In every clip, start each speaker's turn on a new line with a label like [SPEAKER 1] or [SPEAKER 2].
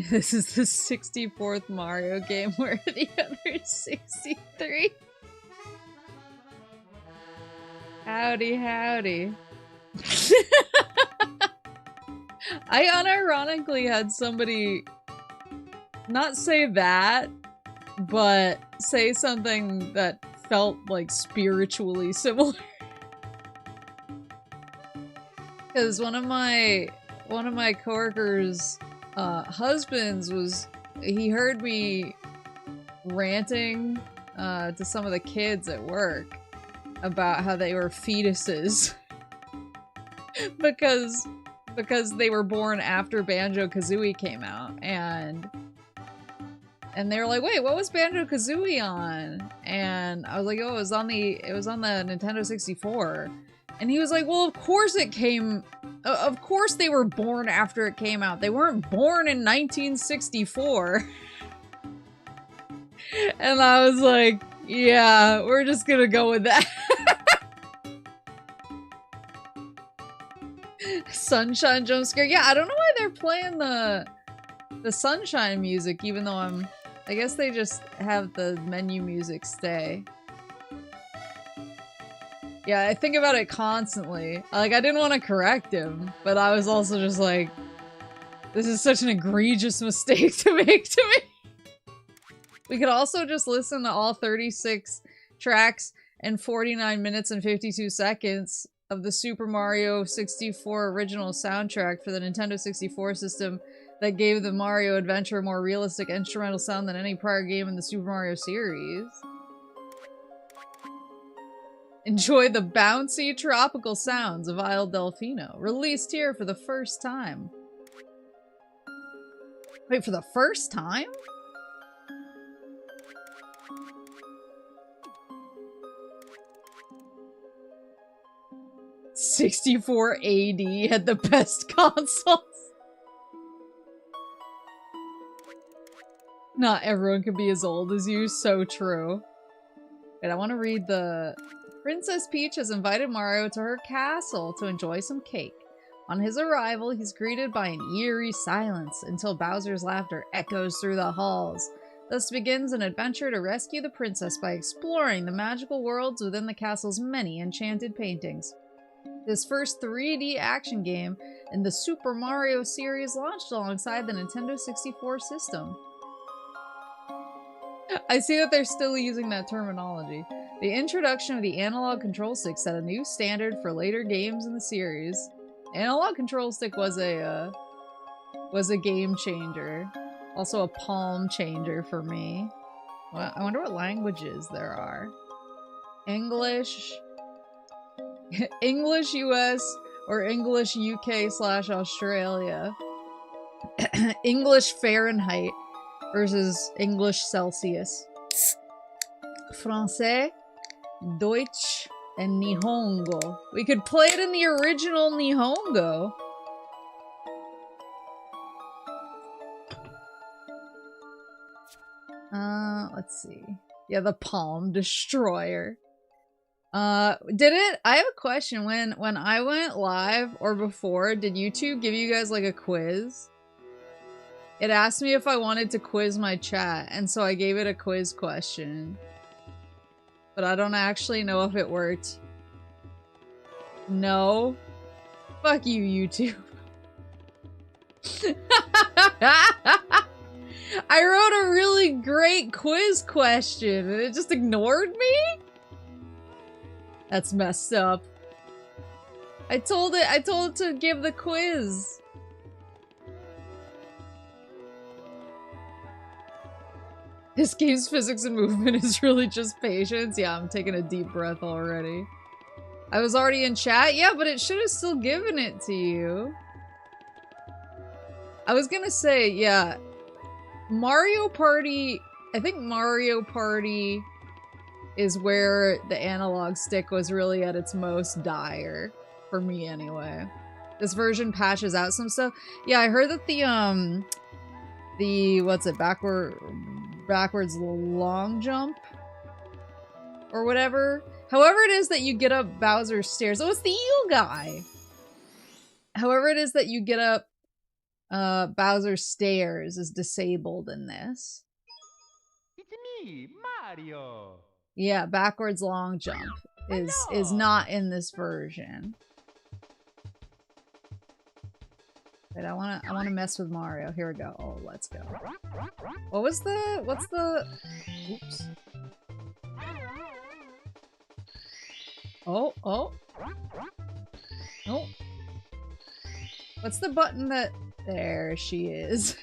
[SPEAKER 1] This is the 64th Mario game where the other 63. Howdy, howdy. I unironically had somebody not say that, but say something that felt like spiritually similar. Because one of my coworkers' husbands he heard me ranting to some of the kids at work about how they were fetuses because they were born after Banjo-Kazooie came out, and they were like, wait, what was Banjo-Kazooie on? And I was like, oh, it was on the Nintendo 64. And he was like, well, of course they were born after it came out. They weren't born in 1964. And I was like, yeah, we're just gonna go with that. Sunshine jump scare. Yeah, I don't know why they're playing the Sunshine music, even though I guess they just have the menu music stay. Yeah, I think about it constantly. Like, I didn't want to correct him, but I was also just like, this is such an egregious mistake to make to me. We could also just listen to all 36 tracks and 49 minutes and 52 seconds of the Super Mario 64 original soundtrack for the Nintendo 64 system that gave the Mario adventure a more realistic instrumental sound than any prior game in the Super Mario series. Enjoy the bouncy tropical sounds of Isle Delfino, released here for the first time. Wait, for the first time? '64 AD had the best consoles. Not everyone can be as old as you, so true. Wait, I want to read the... Princess Peach has invited Mario to her castle to enjoy some cake. On his arrival, he's greeted by an eerie silence until Bowser's laughter echoes through the halls. Thus begins an adventure to rescue the princess by exploring the magical worlds within the castle's many enchanted paintings. This first 3D action game in the Super Mario series launched alongside the Nintendo 64 system. I see that they're still using that terminology. The introduction of the analog control stick set a new standard for later games in the series. Analog control stick was a game changer. Also a palm changer for me. Well, I wonder what languages there are. English... English US or English UK/Australia. English Fahrenheit versus English Celsius. Francais, Deutsch, and Nihongo. We could play it in the original Nihongo. Let's see. Yeah, the Palm Destroyer. Did it? I have a question. When I went live or before, did YouTube give you guys like a quiz? It asked me if I wanted to quiz my chat, and so I gave it a quiz question. But I don't actually know if it worked. No? Fuck you, YouTube. I wrote a really great quiz question, and it just ignored me? That's messed up. I told it to give the quiz. This game's physics and movement is really just patience. Yeah, I'm taking a deep breath already. I was already in chat? Yeah, but it should have still given it to you. I was gonna say, yeah. Mario Party... I think Mario Party is where the analog stick was really at its most dire. For me, anyway. This version patches out some stuff. Yeah, I heard that the what's it, backwards long jump? Or whatever. However it is that you get up Bowser's stairs. Oh, it's the eel guy! However it is that you get up Bowser Stairs is disabled in this.
[SPEAKER 2] It's me, Mario.
[SPEAKER 1] Yeah, backwards long jump is not in this version. But I wanna mess with Mario. Here we go. Oh, let's go. What's the oops. Oh. Oh. What's the button that there she is.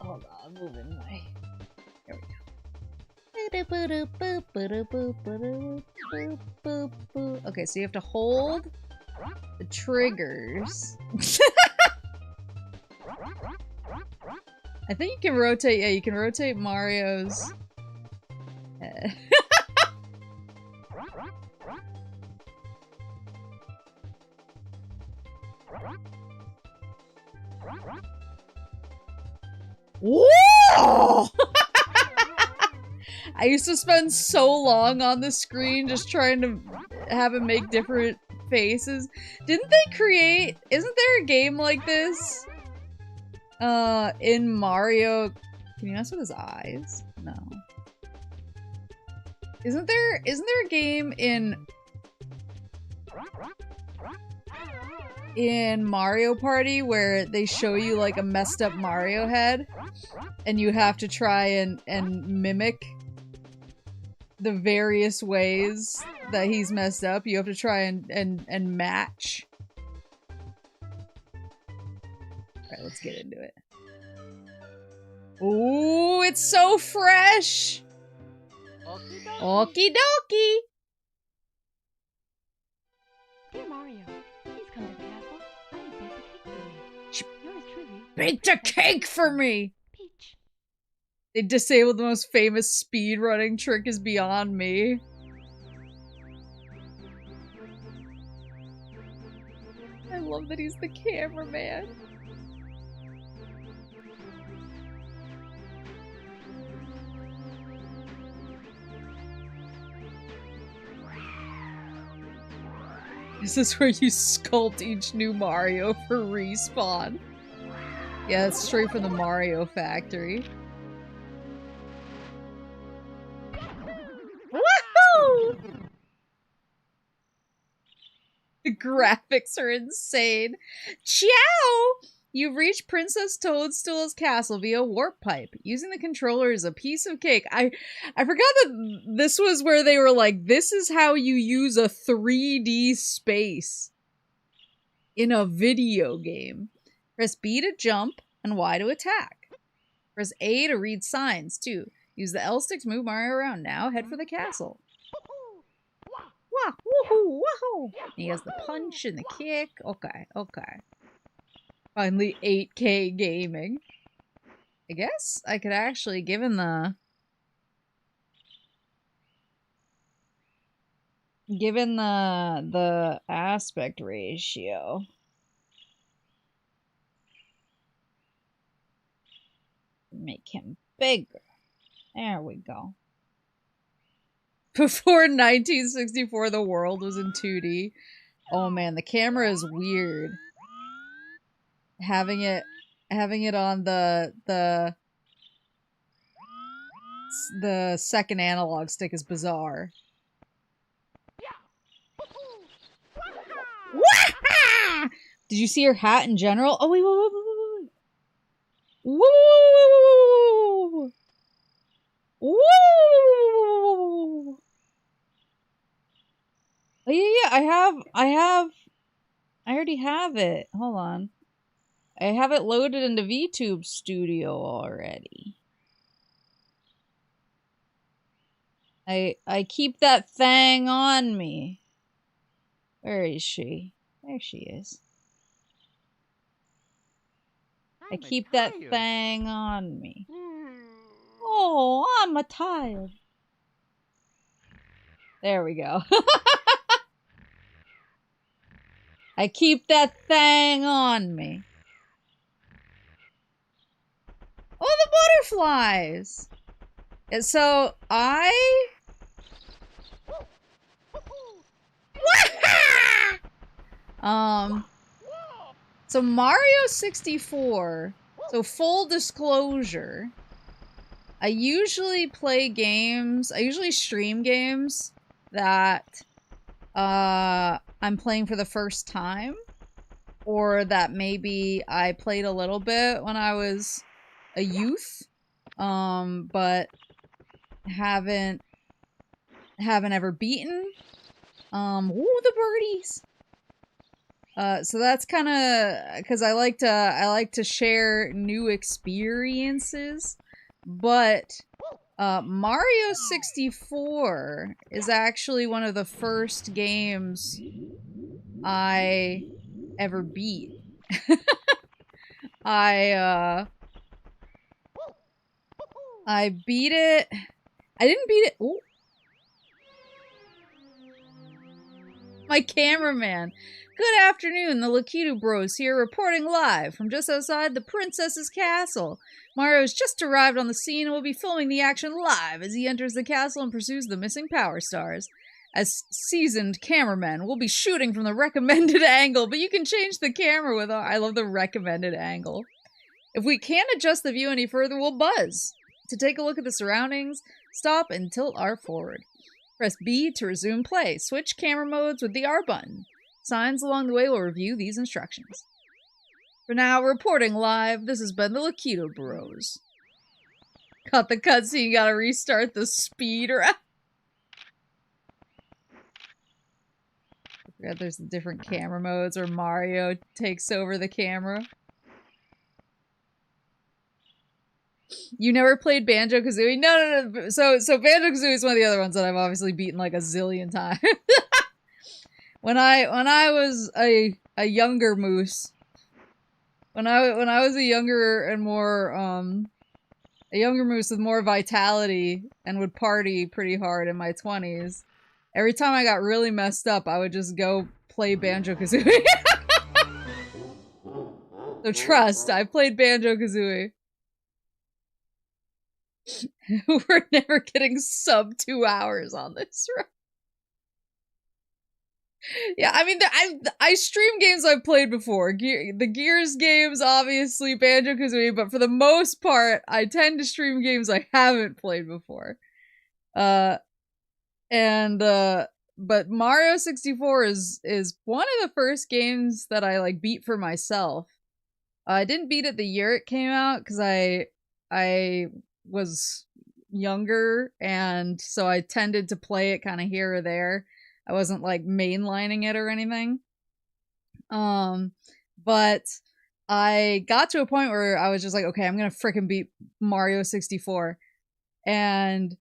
[SPEAKER 1] Hold on, moving my. There we go. Okay, so you have to hold the triggers. I think you can rotate. Yeah, you can rotate Mario's head. Whoa! I used to spend so long on the screen just trying to have him make different faces. Didn't they create... Isn't there a game like this? In Mario... Can you mess with his eyes? No. Isn't there a game in Mario Party where they show you like a messed up Mario head and you have to try and mimic the various ways that he's messed up? You have to try and match. Alright, let's get into it. Ooh, it's so fresh! Okie dokie!
[SPEAKER 3] Dear Mario, please come to the castle. I have baked a cake for you. Yours truly.
[SPEAKER 1] Baked a cake for me!
[SPEAKER 3] Peach.
[SPEAKER 1] They disabled the most famous speedrunning trick is beyond me. I love that he's the cameraman. Is this where you sculpt each new Mario for respawn? Yeah, it's straight from the Mario factory. Woohoo! The graphics are insane. Ciao! You've reached Princess Toadstool's castle via warp pipe. Using the controller is a piece of cake. I forgot that this was where they were like, this is how you use a 3D space in a video game. Press B to jump and Y to attack. Press A to read signs, too. Use the L stick to move Mario around. Now head for the castle. Wah, woohoo, woohoo! He has the punch and the kick. Okay, okay. Finally 8K gaming. I guess I could actually, given the aspect ratio. Make him bigger. There we go. Before 1964, the world was in 2D. Oh man, the camera is weird. Having it on the second analog stick is bizarre. Did you see her hat in general? Oh wait, wait. Woo! Woo! Oh, yeah, I already have it. Hold on. I have it loaded into VTube Studio already. I keep that thing on me. Where is she? There she is. I keep that thing on me. Oh, I'm a tired. There we go. I keep that thing on me. Oh, the butterflies! And so, so Mario 64, so full disclosure, I usually play games, I usually stream games that I'm playing for the first time, or that maybe I played a little bit when I was a youth, but haven't ever beaten. Ooh, the birdies! So that's kind of because I like to share new experiences, but Mario 64 is actually one of the first games I ever beat. I beat it. I didn't beat it. Ooh. My cameraman. Good afternoon, the Lakitu Bros here, reporting live from just outside the princess's castle. Mario's just arrived on the scene and will be filming the action live as he enters the castle and pursues the missing power stars. As seasoned cameramen, we'll be shooting from the recommended angle, but you can change the camera with I love the recommended angle. If we can't adjust the view any further, we'll buzz. To take a look at the surroundings, stop and tilt R forward. Press B to resume play. Switch camera modes with the R button. Signs along the way will review these instructions. For now, reporting live, this has been the Lakitu Bros. Cut the cutscene, gotta restart the speeder. I forgot there's the different camera modes where Mario takes over the camera. You never played Banjo-Kazooie? No. So Banjo-Kazooie is one of the other ones that I've obviously beaten like a zillion times. When I was a younger moose, when I was a younger and more a younger moose with more vitality and would party pretty hard in my 20s, every time I got really messed up, I would just go play Banjo-Kazooie. So trust, I played Banjo-Kazooie. We're never getting sub 2 hours on this run. Yeah, I mean, I stream games I've played before. The Gears games, obviously, Banjo-Kazooie, but for the most part, I tend to stream games I haven't played before. But Mario 64 is one of the first games that I, like, beat for myself. I didn't beat it the year it came out, because I was younger, and so I tended to play it kind of here or there. I wasn't like mainlining it or anything. But I got to a point where I was just like, okay, I'm gonna frickin' beat Mario 64. And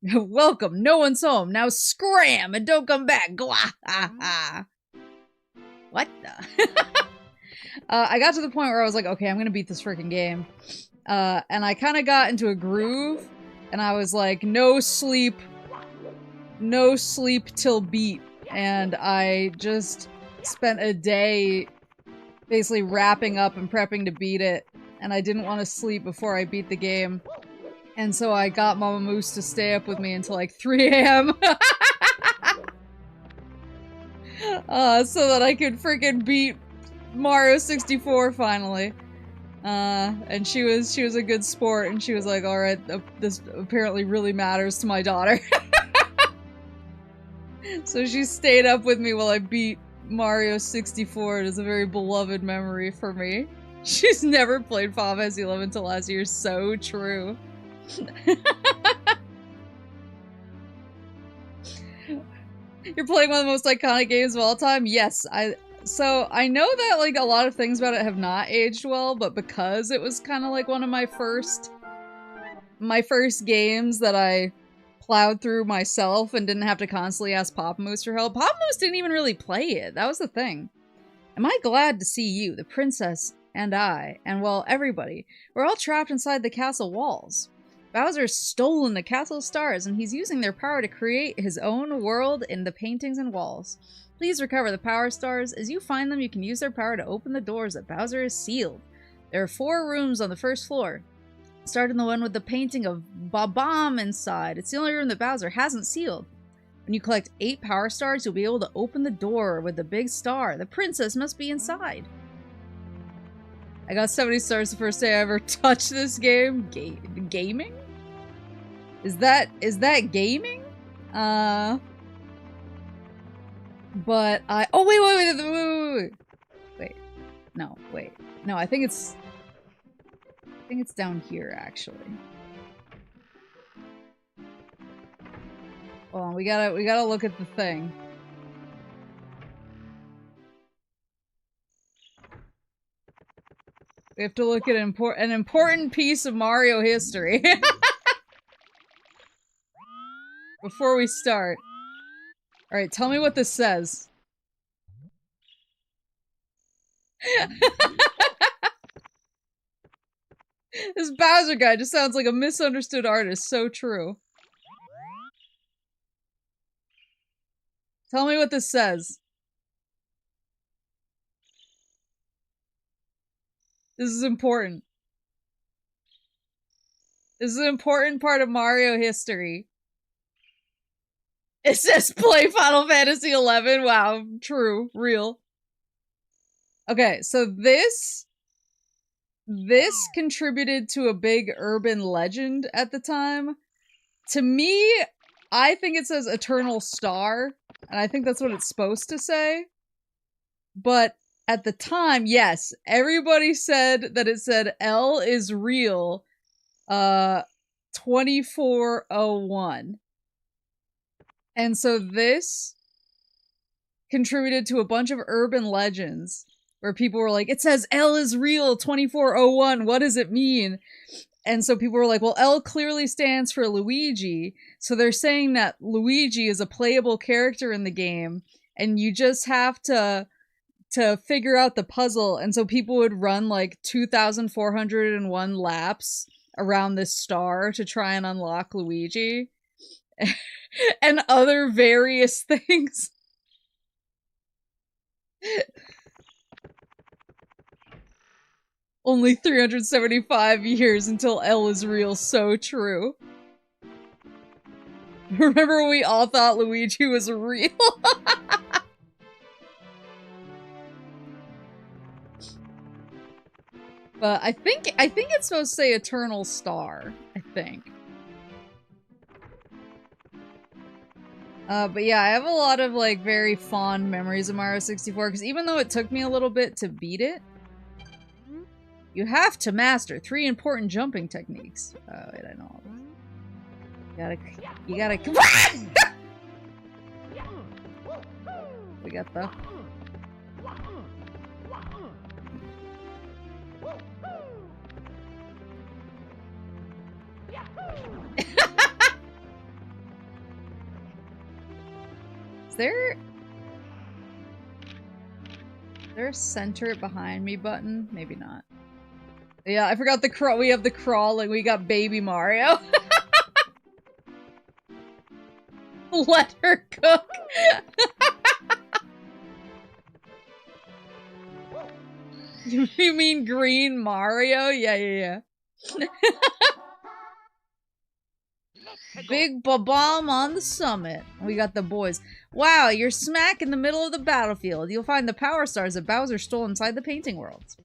[SPEAKER 1] welcome, no one's home. Now scram and don't come back. What the? I got to the point where I was like, okay, I'm gonna beat this frickin' game. And I kind of got into a groove, and I was like, no sleep till beat, and I just spent a day basically wrapping up and prepping to beat it, and I didn't want to sleep before I beat the game, and so I got Mama Moose to stay up with me until like 3 AM so that I could freaking beat Mario 64 finally. And she was a good sport, and she was like, alright, this apparently really matters to my daughter. So she stayed up with me while I beat Mario 64. It is a very beloved memory for me. She's never played Final Fantasy 11 until last year. So true. You're playing one of the most iconic games of all time? Yes, So I know that like a lot of things about it have not aged well, but because it was kind of like one of my first games that I plowed through myself and didn't have to constantly ask Papa Moose for help. Papa Moose didn't even really play it. That was the thing. Am I glad to see you, the princess, and I, and well, everybody. We're all trapped inside the castle walls. Bowser's stolen the castle stars, and he's using their power to create his own world in the paintings and walls. Please recover the power stars. As you find them, you can use their power to open the doors that Bowser has sealed. There are 4 rooms on the first floor. Start in the one with the painting of Bob-omb inside. It's the only room that Bowser hasn't sealed. When you collect 8 power stars, you'll be able to open the door with the big star. The princess must be inside. I got 70 stars the first day I ever touched this game. Gaming? Is that gaming? But I- oh, wait. No, wait. No, I think it's down here, actually. Hold on, we gotta look at the thing. We have to look at an important piece of Mario history. Before we start. Alright, tell me what this says. This Bowser guy just sounds like a misunderstood artist. So true. Tell me what this says. This is important. This is an important part of Mario history. It says play Final Fantasy XI. Wow, true, real. Okay, so this contributed to a big urban legend at the time. To me, I think it says Eternal Star, and I think that's what it's supposed to say. But at the time, yes, everybody said that it said L is real, 2401. And so this contributed to a bunch of urban legends where people were like, it says L is real, 2401, what does it mean? And so people were like, well, L clearly stands for Luigi, so they're saying that Luigi is a playable character in the game, and you just have to figure out the puzzle. And so people would run like 2,401 laps around this star to try and unlock Luigi. And other various things. Only 375 years until L is real. So true. Remember when we all thought Luigi was real? But I think it's supposed to say Eternal Star, I think. But yeah, I have a lot of like very fond memories of Mario 64 because even though it took me a little bit to beat it, you have to master 3 important jumping techniques. Oh wait, I know all this. You gotta we got the Is there a center it behind me button? Maybe not. Yeah, I forgot the crawl. We have the crawling. We got baby Mario. Let her cook. You mean green Mario? Yeah. Big Bob-omb on the summit. We got the boys. Wow, you're smack in the middle of the battlefield. You'll find the power stars that Bowser stole inside the painting worlds.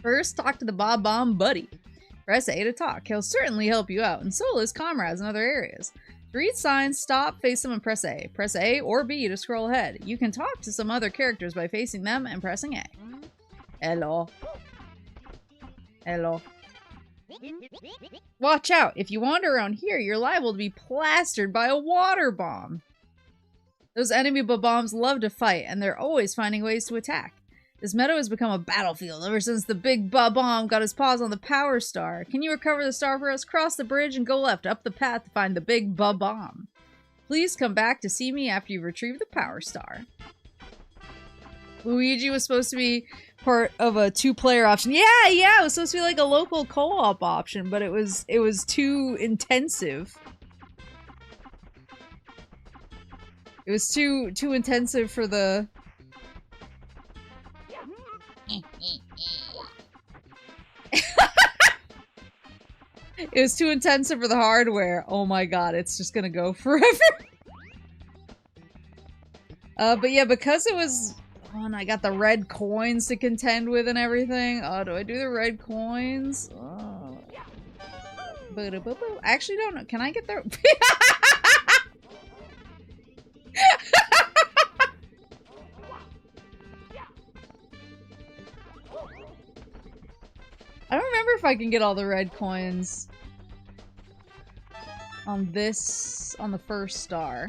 [SPEAKER 1] First, talk to the Bob-omb buddy. Press A to talk. He'll certainly help you out, and so will his comrades in other areas. To read signs, stop, face them, and press A. Press A or B to scroll ahead. You can talk to some other characters by facing them and pressing A. Hello. Hello. Watch out! If you wander around here, you're liable to be plastered by a water bomb. Those enemy bob-ombs love to fight, and they're always finding ways to attack. This meadow has become a battlefield ever since the big bob-omb got his paws on the power star. Can you recover the star for us? Cross the bridge and go left up the path to find the big bob-omb. Please come back to see me after you've retrieved the power star. Luigi was supposed to be part of a 2-player option. Yeah, it was supposed to be like a local co-op option, but it was too intensive. It was too intensive for the... It was too intensive for the hardware. Oh my god, it's just gonna go forever. But yeah, because it was... Oh, and I got the red coins to contend with and everything. Oh, do I do the red coins? Oh. I actually don't know. Can I get there? I don't remember if I can get all the red coins on this, on the first star.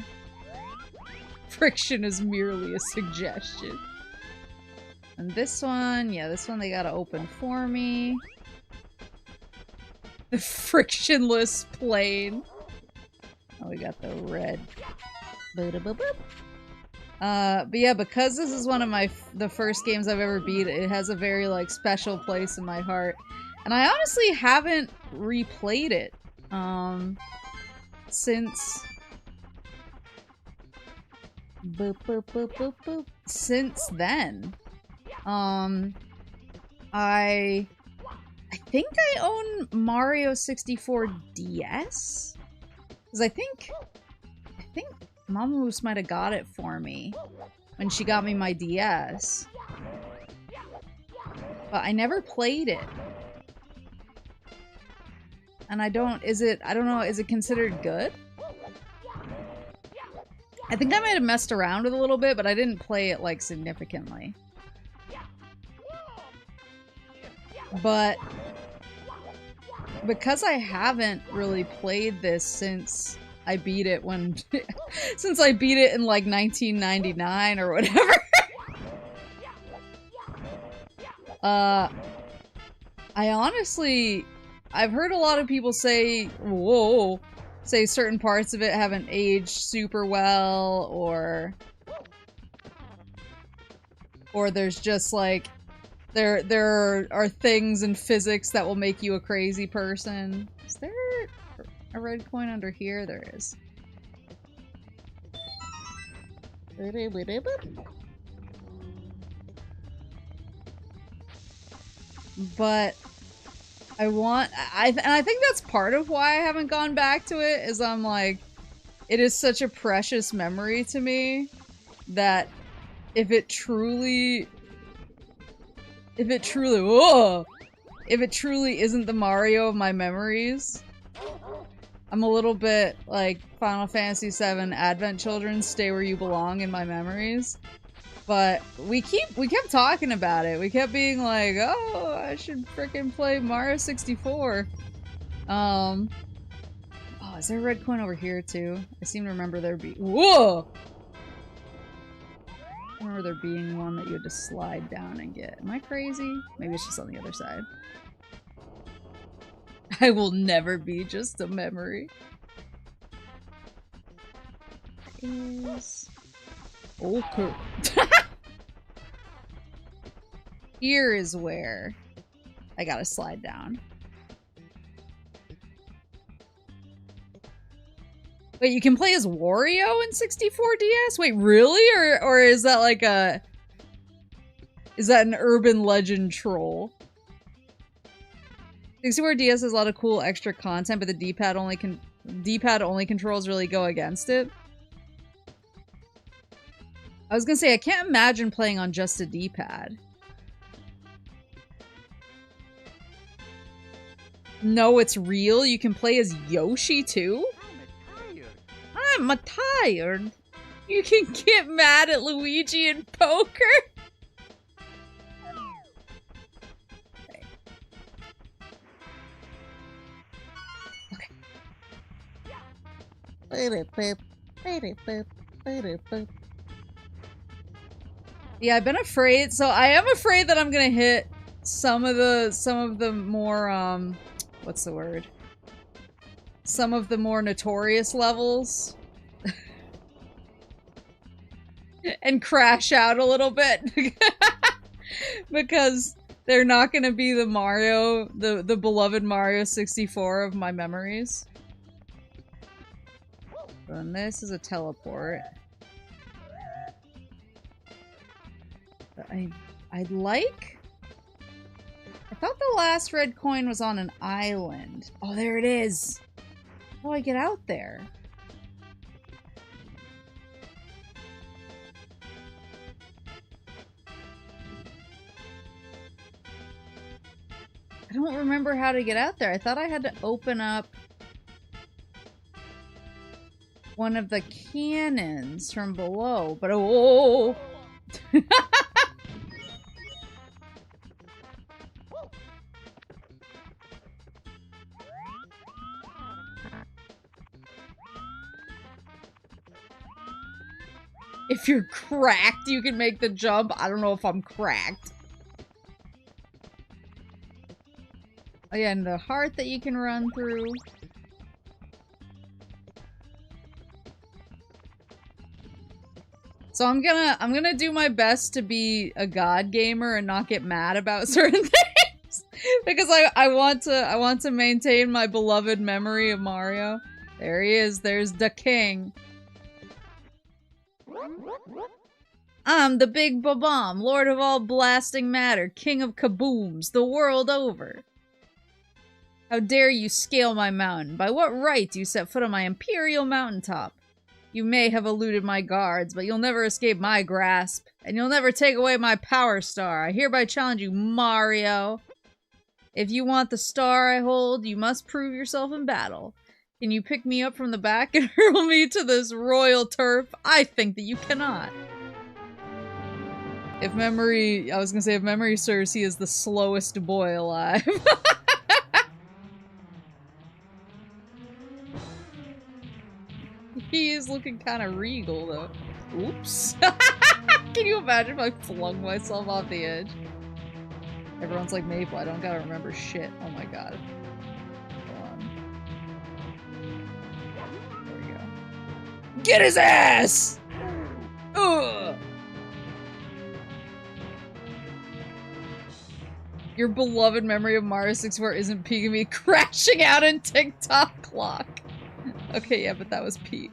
[SPEAKER 1] Friction is merely a suggestion. And this one, yeah, this one they gotta open for me. The frictionless plane. Oh, we got the red. But yeah, because this is one of the first games I've ever beat, it has a very, like, special place in my heart. And I honestly haven't replayed it, since... Since then. I think I own Mario 64 DS? Because I think Mama Moose might have got it for me when she got me my DS. But I never played it. And I don't know, is it considered good? I think I might have messed around with it a little bit, but I didn't play it, like, significantly. But because I haven't really played this since I beat it when... since I beat it in, like, 1999 or whatever. I honestly... I've heard a lot of people say, whoa, say certain parts of it haven't aged super well, or there's just like, there are things in physics that will make you a crazy person. Is there a red coin under here? There is. But I think that's part of why I haven't gone back to it, is I'm like, it is such a precious memory to me that if it truly isn't the Mario of my memories, I'm a little bit like Final Fantasy VII Advent Children, stay where you belong in my memories. But we kept talking about it. We kept being like, oh, I should frickin' play Mario 64. Oh, is there a red coin over here too? I seem to remember there being... Whoa! I remember there being one that you had to slide down and get. Am I crazy? Maybe it's just on the other side. I will never be just a memory. Okay. Here is where I gotta slide down. Wait, you can play as Wario in 64 DS? Wait, really? Or is that like a... Is that an urban legend troll? 64 DS has a lot of cool extra content, but the D-pad only controls really go against it. I was gonna say, I can't imagine playing on just a D-pad. No, it's real? You can play as Yoshi too? I'm tired. You can get mad at Luigi in poker? Okay. Yeah, I've been afraid. So I am afraid that I'm gonna hit some of the more what's the word? Some of the more notorious levels. And crash out a little bit. Because they're not gonna be the Mario, the beloved Mario 64 of my memories. And this is a teleport. I thought the last red coin was on an island. Oh, there it is. How do I get out there? I don't remember how to get out there. I thought I had to open up one of the cannons from below, but oh! If you're cracked, you can make the jump. I don't know if I'm cracked. Oh yeah, and the heart that you can run through. So I'm gonna do my best to be a god gamer and not get mad about certain things because I want to maintain my beloved memory of Mario. There he is. There's the king. I'm the Big Babam, Lord of all blasting matter, King of kabooms, the world over. How dare you scale my mountain? By what right do you set foot on my imperial mountaintop? You may have eluded my guards, but you'll never escape my grasp, and you'll never take away my power star. I hereby challenge you, Mario. If you want the star I hold, you must prove yourself in battle. Can you pick me up from the back and hurl me to this royal turf? I think that you cannot. If memory serves, he is the slowest boy alive. He is looking kind of regal, though. Oops. Can you imagine if I flung myself off the edge? Everyone's like, Maple, I don't gotta remember shit. Oh my god. Hold on. There we go. Get his ass! Ugh! Your beloved memory of Mario 64 isn't peaking me, crashing out in TikTok clock. Okay, yeah, but that was peak.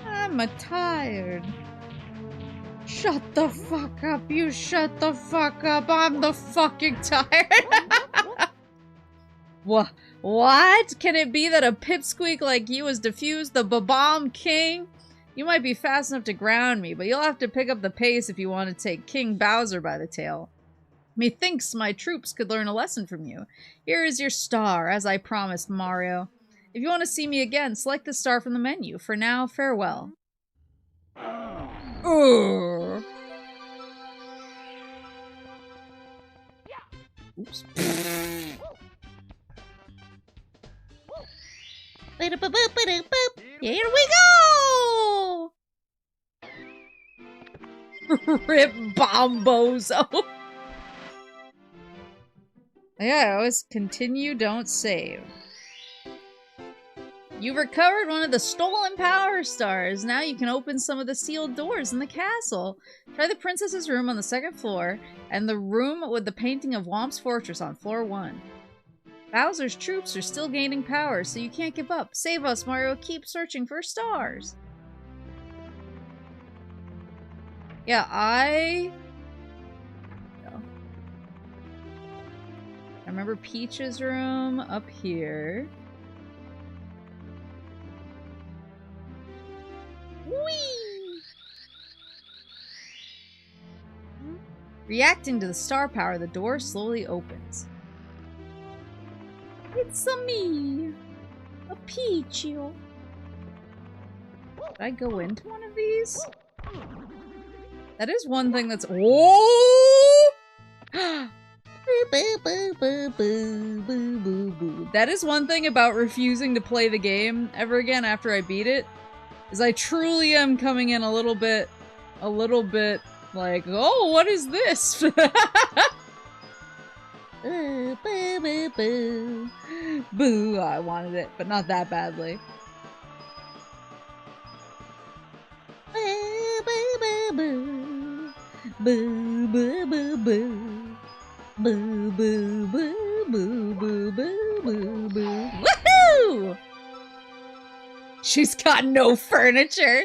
[SPEAKER 1] I'm tired. Shut the fuck up, you shut the fuck up, I'm the fucking tired. What? What? Can it be that a pipsqueak like you has defused the Babam King? You might be fast enough to ground me, but you'll have to pick up the pace if you want to take King Bowser by the tail. Methinks my troops could learn a lesson from you. Here is your star, as I promised, Mario. If you want to see me again, select the star from the menu. For now, farewell. Ugh. Oops. Here we go! Rip Bombozo. Yeah, I always continue, don't save. You've recovered one of the stolen power stars. Now you can open some of the sealed doors in the castle. Try the princess's room on the 2nd floor, and the room with the painting of Womp's Fortress on floor 1. Bowser's troops are still gaining power, so you can't give up. Save us, Mario. Keep searching for stars. Yeah, I remember Peach's room up here. Whee! Reacting to the star power, the door slowly opens. It's a me, a Peachio. Did I go into one of these? That is one thing that's— oh! That is one thing about refusing to play the game ever again after I beat it, is I truly am coming in a little bit like, oh, what is this? Boo, I wanted it, but not that badly. Boo, boo, boo, boo. Boo, boo, boo, boo, boo, boo, boo, boo. Woohoo! She's got no furniture.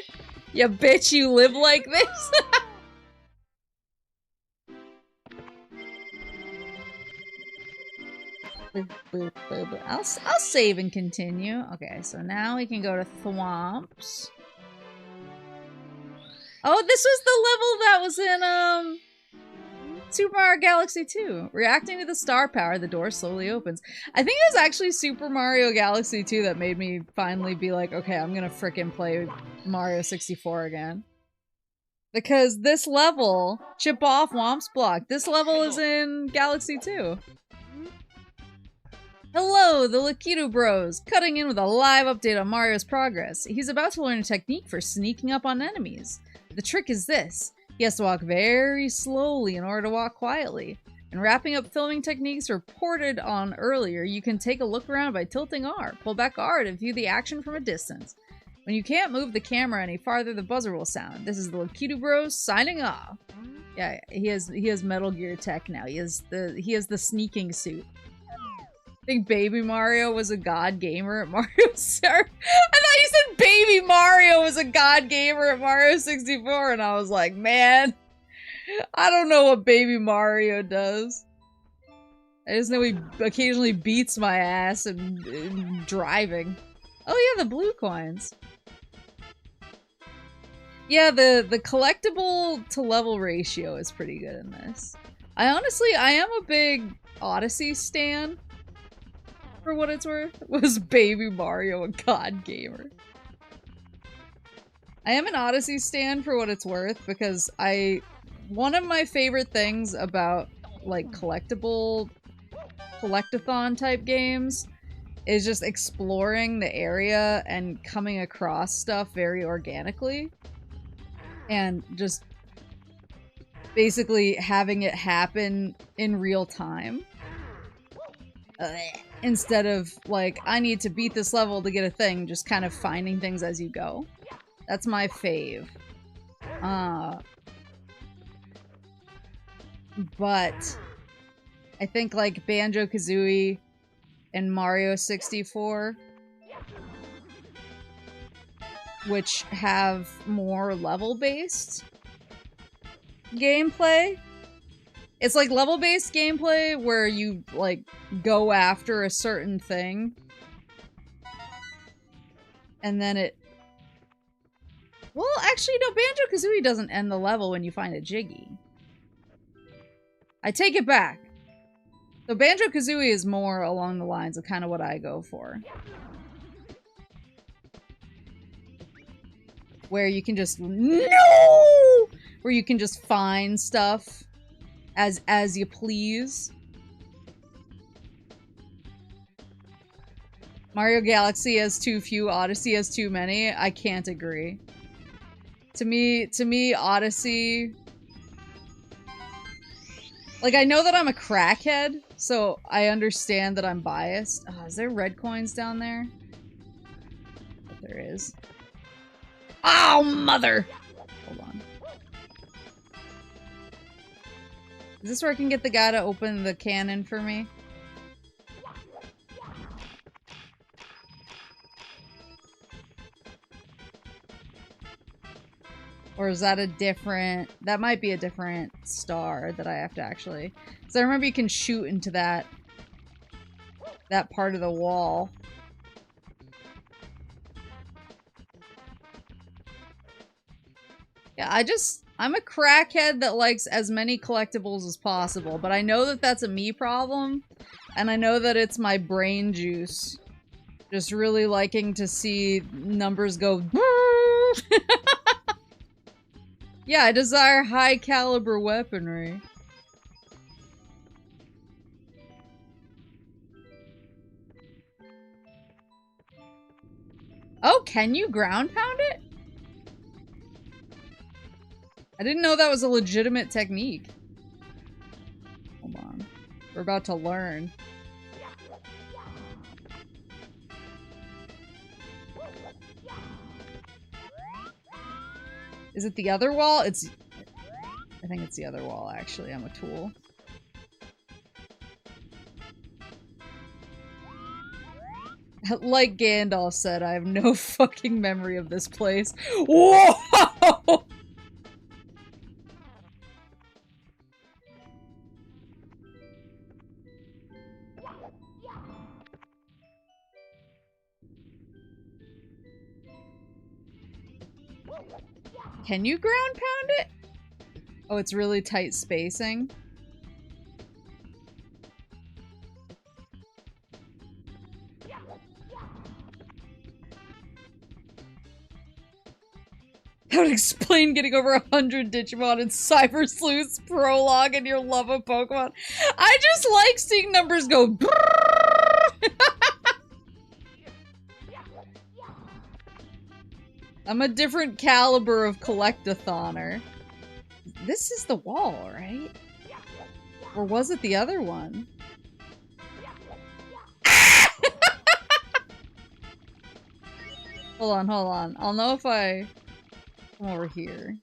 [SPEAKER 1] You bitch, you live like this? I'll save and continue. Okay, so now we can go to Thwomps. Oh, this was the level that was in, Super Mario Galaxy 2. Reacting to the star power, the door slowly opens. I think it was actually Super Mario Galaxy 2 that made me finally be like, okay, I'm gonna frickin' play Mario 64 again. Because this level, chip off Whomp's block, this level is in Galaxy 2. Hello, the Lakitu Bros, cutting in with a live update on Mario's progress. He's about to learn a technique for sneaking up on enemies. The trick is this. He has to walk very slowly in order to walk quietly. And wrapping up filming techniques reported on earlier, you can take a look around by tilting R. Pull back R to view the action from a distance. When you can't move the camera any farther, the buzzer will sound. This is the Lakitu Bros signing off. Yeah, he has Metal Gear tech now. He has the sneaking suit. I think Baby Mario was a god gamer at Mario Star. I thought you said Baby Mario was a god gamer at Mario 64, and I was like, man, I don't know what Baby Mario does. I just know he occasionally beats my ass in driving. Oh yeah, the blue coins. Yeah, the collectible to level ratio is pretty good in this. I am a big Odyssey stan. For what it's worth, was Baby Mario a god gamer? I am an Odyssey stan for what it's worth because one of my favorite things about like collectathon type games is just exploring the area and coming across stuff very organically and just basically having it happen in real time. Instead of, like, I need to beat this level to get a thing, just kind of finding things as you go. That's my fave. But I think, like, Banjo-Kazooie and Mario 64, which have more level-based gameplay. It's like level-based gameplay where you, like, go after a certain thing. And then it... Well, actually, no, Banjo-Kazooie doesn't end the level when you find a Jiggy. I take it back. So Banjo-Kazooie is more along the lines of kind of what I go for. Where you can just... No! Where you can just find stuff as you please. Mario Galaxy has too few, Odyssey has too many. I can't agree. To me, Odyssey... Like, I know that I'm a crackhead, so I understand that I'm biased. Oh, is there red coins down there? But there is. Oh, mother! Hold on. Is this where I can get the guy to open the cannon for me? Or is that a different... That might be a different star that I have to actually... Because I remember you can shoot into that part of the wall. Yeah, I'm a crackhead that likes as many collectibles as possible, but I know that that's a me problem, and I know that it's my brain juice. Just really liking to see numbers go... Yeah, I desire high caliber weaponry. Oh, can you ground pound it? I didn't know that was a legitimate technique. Hold on. We're about to learn. Is it the other wall? I think it's the other wall, actually. I'm a tool. Like Gandalf said, I have no fucking memory of this place. Whoa! Can you ground pound it? Oh, it's really tight spacing. That would explain getting over 100 Digimon in Cyber Sleuth's prologue and your love of Pokemon. I just like seeing numbers go. I'm a different caliber of collectathoner. This is the wall, right? Or was it the other one? Hold on. I'll know if I come over here.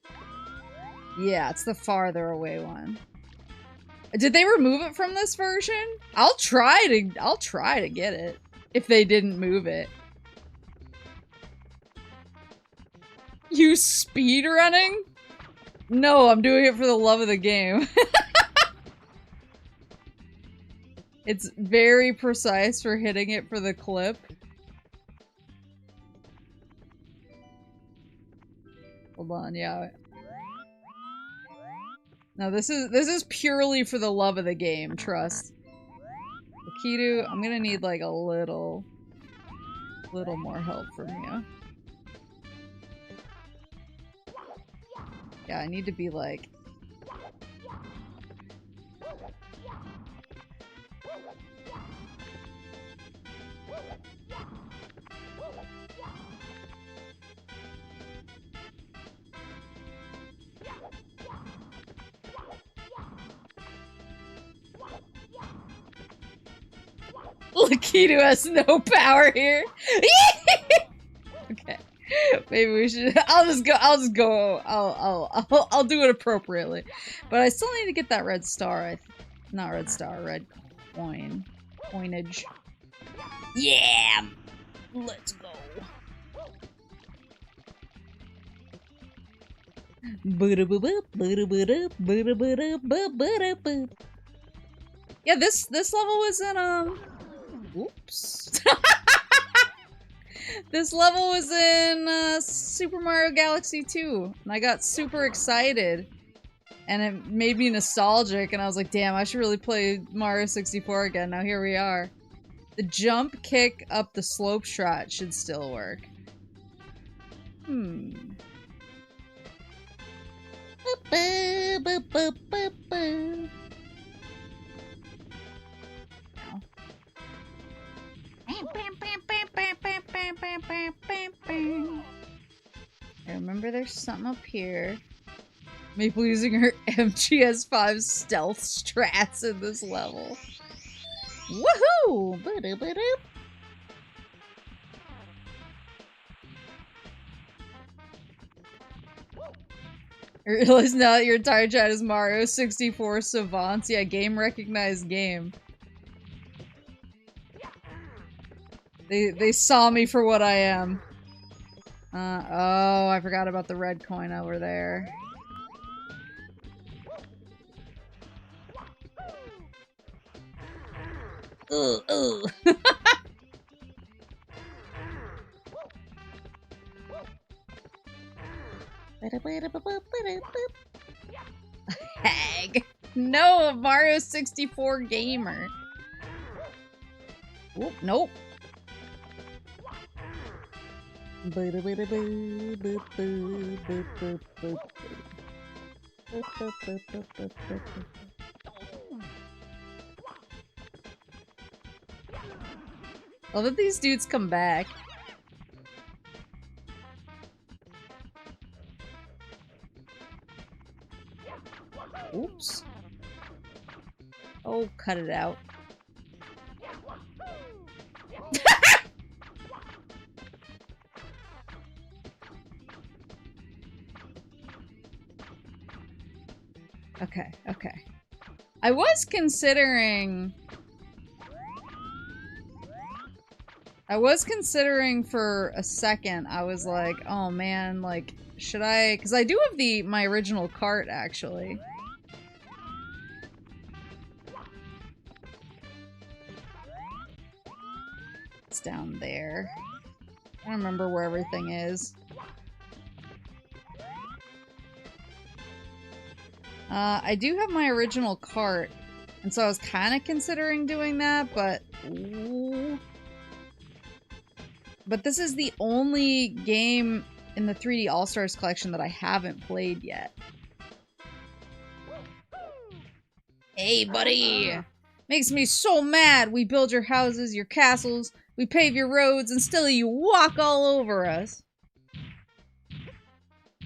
[SPEAKER 1] Yeah, it's the farther away one. Did they remove it from this version? I'll try to get it if they didn't move it. You speedrunning? No, I'm doing it for the love of the game. It's very precise for hitting it for the clip. Hold on, yeah. No, this is purely for the love of the game, trust. Kidu, I'm gonna need like a little more help from you. Yeah, I need to be like... Lakitu has no power here. Okay. Maybe we should. I'll do it appropriately. But I still need to get that red star. Not red star, red coin. Coinage. Yeah! Let's go. Yeah, this level was in oops. This level was in Super Mario Galaxy 2, and I got super excited, and it made me nostalgic, and I was like, damn, I should really play Mario 64 again. Now here we are. The jump kick up the slope strat should still work. I remember there's something up here. Maple using her MGS5 stealth strats in this level. Woohoo! I realize now that your entire chat is Mario 64 savants. Yeah, game recognized game. They saw me for what I am. Oh, I forgot about the red coin over there. Ugh. Hag. No, Mario 64 gamer. Oop, nope. Love that these dudes come back. Oops. Oh, cut it out. Okay. I was considering I was considering for a second, I was like, oh man, like, should I? Because I do have my original cart, actually. It's down there. I don't remember where everything is. I do have my original cart, and so I was kind of considering doing that, but... Ooh. But this is the only game in the 3D All-Stars collection that I haven't played yet. Hey, buddy! Makes me so mad! We build your houses, your castles, we pave your roads, and still you walk all over us.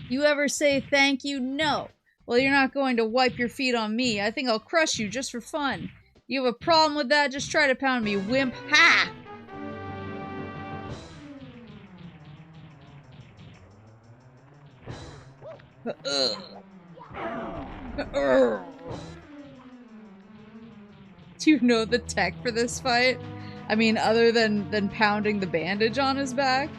[SPEAKER 1] You ever say thank you? No. Well, you're not going to wipe your feet on me. I think I'll crush you just for fun. You have a problem with that? Just try to pound me, wimp. Ha! Do you know the tech for this fight? I mean, other than pounding the bandage on his back?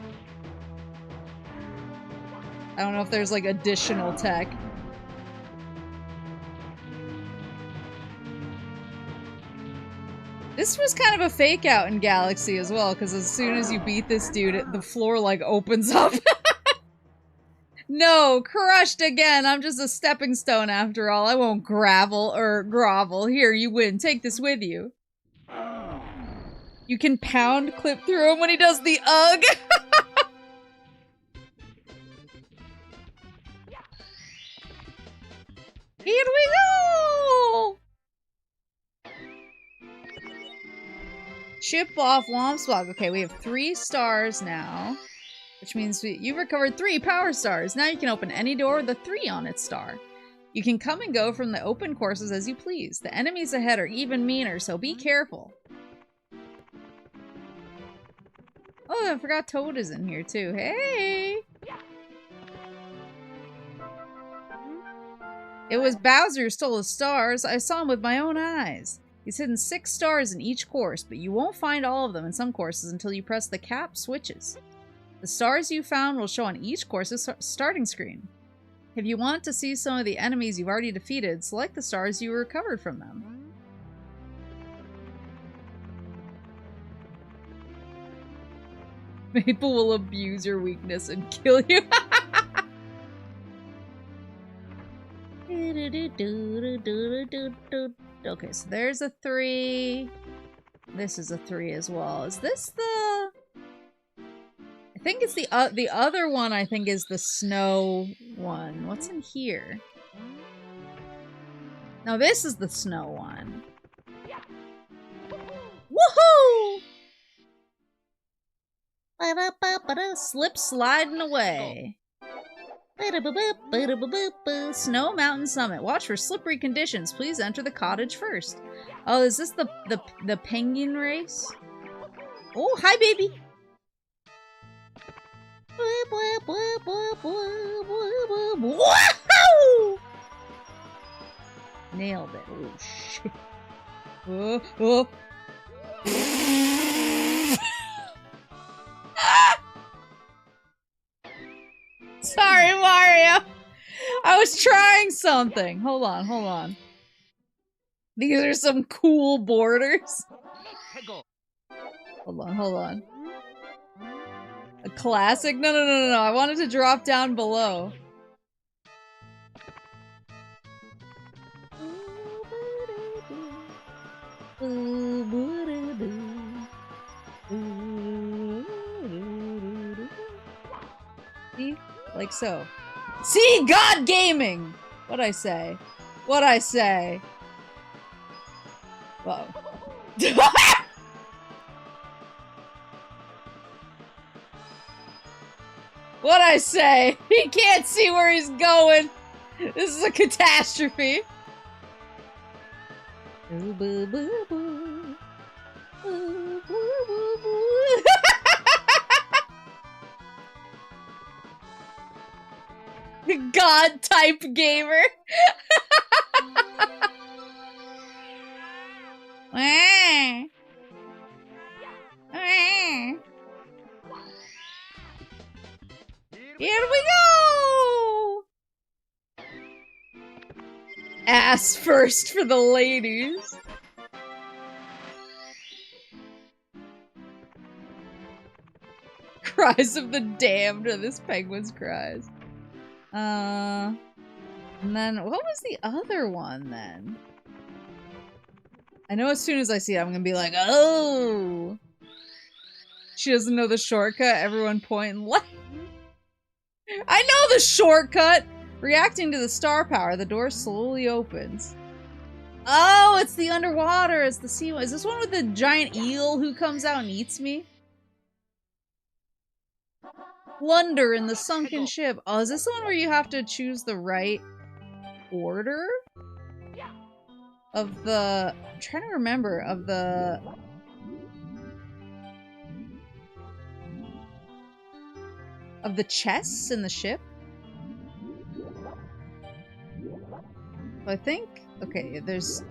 [SPEAKER 1] I don't know if there's like additional tech. This was kind of a fake out in Galaxy as well, because as soon as you beat this dude, the floor like opens up. No, crushed again. I'm just a stepping stone after all. I won't grovel. Here, you win. Take this with you. You can pound clip through him when he does the UGG. Here we go! Chip off Wompswog. Okay, we have 3 stars now. Which means you've recovered 3 power stars. Now you can open any door with a 3 on its star. You can come and go from the open courses as you please. The enemies ahead are even meaner, so be careful. Oh, I forgot Toad is in here too. Hey! It was Bowser who stole the stars. I saw him with my own eyes. He's hidden 6 stars in each course, but you won't find all of them in some courses until you press the cap switches. The stars you found will show on each course's starting screen. If you want to see some of the enemies you've already defeated, select the stars you recovered from them. Maple will abuse your weakness and kill you. Okay, so there's a 3. This is a 3 as well. Is this the... I think it's the other one, I think, is the snow one. What's in here? No, this is the snow one. Woohoo! Slip sliding away. Snow Mountain Summit. Watch for slippery conditions. Please enter the cottage first. Oh, is this the penguin race? Oh, hi, baby. Woohoo! Nailed it. Oh, shit. Oh. Sorry, Mario. I was trying something. Hold on. These are some cool borders. Hold on. A classic? No. I wanted to drop down below. See? Like so. See? God Gaming! What'd I say? Whoa. What'd I say? He can't see where he's going. This is a catastrophe. God-type gamer. Here we go! Ass first for the ladies. Cries of the damned are this penguin's cries. And then, what was the other one then? I know as soon as I see it, I'm gonna be like, oh! She doesn't know the shortcut, everyone point and laugh. I know the shortcut! Reacting to the star power, the door slowly opens. Oh, it's the underwater, it's the sea one. Is this one with the giant eel who comes out and eats me? Plunder in the sunken ship. Oh, is this the one where you have to choose the right order? Of the... I'm trying to remember, of the... Of the chests in the ship? I think... Okay, there's...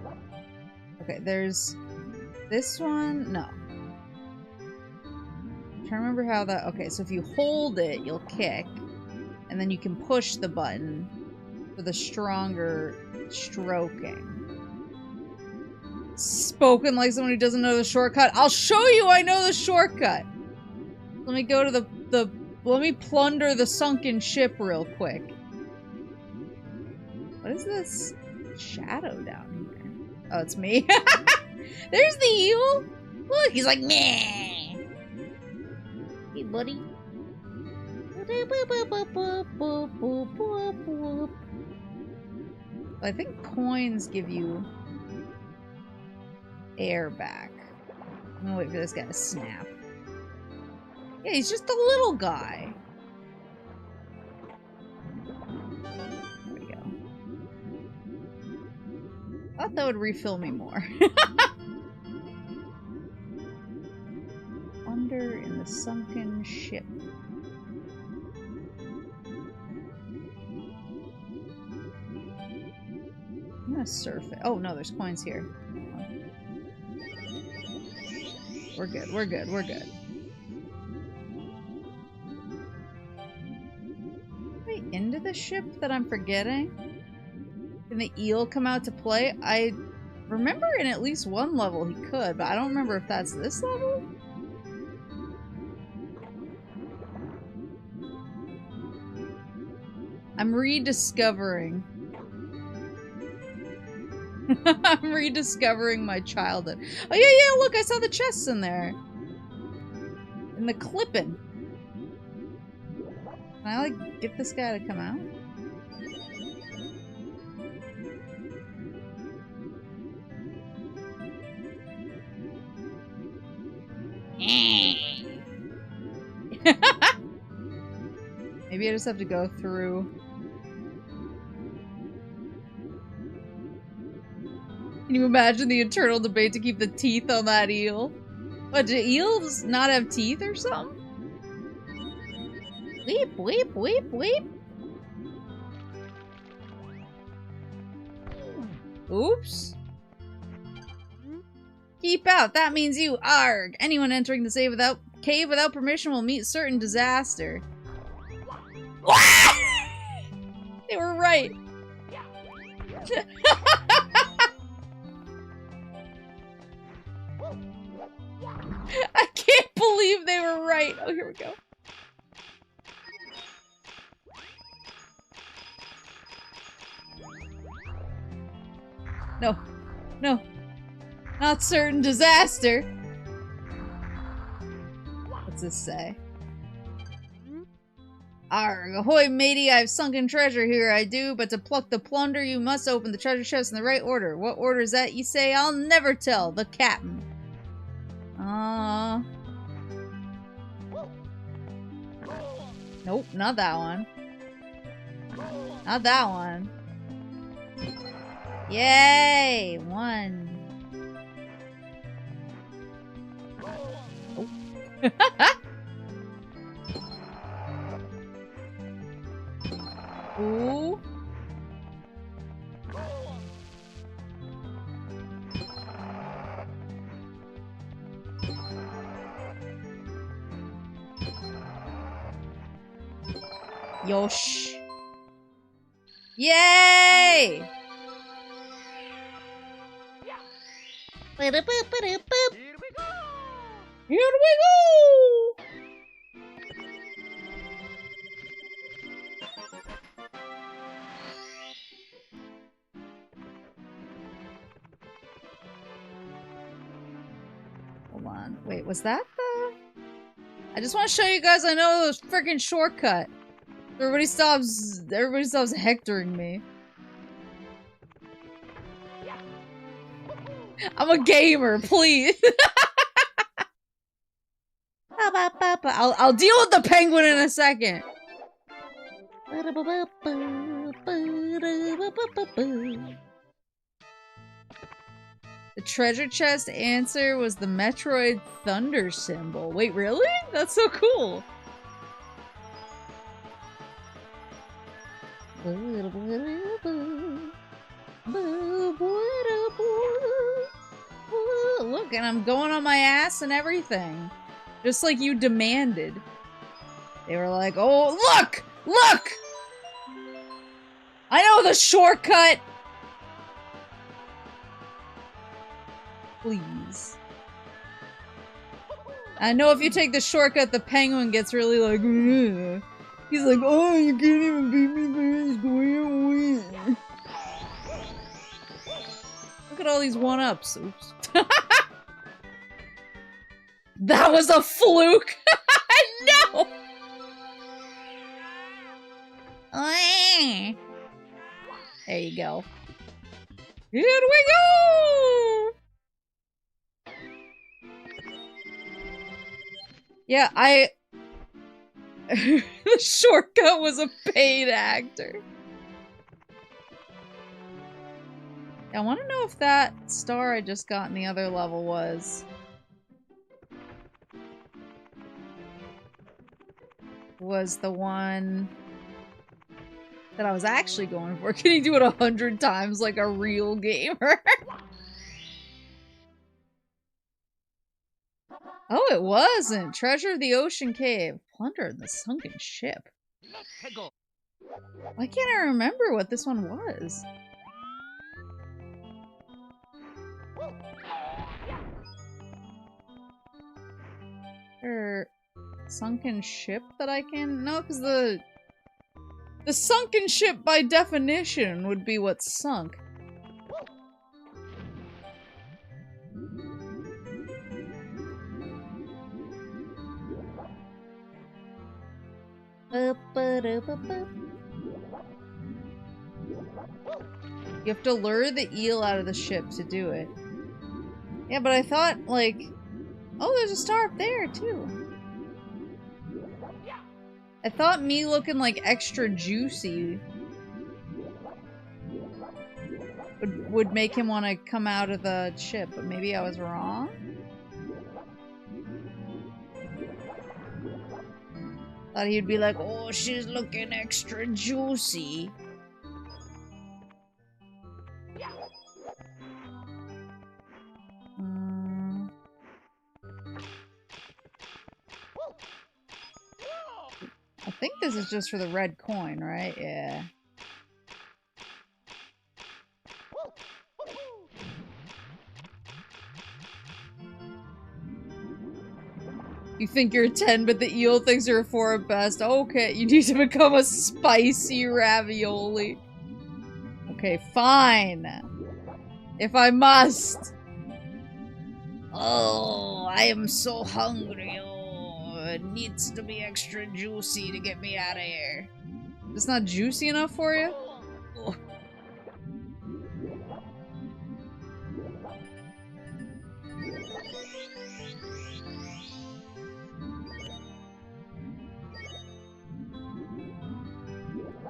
[SPEAKER 1] Okay, there's... This one? No. I'm trying to remember how that... Okay, so if you hold it, you'll kick. And then you can push the button for the stronger stroking. Spoken like someone who doesn't know the shortcut. I'll show you I know the shortcut! Let me go to the let me plunder the sunken ship real quick. What is this shadow down here? Oh, it's me. There's the eel! Look, he's like, meh! Hey, buddy. I think coins give you air back. I'm gonna wait for this guy to snap. Yeah, he's just a little guy. There we go. Thought that would refill me more. Under in the sunken ship. I'm gonna surf it. Oh no, there's coins here. We're good, we're good, we're good. Wait, into the ship that I'm forgetting? Can the eel come out to play? I remember in at least one level he could, but I don't remember if that's this level? I'm rediscovering. I'm rediscovering my childhood. Oh yeah, look, I saw the chests in there. And the clipping. Can I, like, get this guy to come out? Maybe I just have to go through. Can you imagine the eternal debate to keep the teeth on that eel? What, do eels not have teeth or something? Weep, weep, weep, weep. Oops. Keep out. That means you. Arg. Anyone entering the cave without permission will meet certain disaster. They were right. I can't believe they were right. Oh, here we go. No. No. Not certain disaster. What's this say? Arrgh, ahoy matey, I've sunken treasure here, I do, but to pluck the plunder you must open the treasure chest in the right order. What order is that, you say? I'll never tell, the captain. Nope, not that one. Not that one. Yay! One. Oh. Ooh. Yosh. Yay!
[SPEAKER 2] Here we go!
[SPEAKER 1] Here we go! Hold on. Wait, was that the... I just want to show you guys I know the freaking shortcut. Everybody stops hectoring me. I'm a gamer, please. I'll deal with the penguin in a second. The treasure chest answer was the Metroid thunder symbol. Wait, really? That's so cool. Look, and I'm going on my ass and everything. Just like you demanded. They were like, oh, look! Look! I know the shortcut! Please. I know if you take the shortcut, the penguin gets really like, ugh. He's like, oh, you can't even beat me, please go away. Look at all these one-ups. Oops. That was a fluke! No! There you go. Here we go! Yeah, the shortcut was a paid actor. I want to know if that star I just got in the other level was the one that I was actually going for. Can you do it 100 times like a real gamer? Oh, it wasn't. Treasure of the Ocean Cave. Plunder in the sunken ship. Why can't I remember what this one was? Or sunken ship that I can... No, because the sunken ship by definition would be what's sunk. You have to lure the eel out of the ship to do it. Yeah, but I thought, like... Oh, there's a star up there, too. I thought me looking, like, extra juicy would make him want to come out of the ship, but maybe I was wrong? Thought he'd be like, oh, she's looking extra juicy. I think this is just for the red coin, right? Yeah. You think you're a 10, but the eel thinks you're a 4 at best. Okay, you need to become a spicy ravioli. Okay, fine. If I must. Oh, I am so hungry. Oh, it needs to be extra juicy to get me out of here. It's not juicy enough for you? Oh.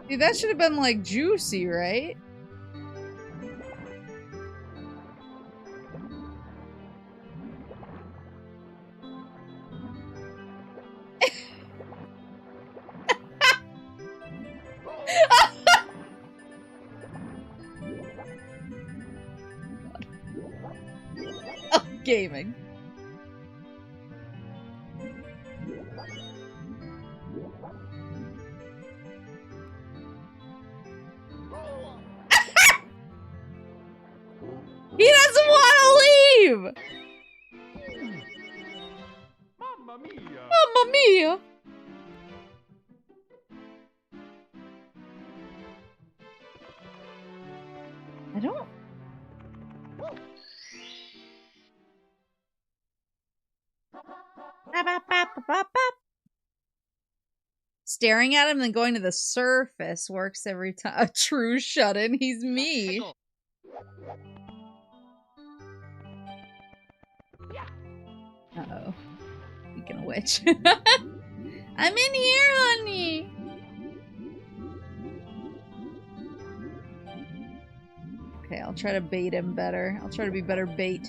[SPEAKER 1] Dude, that should have been, like, juicy, right? Oh, gaming. He doesn't want to leave!
[SPEAKER 4] Mamma mia!
[SPEAKER 1] Mamma mia! I don't... Staring at him and then going to the surface works every time. A true shut-in. He's me. Uh-oh. Speaking of which. I'm in here, honey! Okay, I'll try to bait him better. I'll try to be better bait.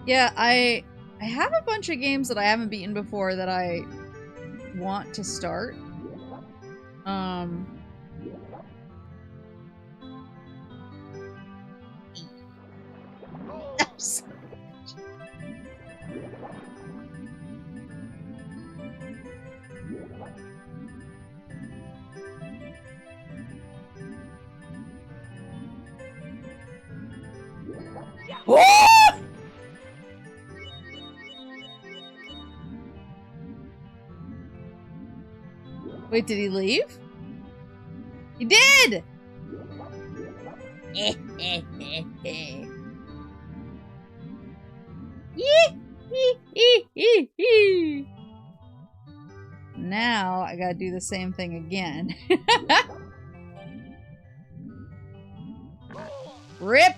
[SPEAKER 1] Yeah, I have a bunch of games that I haven't beaten before that I want to start. Wait, did he leave? He did! Now I gotta do the same thing again. Rip!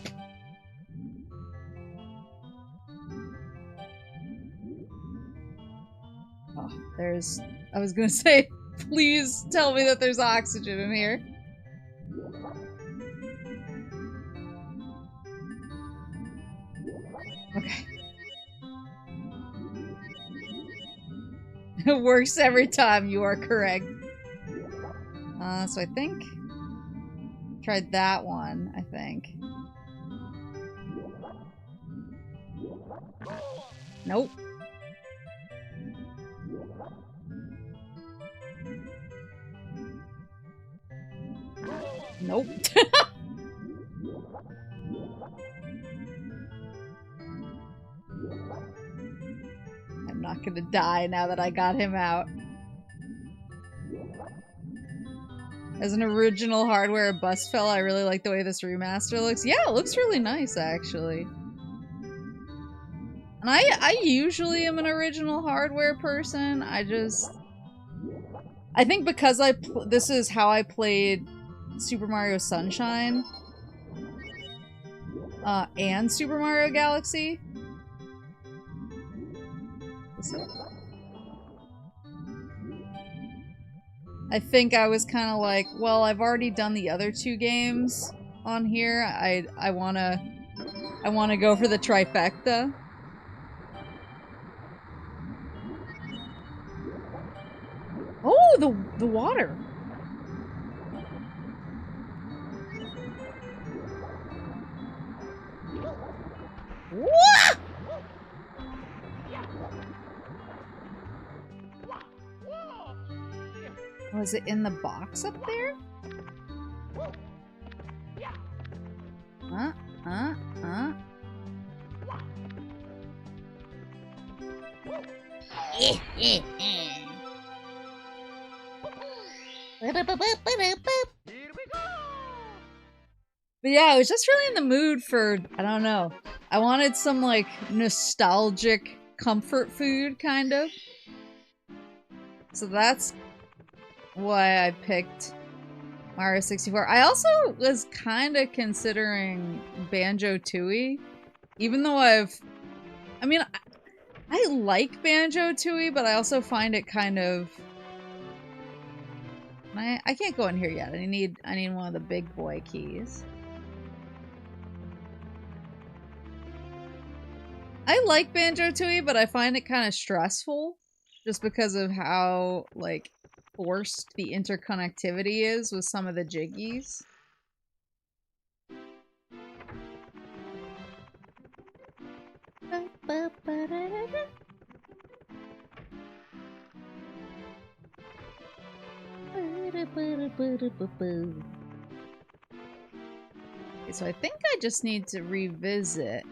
[SPEAKER 1] Oh, there's... I was gonna say, please tell me that there's oxygen in here. Okay. It works every time, you are correct. So I think... tried that one, I think. Nope. Nope. I'm not gonna die now that I got him out. As an original hardware bus fella, I really like the way this remaster looks. Yeah, it looks really nice, actually. And I usually am an original hardware person. I think because this is how I played Super Mario Sunshine and Super Mario Galaxy. I think I was kind of like, well, I've already done the other two games on here. I wanna go for the trifecta. Oh, the water. What? Was it in the box up there? But yeah, I was just really in the mood for, I don't know. I wanted some, like, nostalgic comfort food, kind of. So that's why I picked Mario 64. I also was kind of considering Banjo-Tooie. Even though I like Banjo-Tooie, but I also find it kind of... I can't go in here yet. I need one of the big boy keys. I like Banjo-Tooie, but I find it kind of stressful. Just because of how, like, forced the interconnectivity is with some of the jiggies. Okay, so I think I just need to revisit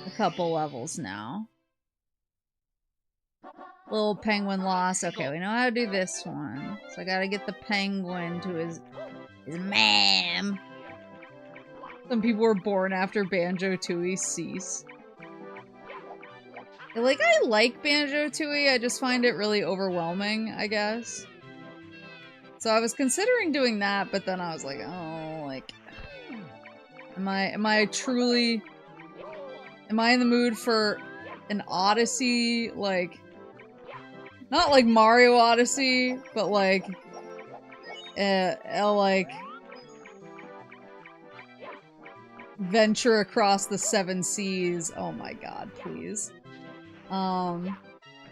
[SPEAKER 1] a couple levels now. Little penguin lost. Okay, we know how to do this one. So I gotta get the penguin to his ma'am. Some people were born after Banjo-Tooie cease. Like, I like Banjo-Tooie, I just find it really overwhelming, I guess. So I was considering doing that, but then I was like, oh, like... Am I in the mood for an Odyssey, like... Not like Mario Odyssey, but like... like... Venture across the 7 seas. Oh my god, please.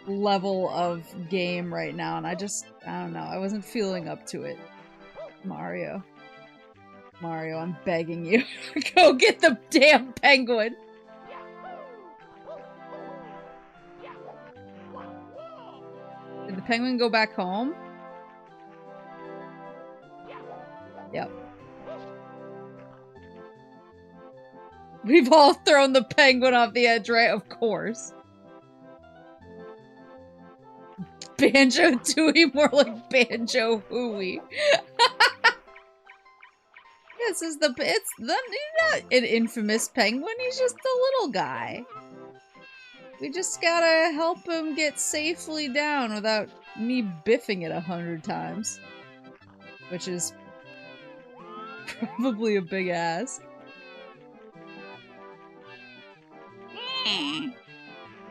[SPEAKER 1] Level of game right now, and I don't know, I wasn't feeling up to it. Mario, I'm begging you. Go get the damn penguin! Did the penguin go back home? Yep. We've all thrown the penguin off the edge, right? Of course. Banjo-Tooie, more like Banjo-Hooey. This is it's not an infamous penguin, he's just a little guy. We just gotta help him get safely down without me biffing it 100 times. Which is probably a big ask.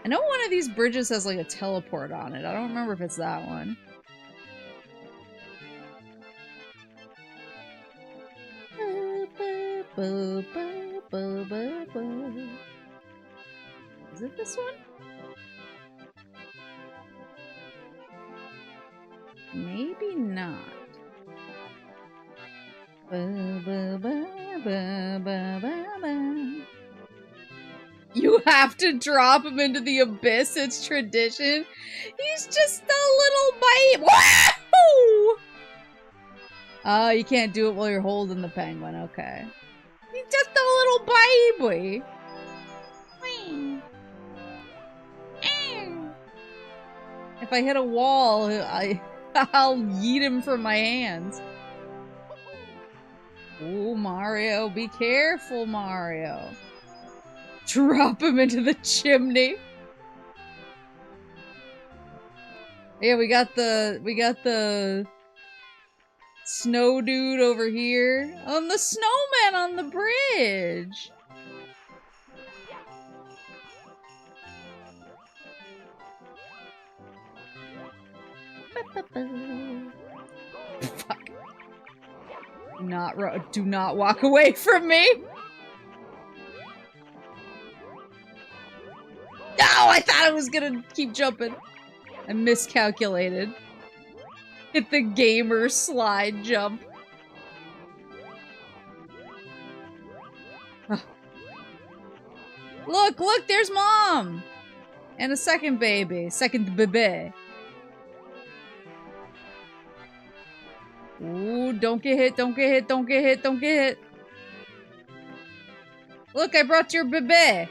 [SPEAKER 1] I know one of these bridges has like a teleport on it. I don't remember if it's that one. Is it this one? Maybe not. You have to drop him into the abyss, it's tradition. He's just a little babe. Wahoo! Oh, you can't do it while you're holding the penguin, okay. He's just a little baby. If I hit a wall, I'll yeet him from my hands. Oh, Mario, be careful, Mario. Drop him into the chimney. Yeah, we got the snow dude over here. On the snowman on the bridge. Fuck. Do not walk away from me. No, I thought I was gonna keep jumping. I miscalculated. Hit the gamer slide jump. Look, there's Mom! And a second baby. Second bebe. Ooh, don't get hit, don't get hit, don't get hit, don't get hit. Look, I brought your bebe.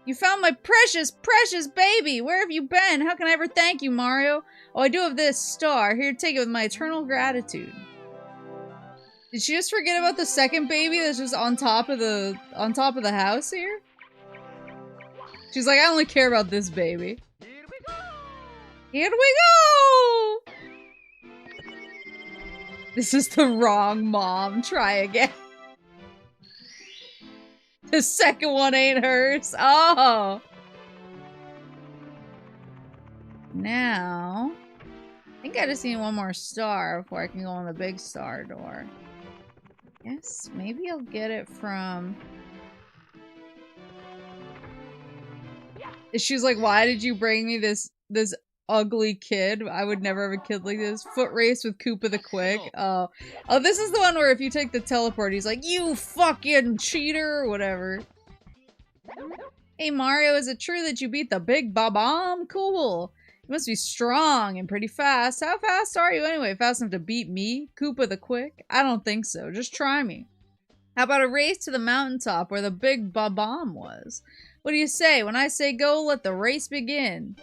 [SPEAKER 1] You found my precious, precious baby! Where have you been? How can I ever thank you, Mario? Oh, I do have this star. Here, take it with my eternal gratitude. Did she just forget about the second baby that's just on top of the house here? She's like, I only care about this baby. Here we go! This is the wrong mom. Try again. The second one ain't hers. Oh! Now... I think I just need one more star before I can go on the big star door. Yes, maybe I'll get it from... She's like, why did you bring me this ugly kid. I would never have a kid like this. Foot race with Koopa the Quick. Oh, this is the one where if you take the teleport, he's like, you fucking cheater, or whatever. Hey Mario, is it true that you beat the big Bob-omb? Cool. You must be strong and pretty fast. How fast are you anyway? Fast enough to beat me? Koopa the Quick? I don't think so. Just try me. How about a race to the mountaintop where the big Bob-omb was? What do you say? When I say go, let the race begin.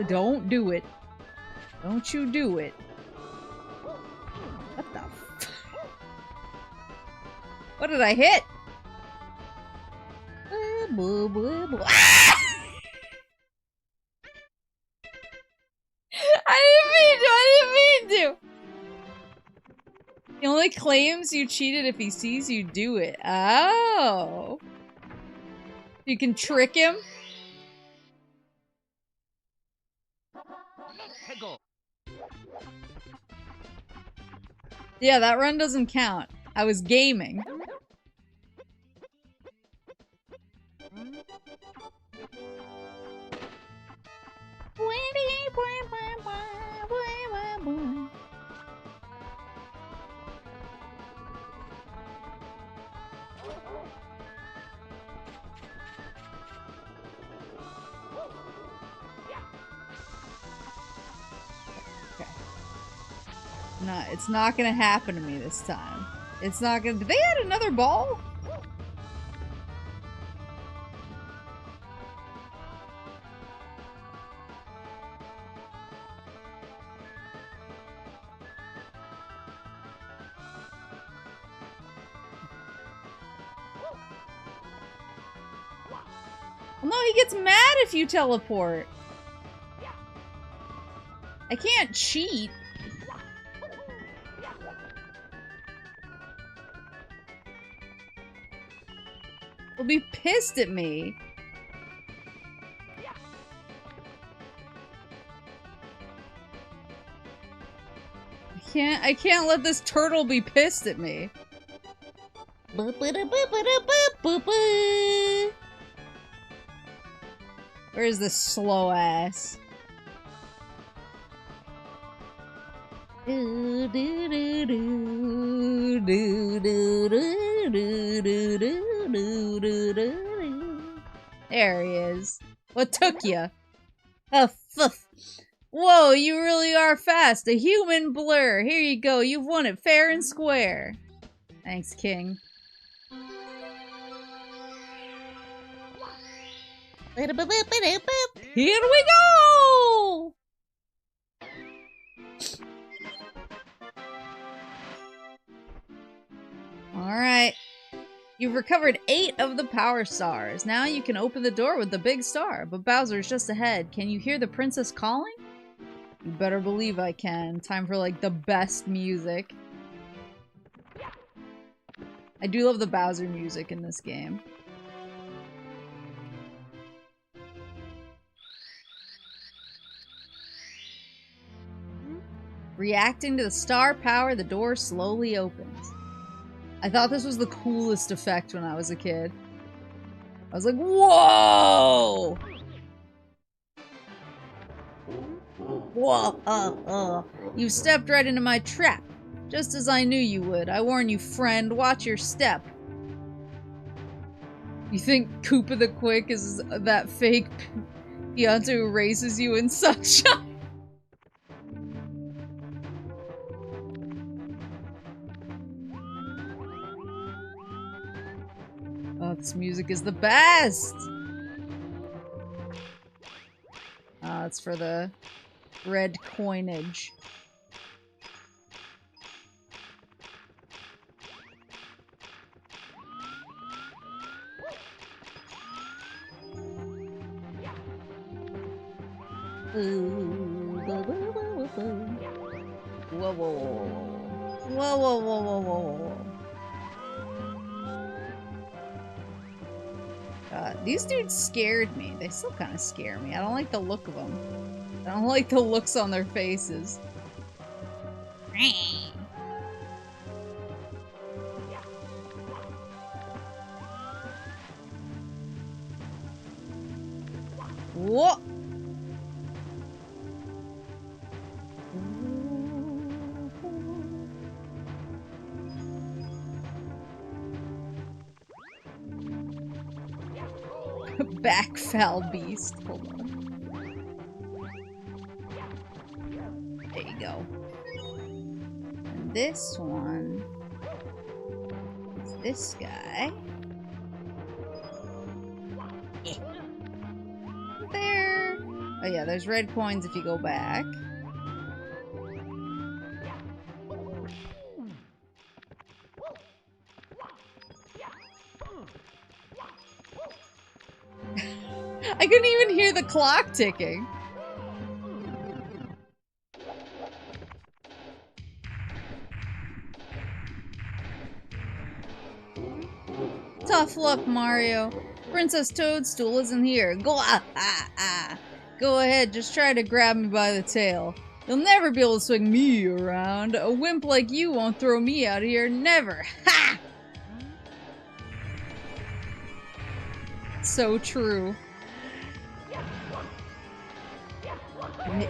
[SPEAKER 1] Don't do it. Don't you do it. What the f- What did I hit? I didn't mean to! He only claims you cheated if he sees you do it. Oh. You can trick him? Yeah, that run doesn't count. I was gaming. No, it's not gonna happen to me this time. It's not gonna- Did they add another ball? Well, no, he gets mad if you teleport. I can't cheat. He'll be pissed at me. I can't let this turtle be pissed at me. Where's this slow ass? There he is. What took you? Whoa, you really are fast. A human blur. Here you go. You've won it fair and square. Thanks, King. Here we go! Alright. You've recovered 8 of the power stars. Now you can open the door with the big star, but Bowser's just ahead. Can you hear the princess calling? You better believe I can. Time for, like, the best music. I do love the Bowser music in this game. Reacting to the star power, the door slowly opens. I thought this was the coolest effect when I was a kid. I was like, whoa! Whoa, you stepped right into my trap. Just as I knew you would. I warn you, friend, watch your step. You think Koopa the Quick is that fake fiance who races you in sunshine? Oh, this music is the best! It's for the red coinage. Whoa, whoa, whoa, whoa, whoa, whoa, whoa, whoa, whoa. These dudes scared me. They still kind of scare me. I don't like the look of them. I don't like the looks on their faces. Whoa! Backfell beast. Hold on. There you go. And this one is this guy. There. Oh yeah, there's red coins if you go back. I couldn't even hear the clock ticking. Tough luck, Mario. Princess Toadstool isn't here. Go Go ahead, just try to grab me by the tail. You'll never be able to swing me around. A wimp like you won't throw me out of here, never. Ha! So true.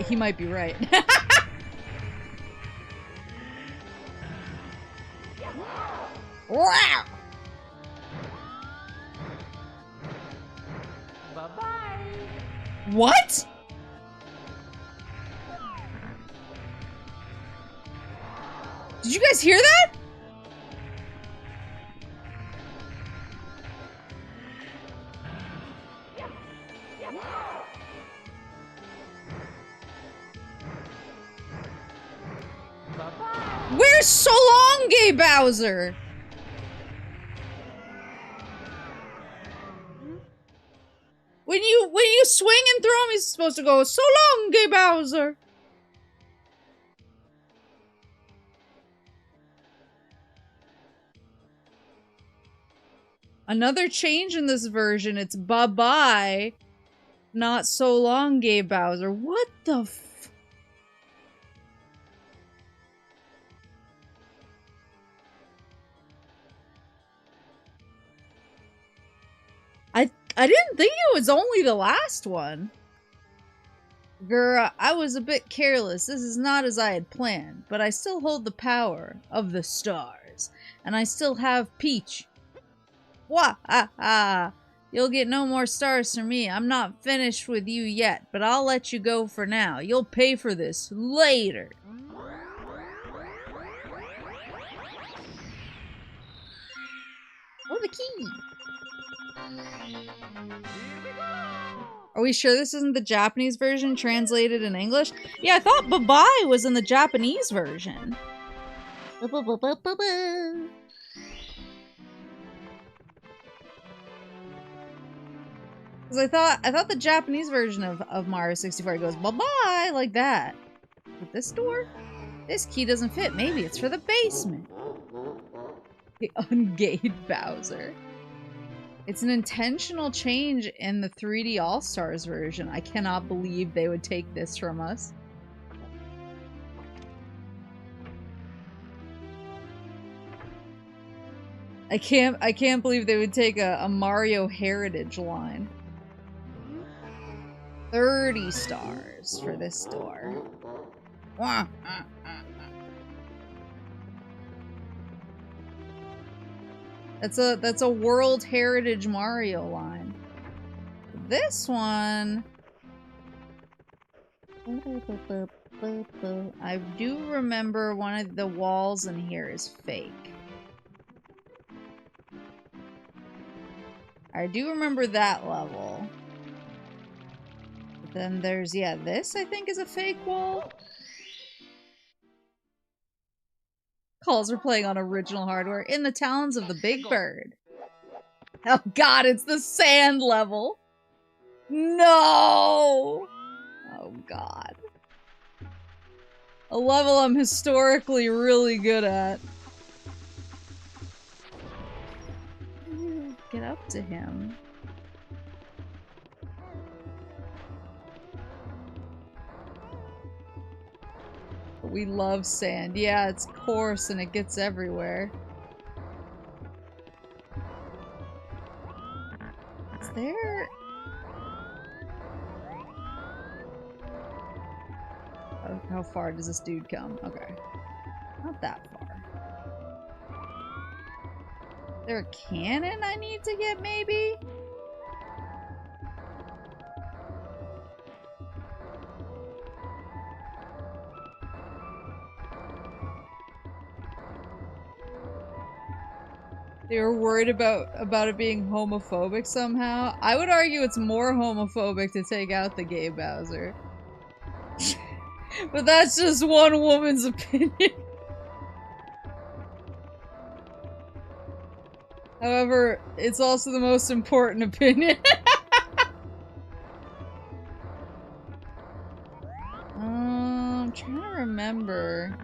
[SPEAKER 1] He might be right. Wow!
[SPEAKER 3] Bye-bye.
[SPEAKER 1] What? Did you guys hear that? Where's So Long, Gay Bowser? When you swing and throw him, he's supposed to go, "So long, Gay Bowser." Another change in this version, it's bye-bye, not so long, Gay Bowser. What the f- I didn't think it was only the last one. Grr, I was a bit careless. This is not as I had planned, but I still hold the power of the stars. And I still have Peach. Wah! Ah! Ah! You'll get no more stars from me. I'm not finished with you yet, but I'll let you go for now. You'll pay for this later. Oh, the key! Are we sure this isn't the Japanese version translated in English? Yeah, I thought bye-bye was in the Japanese version. Because I thought the Japanese version of Mario 64 goes bye-bye like that. With this door? This key doesn't fit. Maybe it's for the basement. The ungayed Bowser. It's an intentional change in the 3D All-Stars version. I cannot believe they would take this from us. I can't believe they would take a Mario Heritage line. 30 stars for this door. That's a World Heritage Mario line. This one, I do remember one of the walls in here is fake. I do remember that level. But then there's, yeah, this I think is a fake wall. Calls are playing on original hardware. In the talons of the big bird. Oh god, it's the sand level. No! Oh god. A level I'm historically really good at. Get up to him. We love sand. Yeah, it's coarse and it gets everywhere. Is there... How far does this dude come? Okay. Not that far. Is there a cannon I need to get, maybe? They were worried about it being homophobic somehow. I would argue it's more homophobic to take out the gay Bowser. But that's just one woman's opinion. However, it's also the most important opinion. I'm trying to remember.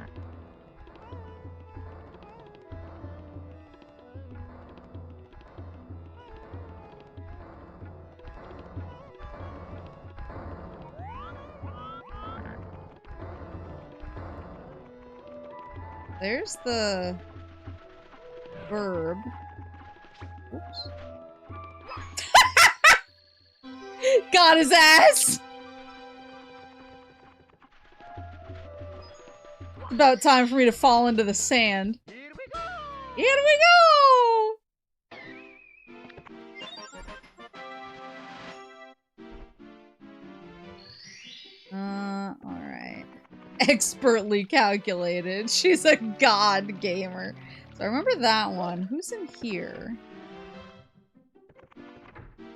[SPEAKER 1] There's the verb. Oops. Got his ass! It's about time for me to fall into the sand.
[SPEAKER 4] Here we go!
[SPEAKER 1] Here we go! Alright. Expertly calculated. She's a god gamer. So I remember that one. Who's in here?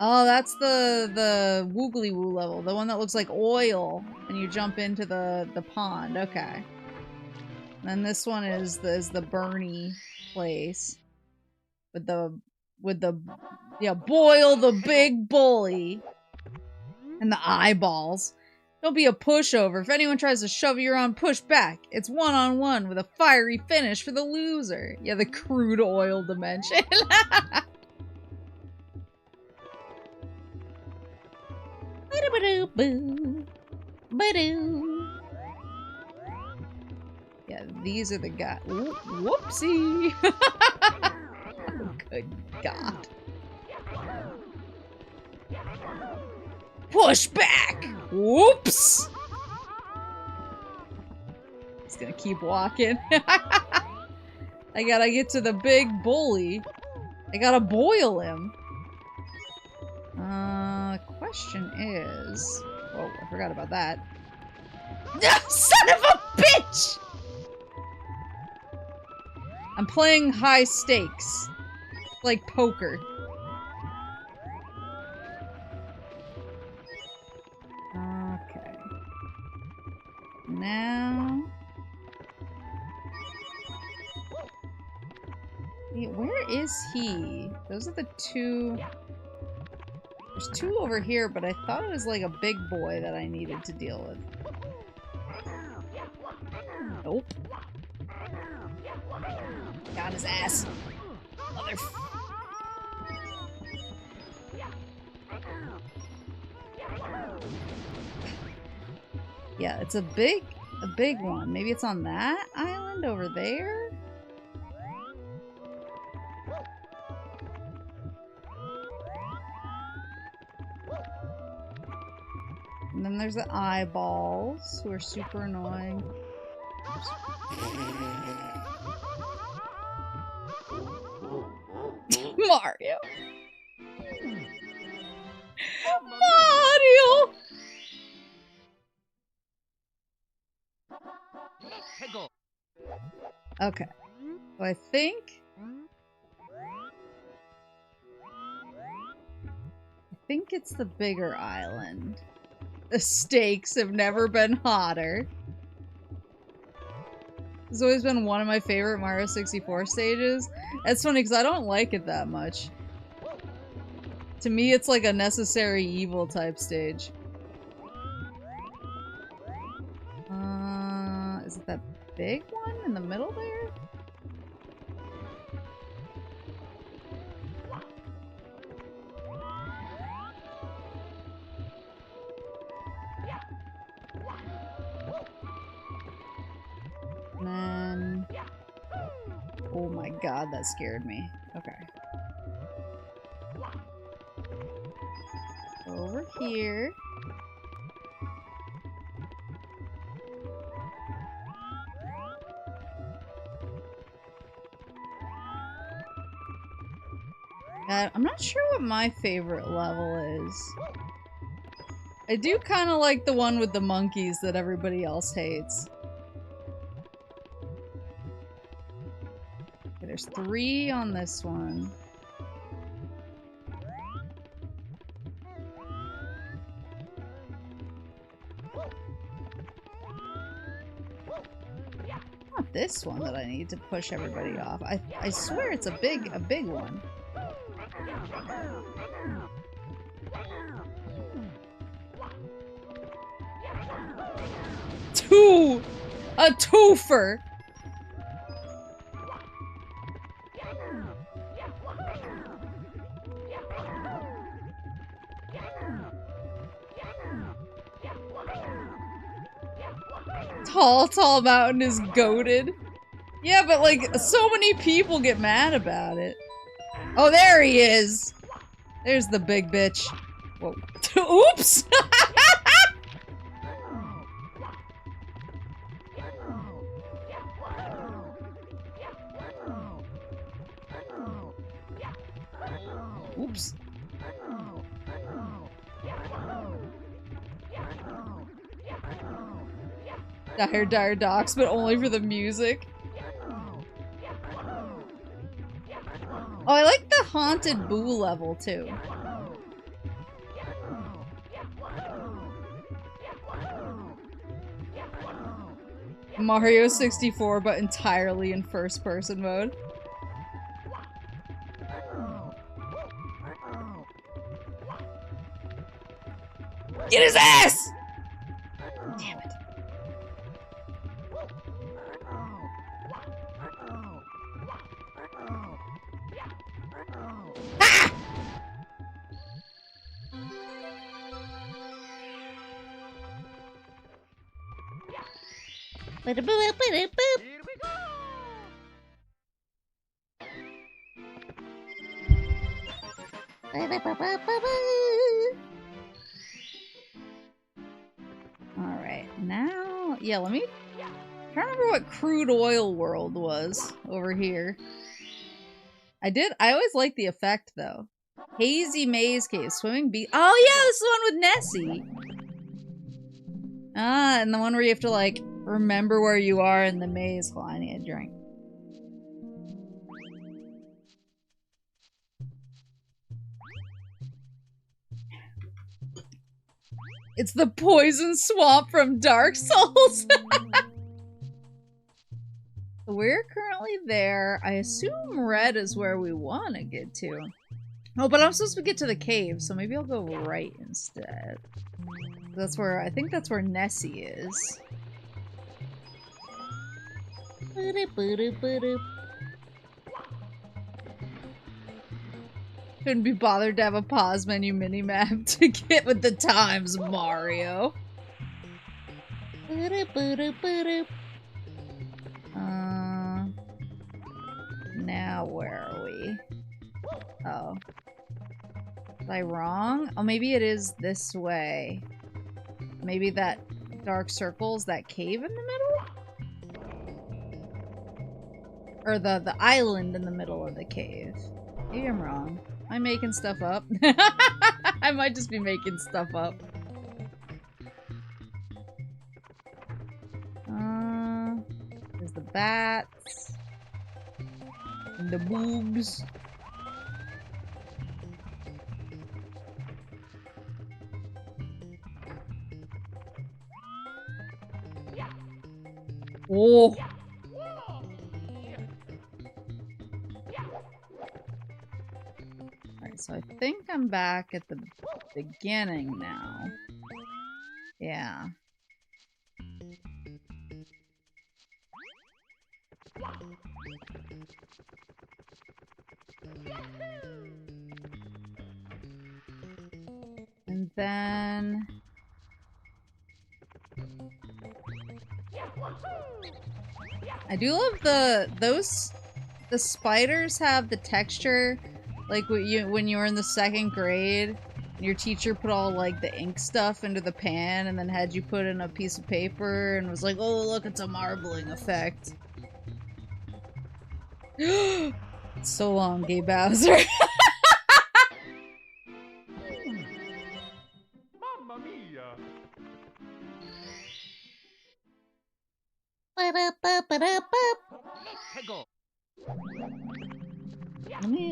[SPEAKER 1] Oh, that's the Woogly Woo level. The one that looks like oil and you jump into the pond. Okay. And then this one is the Bernie place. With the yeah, boil the big bully. And the eyeballs. Don't be a pushover. If anyone tries to shove you around, push back. It's one-on-one with a fiery finish for the loser. Yeah, the crude oil dimension. Yeah, these are the guys. Whoopsie. Good God. Push back! Whoops! He's gonna keep walking. I gotta get to the big bully. I gotta boil him. Question is... Oh, I forgot about that. Son of a bitch! I'm playing high stakes. Like poker. Okay. Now... Wait, where is he? Those are the two... There's two over here, but I thought it was like a big boy that I needed to deal with. Nope. Got his ass. Mother... Yeah, it's a big one. Maybe it's on that island over there? And then there's the eyeballs, who are super annoying. Mario! Mario! Okay. So I think it's the bigger island. The stakes have never been hotter. It's always been one of my favorite Mario 64 stages. It's funny because I don't like it that much. To me, it's like a necessary evil type stage. Is it that big one in the middle there? then... Oh my god, that scared me. Okay. Over here. I'm not sure what my favorite level is. I do kind of like the one with the monkeys that everybody else hates. Okay, there's 3 on this one. Not this one that I need to push everybody off. I swear it's a big one. A twofer! Tall Mountain is goated. Yeah, but like, so many people get mad about it. Oh, there he is! There's the big bitch. Whoa. Oops! Oops. Dire Docks, but only for the music. Oh, I like the Haunted Boo level, too. Mario 64, but entirely in first-person mode. Get his ass! Damn it. Ah! Alright, now... Yeah, let me... I can't remember what Crude Oil World was over here. I always liked the effect, though. Hazy Maze Cave, Swimming Beach... Oh yeah, this is the one with Nessie! Ah, and the one where you have to, like, remember where you are in the maze. Hold on, I need a drink. It's the poison swamp from Dark Souls! We're currently there. I assume red is where we want to get to. Oh, but I'm supposed to get to the cave, so maybe I'll go right instead. That's where, I think that's where Nessie is. Couldn't be bothered to have a pause menu minimap to get with the times, Mario. Now where are we? Oh. Was I wrong? Oh, maybe it is this way. Maybe that dark circle's that cave in the middle? Or the island in the middle of the cave. Maybe I'm wrong. Am I making stuff up? I might just be making stuff up. There's the bats. And the boobs. Oh! Alright, so I think I'm back at the beginning now. Yeah. And then... I do love the spiders have the texture like when you were in the 2nd grade. Your teacher put all like the ink stuff into the pan and then had you put in a piece of paper and was like, "Oh, look, it's a marbling effect." It's so long, Gay Bowser.
[SPEAKER 4] Mamma mia!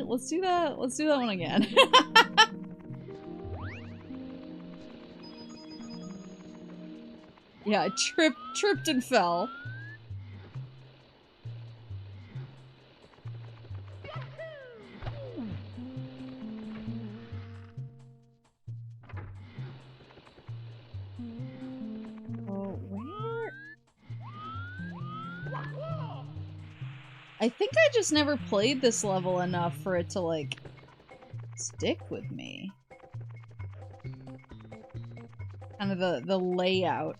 [SPEAKER 1] Let's do that one again. Yeah, tripped and fell. Oh, where? I think I just never played this level enough for it to, like, stick with me. Kind of the layout.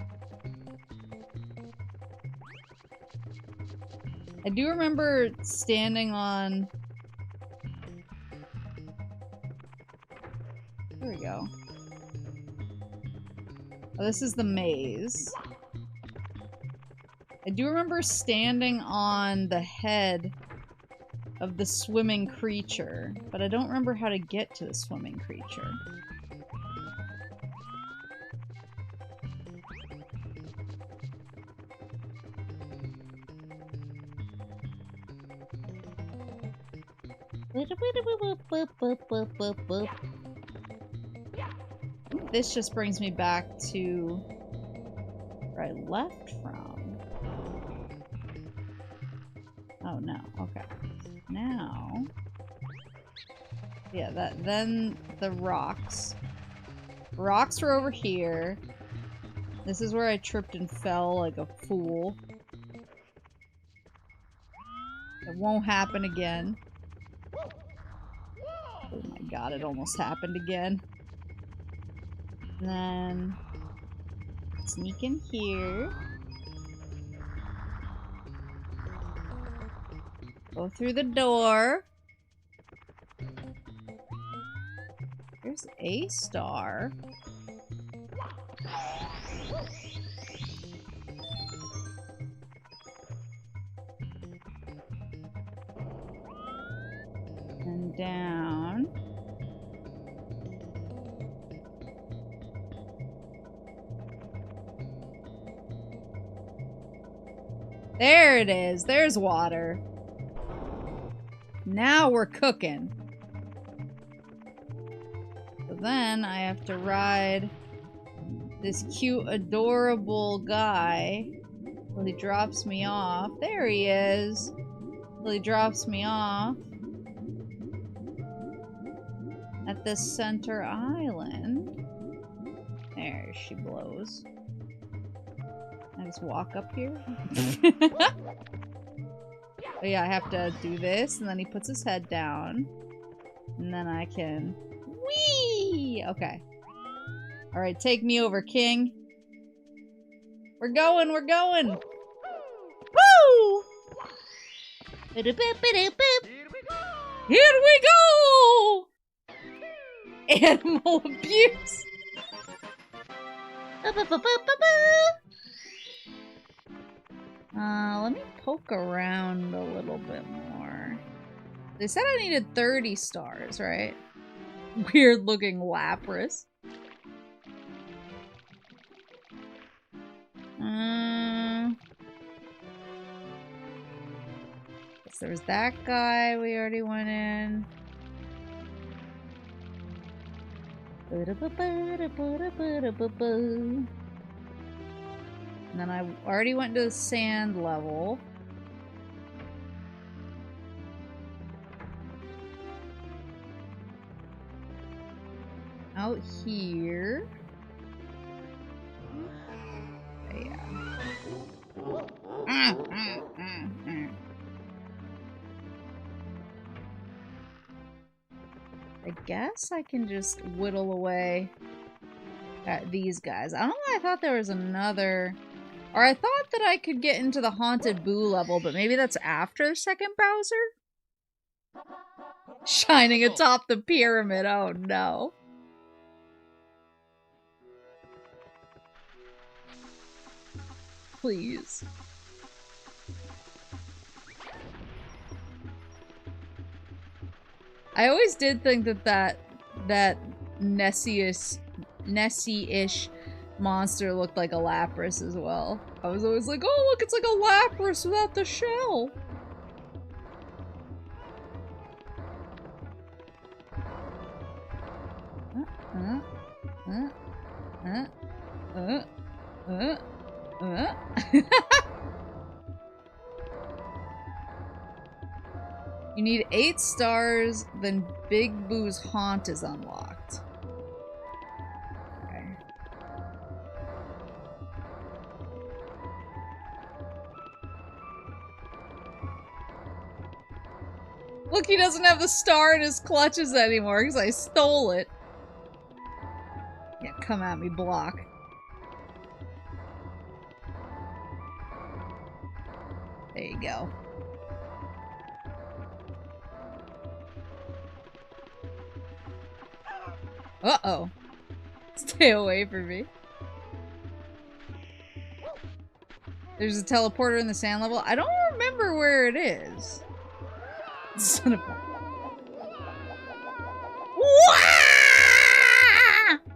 [SPEAKER 1] I do remember standing on... There we go. Oh, this is the maze. I do remember standing on the head of the swimming creature, but I don't remember how to get to the swimming creature. This just brings me back to where I left from. Oh no, okay. Now... Yeah, then the rocks. Rocks were over here. This is where I tripped and fell like a fool. It won't happen again. Oh my god, it almost happened again. And then... sneak in here. Go through the door. There's a star. And down. There it is. There's water. Now we're cooking. So then I have to ride this cute, adorable guy till he drops me off. There he is. Till he drops me off at the center island. There, she blows. I just walk up here. Oh yeah, I have to do this, and then he puts his head down. And then I can... Whee! Okay. Alright, take me over, King. We're going, we're going! Woo!
[SPEAKER 4] Here we go!
[SPEAKER 1] Here we go! Animal abuse! Let me poke around a little bit more. They said I needed 30 stars, right? Weird looking Lapras. So there's that guy we already went in. And then I already went to the sand level. Out here. Oh, yeah. I guess I can just whittle away at these guys. I don't know why I thought there was another Or I thought that I could get into the Haunted Boo level, but maybe that's after second Bowser? Shining atop the pyramid, oh no. Please. I always did think that Nessie-ish monster looked like a Lapras as well. I was always like, oh look, it's like a Lapras without the shell. You need 8 stars, then Big Boo's Haunt is unlocked. Okay. Look, he doesn't have the star in his clutches anymore because I stole it. Yeah, come at me, block. There you go. Uh-oh. Stay away from me. There's a teleporter in the sand level. I don't remember where it is. Son of a...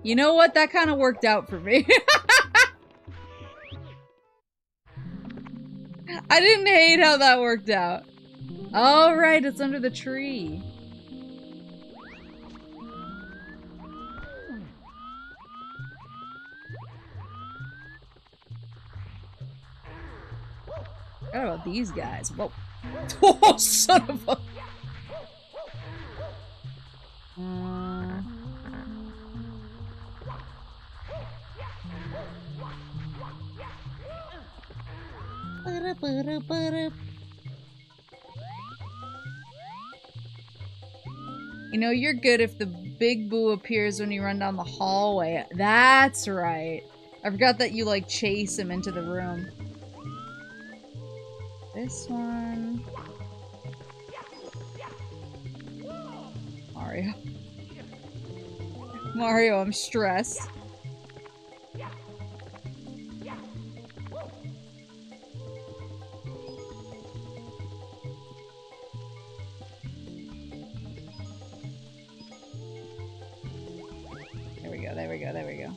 [SPEAKER 1] You know what? That kind of worked out for me. I didn't hate how that worked out. All right, it's under the tree. What about these guys? Whoa. Oh, son of a... You know, you're good if the Big Boo appears when you run down the hallway. That's right. I forgot that you, like, chase him into the room. This one. Mario. Mario, I'm stressed. There we go, there we go, there we go.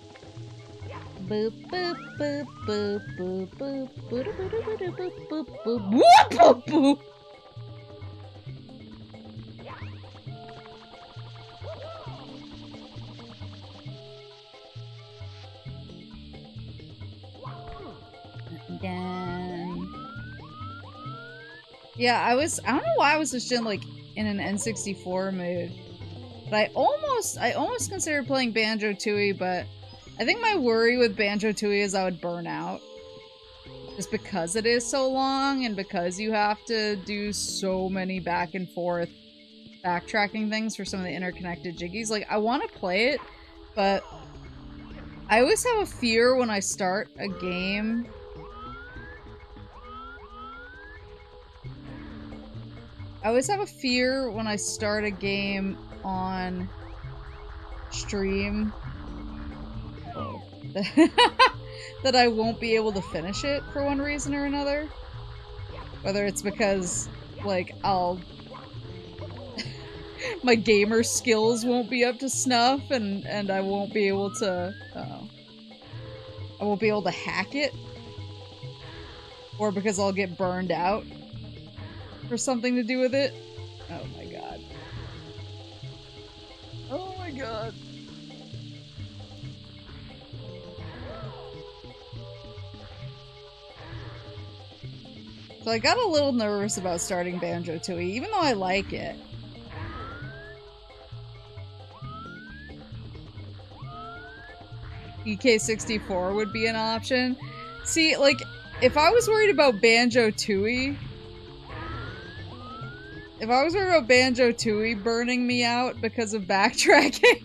[SPEAKER 1] Boop boop boop boop boop boop boop boop boop boop boop boop boop boop. Yeah, I don't know why I was just in like in an N64 mood. But I almost considered playing Banjo-Tooie, but I think my worry with Banjo-Tooie is I would burn out. Just because it is so long and because you have to do so many back and forth backtracking things for some of the interconnected jiggies. Like, I want to play it, but I always have a fear when I start a game. I always have a fear when I start a game on stream that I won't be able to finish it for one reason or another. Whether it's because, like, my gamer skills won't be up to snuff and I won't be able to, I won't be able to hack it. Or because I'll get burned out for something to do with it. Oh my god. Oh my god. So I got a little nervous about starting Banjo-Tooie, even though I like it. EK64 would be an option. See, like, if I was worried about Banjo-Tooie... If I was worried about Banjo-Tooie burning me out because of backtracking...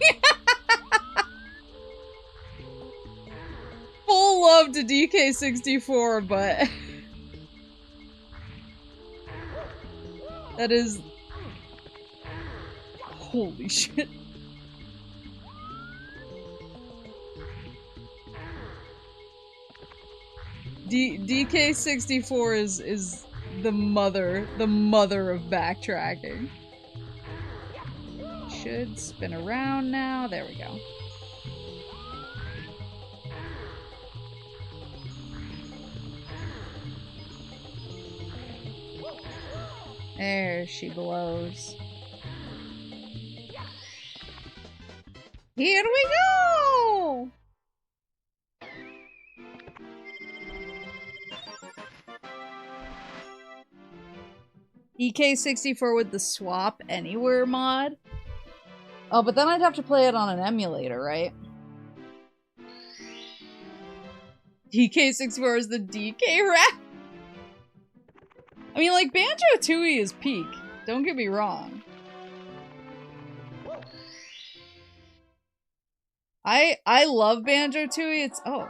[SPEAKER 1] Full love to DK64, but that is holy shit. DK64 is the mother of backtracking. Should spin around now. There we go. There she blows. Here we go! DK64 with the swap anywhere mod. Oh, but then I'd have to play it on an emulator, right? DK64 is the DK rat. I mean, like, Banjo-Tooie is peak. Don't get me wrong. I love Banjo-Tooie. It's oh,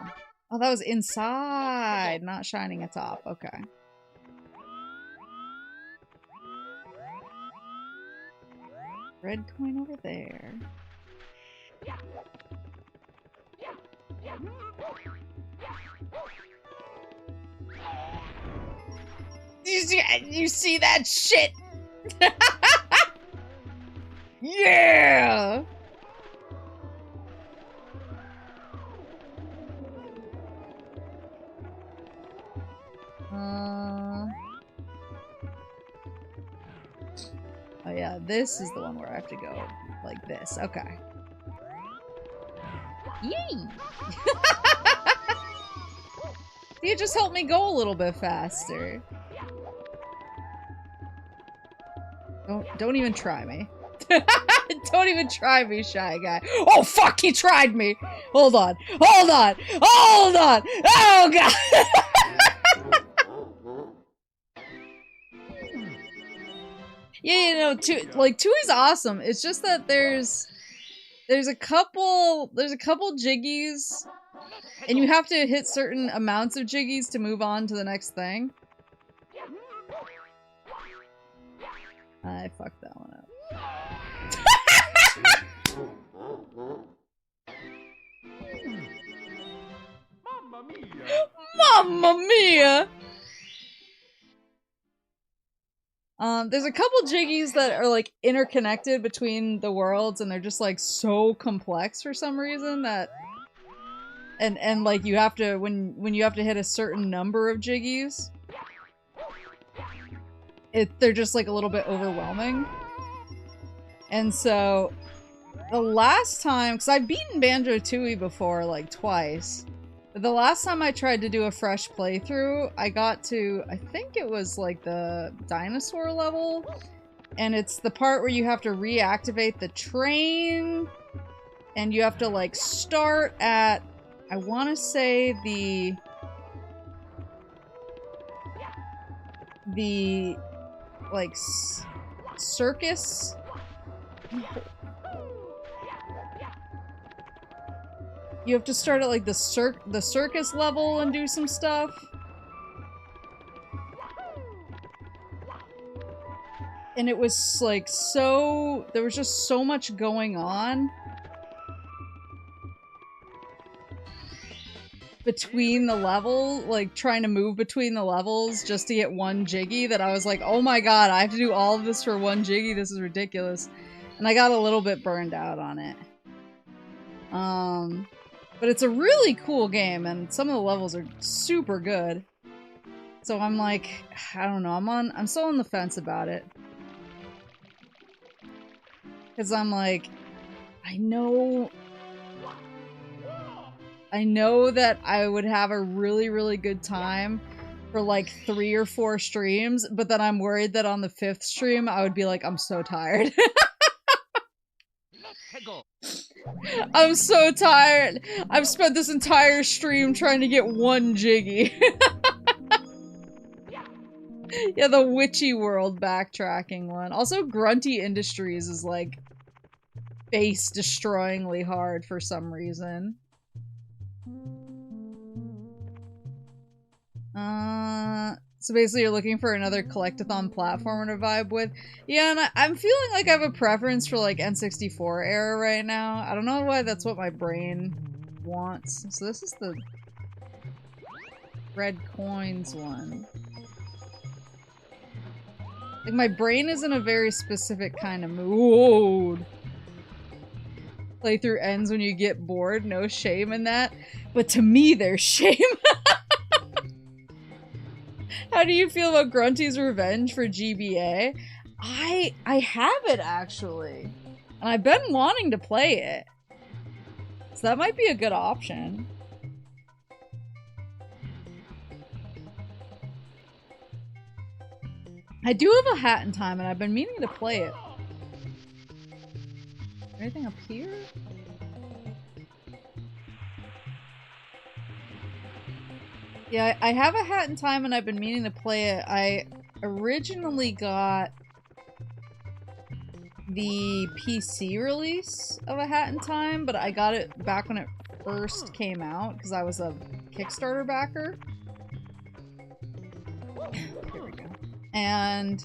[SPEAKER 1] that was inside, not shining atop. Okay. Red coin over there. You see that shit? Yeah! Oh yeah, this is the one where I have to go like this. Okay. Yay! You just helped me go a little bit faster. Don't even try me. Don't even try me, shy guy. Oh fuck, he tried me! Hold on. Hold on! Hold on! Oh god! Yeah, you know, Tooie's awesome. It's just that there's a couple jiggies, and you have to hit certain amounts of jiggies to move on to the next thing. I fucked that one up.
[SPEAKER 4] Mamma mia!
[SPEAKER 1] Mamma mia! There's a couple jiggies that are like interconnected between the worlds, and they're just like so complex for some reason that, and like you have to when you have to hit a certain number of jiggies, they're just like a little bit overwhelming. And so the last time, because I've beaten Banjo-Tooie before like twice. The last time I tried to do a fresh playthrough, I got to, I think it was like the dinosaur level, and it's the part where you have to reactivate the train, and you have to like start at, I want to say the like circus. You have to start at like the circus level and do some stuff. And it was like so, there was just so much going on between the level, like trying to move between the levels just to get one jiggy, that I was like, oh my god, I have to do all of this for one jiggy, this is ridiculous. And I got a little bit burned out on it. But it's a really cool game, and some of the levels are super good. So I'm like, I don't know, I'm still on the fence about it. Cause I'm like, I know that I would have a really, really good time for like 3 or 4 streams, but then I'm worried that on the 5th stream I would be like, I'm so tired. I'm so tired. I've spent this entire stream trying to get one jiggy. Yeah, the Witchy World backtracking one. Also, Grunty Industries is like face-destroyingly hard for some reason. So basically you're looking for another collectathon platformer to vibe with. Yeah, and I'm feeling like I have a preference for like N64 era right now. I don't know why that's what my brain wants. So this is the red coins one. Like my brain is in a very specific kind of mood. Playthrough ends when you get bored, no shame in that. But to me, there's shame. How do you feel about Grunty's Revenge for GBA? I have it actually. And I've been wanting to play it. So that might be a good option. I do have a Hat in Time and I've been meaning to play it. Anything up here? Yeah, I have a Hat in Time and I've been meaning to play it. I originally got the PC release of a Hat in Time, but I got it back when it first came out because I was a Kickstarter backer. Here we go. And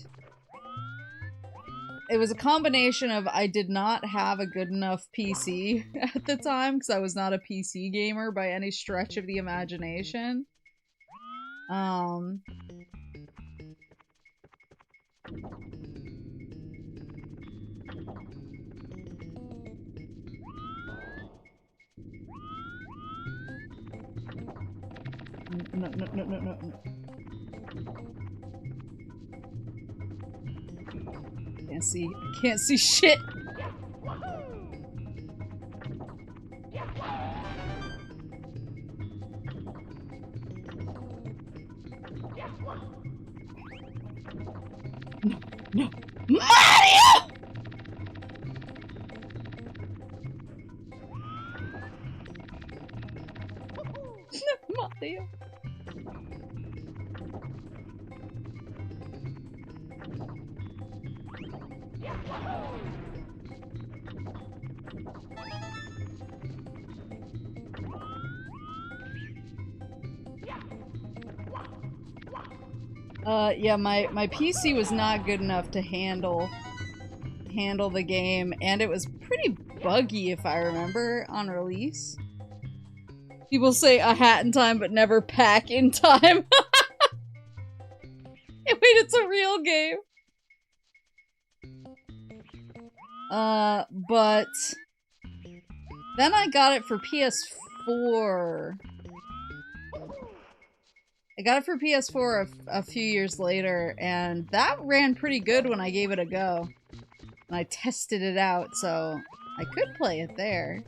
[SPEAKER 1] it was a combination of I did not have a good enough PC at the time because I was not a PC gamer by any stretch of the imagination. No. Can't see. I can't see shit. No. Mario! Mario. Yeah, my PC was not good enough to handle the game, and it was pretty buggy if I remember on release. People say a Hat in Time but never pack in time. Wait, it's a real game. But then I got it for PS4. I got it for PS4 a few years later, and that ran pretty good when I gave it a go. And I tested it out, so I could play it there.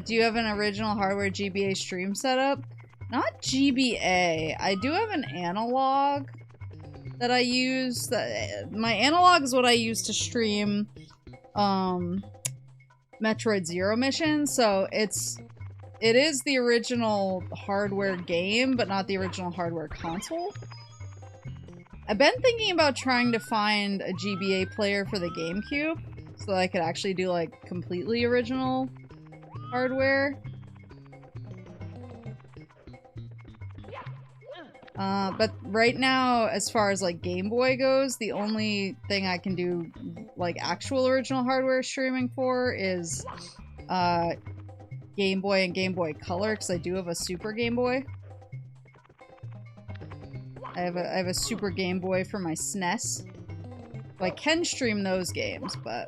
[SPEAKER 1] Do you have an original hardware GBA stream setup? Not GBA. I do have an analog that I use. My analog is what I use to stream Metroid Zero Mission, so it is the original hardware game, but not the original hardware console. I've been thinking about trying to find a GBA player for the GameCube, so that I could actually do like completely original hardware. But right now, as far as like Game Boy goes, the only thing I can do like actual original hardware streaming for is Game Boy and Game Boy Color, because I do have a Super Game Boy. I have a Super Game Boy for my SNES. So I can stream those games, but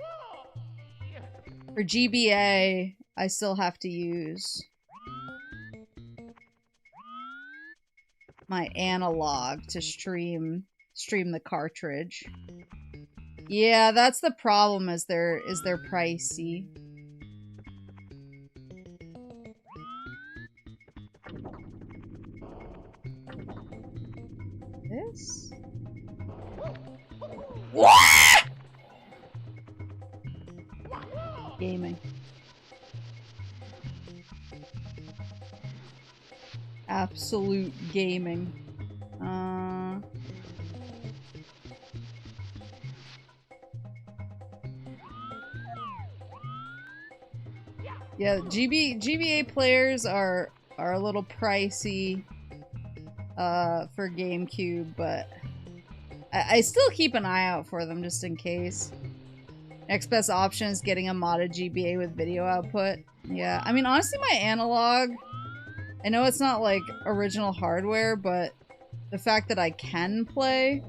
[SPEAKER 1] for GBA, I still have to use my analog to stream the cartridge. Yeah, that's the problem, is they're pricey. This? What? Gaming. Absolute gaming. Yeah, GBA players are a little pricey for GameCube, but I still keep an eye out for them just in case. Next best option is getting a modded GBA with video output. Yeah, I mean, honestly, my analog, I know it's not like original hardware, but the fact that I can play,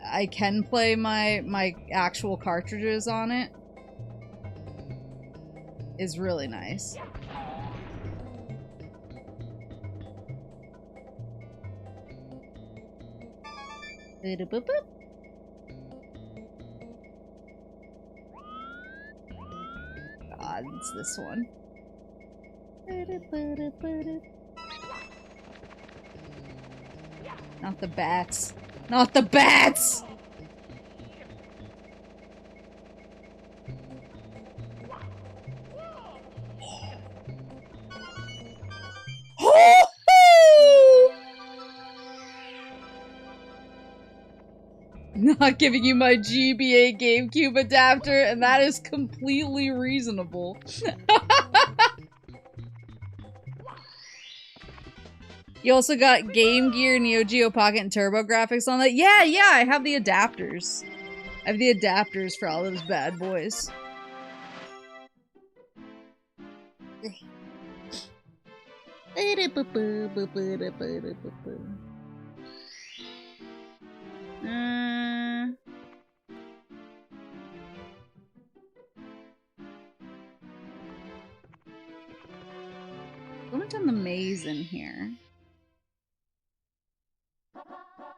[SPEAKER 1] I can play my actual cartridges on it is really nice.
[SPEAKER 2] Boop.
[SPEAKER 1] God, it's this one. Not the bats. Not the bats! Not giving you my GBA GameCube adapter, and that is completely reasonable. You also got Game Gear, Neo Geo Pocket, and Turbo Graphics on that? Yeah, I have the adapters. I have the adapters for all those bad boys. I went down the maze in here.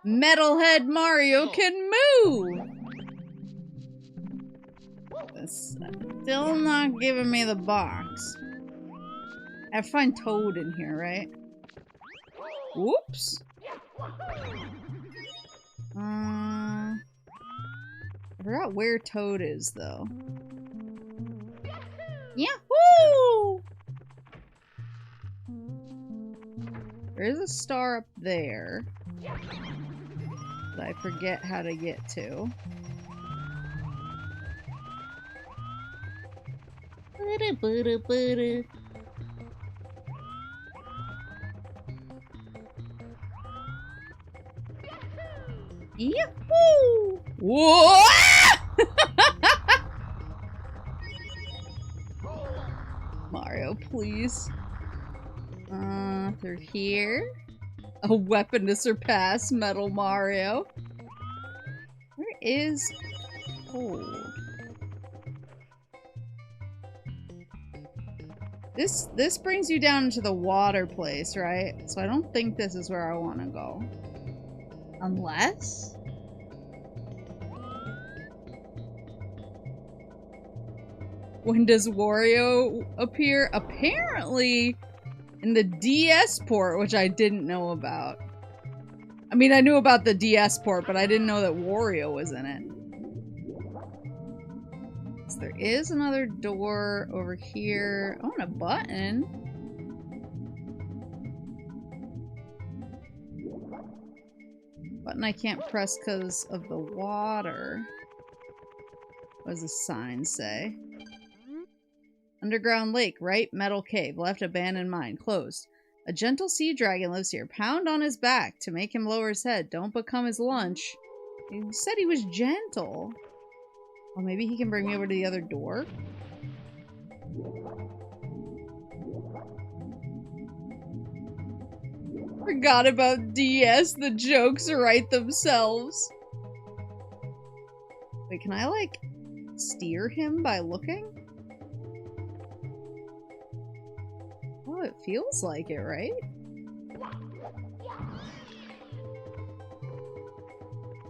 [SPEAKER 1] Metalhead Mario can move! It's still not giving me the box. I find Toad in here, right? Whoops. I forgot where Toad is, though. Yahoo! There's a star up there that I forget how to get to. Yahoo! Whoa! Mario, please. Through here. A weapon to surpass Metal Mario. Where is Toad? This brings you down into the water place, right? So I don't think this is where I want to go. Unless? When does Wario appear? Apparently in the DS port, which I didn't know about. I mean, I knew about the DS port, but I didn't know that Wario was in it. So there is another door over here. Oh, and a button. Button I can't press because of the water. What does the sign say? Underground lake, right? Metal cave. Left abandoned mine. Closed. A gentle sea dragon lives here. Pound on his back to make him lower his head. Don't become his lunch. He said he was gentle. Well, maybe he can bring me over to the other door? Forgot about DS. The jokes write themselves. Wait, can I, like, steer him by looking? Oh, it feels like it, right?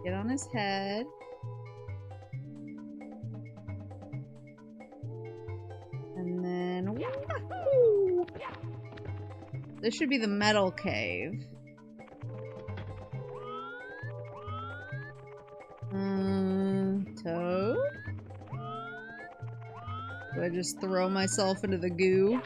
[SPEAKER 1] Get on his head. And then... Wahoo! This should be the metal cave. Toad? Do I just throw myself into the goo?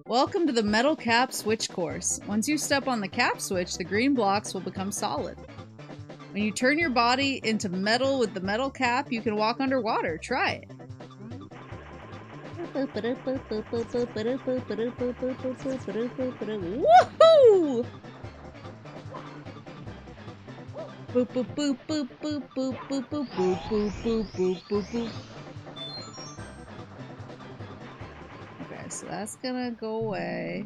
[SPEAKER 1] Welcome to the metal cap switch course. Once you step on the cap switch, the green blocks will become solid. When you turn your body into metal with the metal cap, you can walk underwater. Try it. Woohoo! Boop boop boop boop boop boop boop boop boop boop boop boop boop boop. Okay, so that's gonna go away.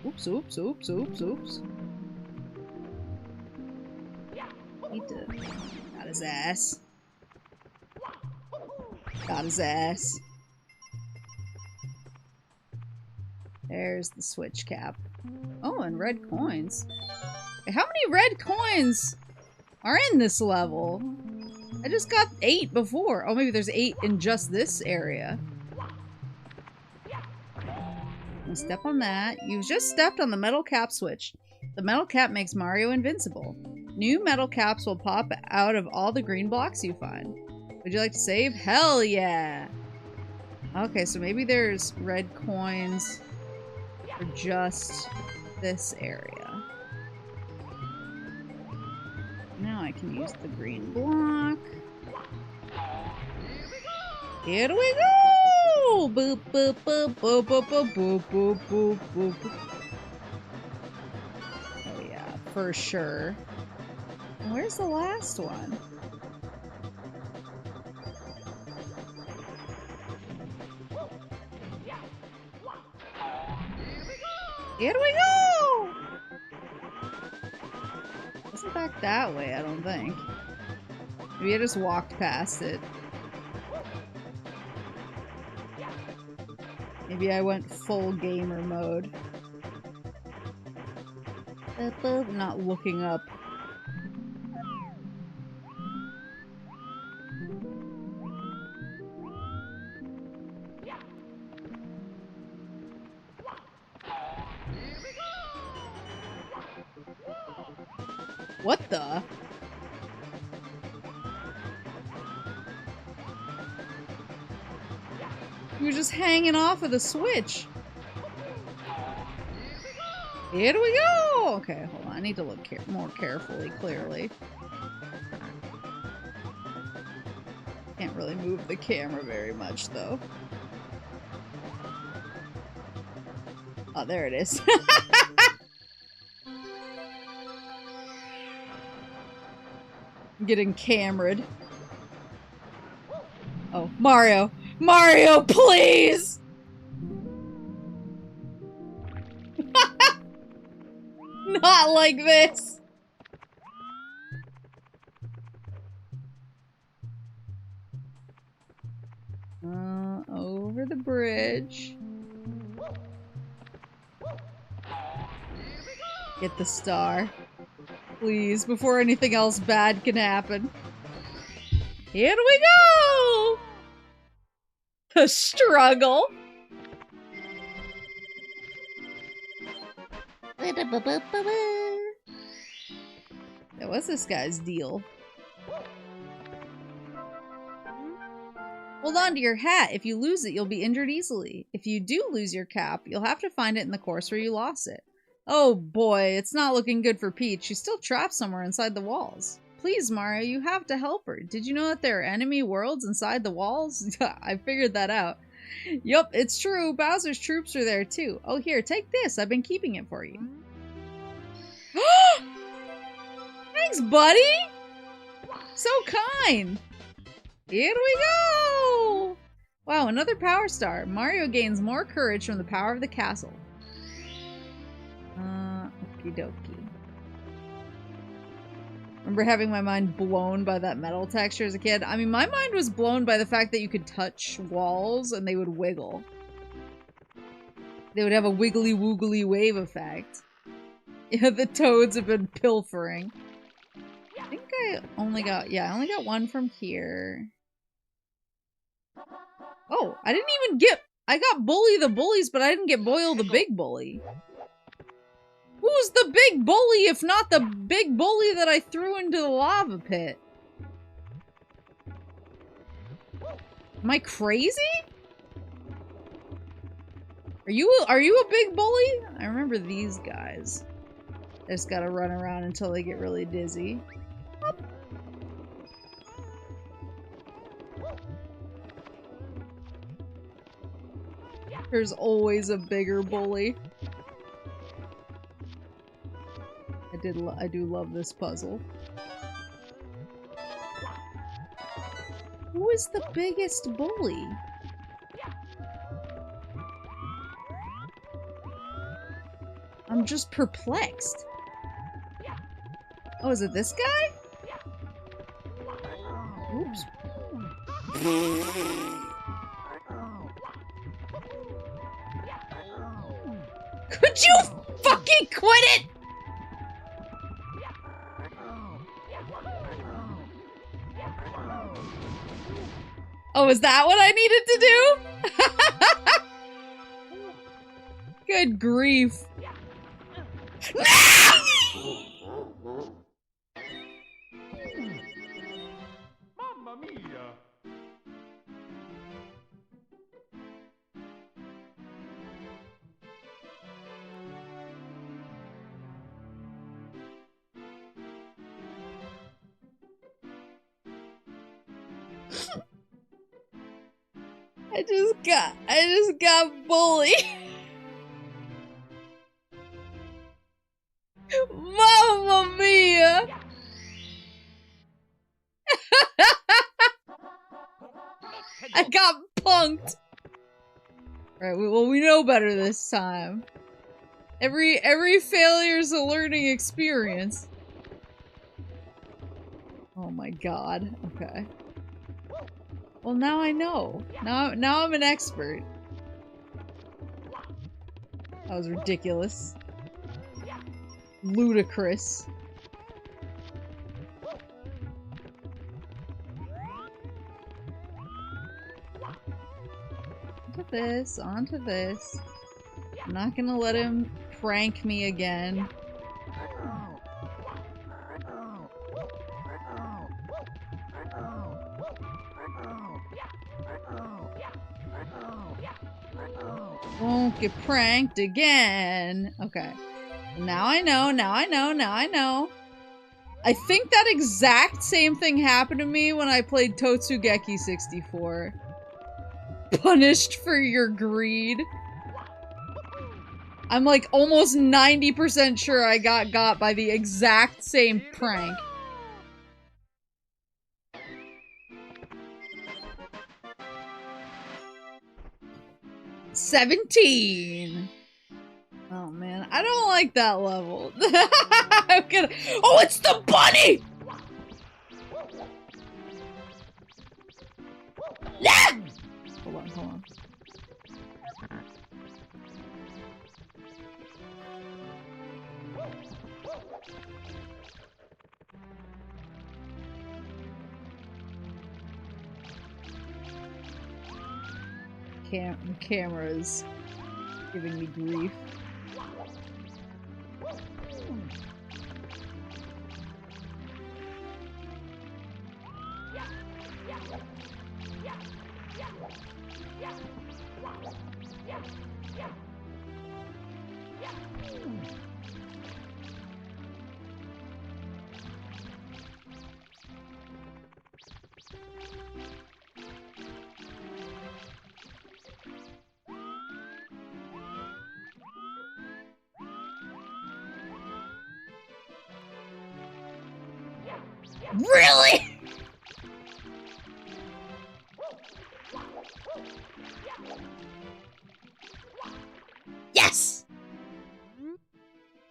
[SPEAKER 1] Oops, oops, oops, oops, oops. Need to... Got his ass. Got his ass. There's the switch cap. Oh, and red coins. How many red coins are in this level? I just got 8 before. Oh, maybe there's 8 in just this area. Step on that. You've just stepped on the metal cap switch. The metal cap makes Mario invincible. New metal caps will pop out of all the green blocks you find. Would you like to save? Hell yeah! Okay, so maybe there's red coins for just this area. Now I can use the green block. Here we go! Boop, boop, boop, boop, boop, boop, boop, boop, boop, boop. Oh yeah, for sure. Where's the last one? Here we go! Wasn't back that way, I don't think. Maybe I just walked past it. Maybe I went full gamer mode. Not looking up. What the? You were just hanging off of the switch. Here we go! Okay, hold on. I need to look more carefully, clearly. Can't really move the camera very much, though. Oh, there it is. I'm getting cameraed. Oh, Mario! Mario, please! Not like this! Over the bridge. Get the star. Please, before anything else bad can happen. Here we go! The struggle. Now, what's this guy's deal? Hold on to your hat. If you lose it, you'll be injured easily. If you do lose your cap, you'll have to find it in the course where you lost it. Oh boy, it's not looking good for Peach. She's still trapped somewhere inside the walls. Please, Mario, you have to help her. Did you know that there are enemy worlds inside the walls? I figured that out. Yup, it's true. Bowser's troops are there too. Oh, here, take this. I've been keeping it for you. Thanks, buddy! So kind! Here we go! Wow, another power star. Mario gains more courage from the power of the castle. Okie dokie. Remember having my mind blown by that metal texture as a kid? I mean, my mind was blown by the fact that you could touch walls and they would wiggle. They would have a wiggly woogly wave effect. Yeah, the toads have been pilfering. I think I only got one from here. Oh, I didn't even get... I got Bully the Bullies, but I didn't get Boyle the Big Bully. Who's the big bully if not the big bully that I threw into the lava pit? Am I crazy? Are you a big bully? I remember these guys. They just gotta run around until they get really dizzy. Up. There's always a bigger bully. I do love this puzzle. Who is the biggest bully? I'm just perplexed. Oh, is it this guy? Oops. Could you fucking quit it? Oh, is that what I needed to do? Good grief. No!
[SPEAKER 4] Mamma mia!
[SPEAKER 1] I just got bullied. Mamma mia! I got punked. Right, well, we know better this time. Every failure's a learning experience. Oh my god. Okay. Well, now I know. Now I'm an expert. That was ridiculous. Ludicrous. Onto this, onto this. I'm not gonna let him prank me again. Won't get pranked again. Okay. Now I know, now I know, now I know. I think that exact same thing happened to me when I played Totsugeki 64. Punished for your greed. I'm like almost 90% sure I got by the exact same prank. $17. Oh man, I don't like that level. I'm gonna. Oh, it's the bunny! Ah! Hold on, hold on. The camera's giving me grief. Really? Yes!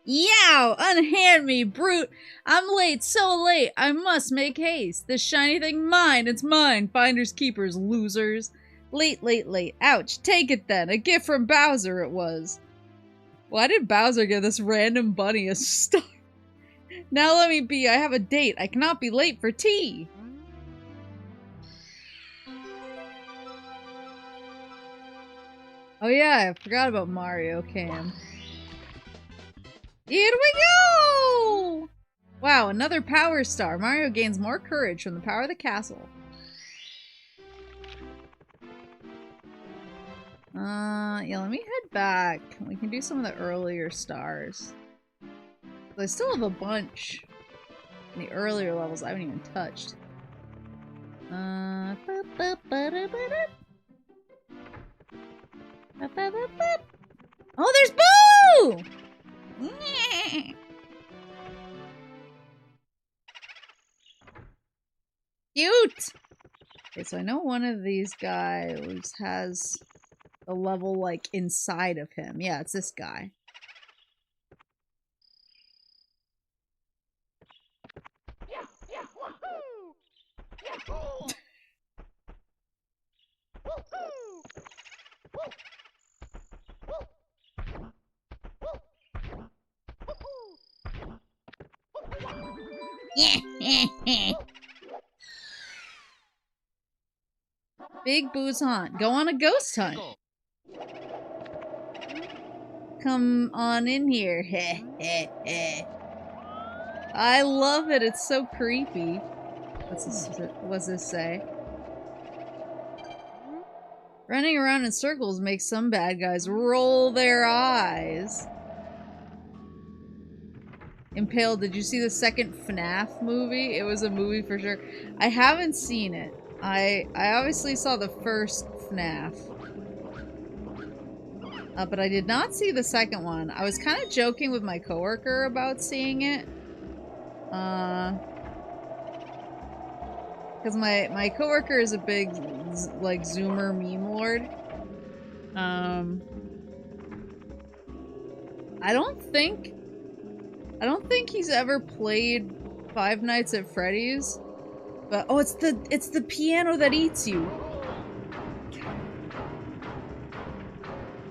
[SPEAKER 1] Yow! Unhand me, brute! I'm late, so late, I must make haste. This shiny thing mine, it's mine, finders keepers, losers. Late, late, late. Ouch, take it then, a gift from Bowser it was. Why did Bowser give this random bunny a star? Now let me be, I have a date, I cannot be late for tea! Oh yeah, I forgot about Mario Cam. Here we go! Wow, another power star. Mario gains more courage from the power of the castle. Yeah, let me head back. We can do some of the earlier stars. I still have a bunch in the earlier levels I haven't even touched. Oh, there's Boo! Cute! Okay, so I know one of these guys has a level, like, inside of him. Yeah, it's this guy. Big Boo's Haunt. Go on a ghost hunt. Come on in here. Heh heh heh. I love it. It's so creepy. What's this say? Running around in circles makes some bad guys roll their eyes. Impaled, did you see the second FNAF movie? It was a movie for sure. I haven't seen it. I obviously saw the first FNAF. But I did not see the second one. I was kind of joking with my coworker about seeing it. Because my coworker is a big, like, Zoomer meme lord. I don't think he's ever played Five Nights at Freddy's. But oh, it's the piano that eats you.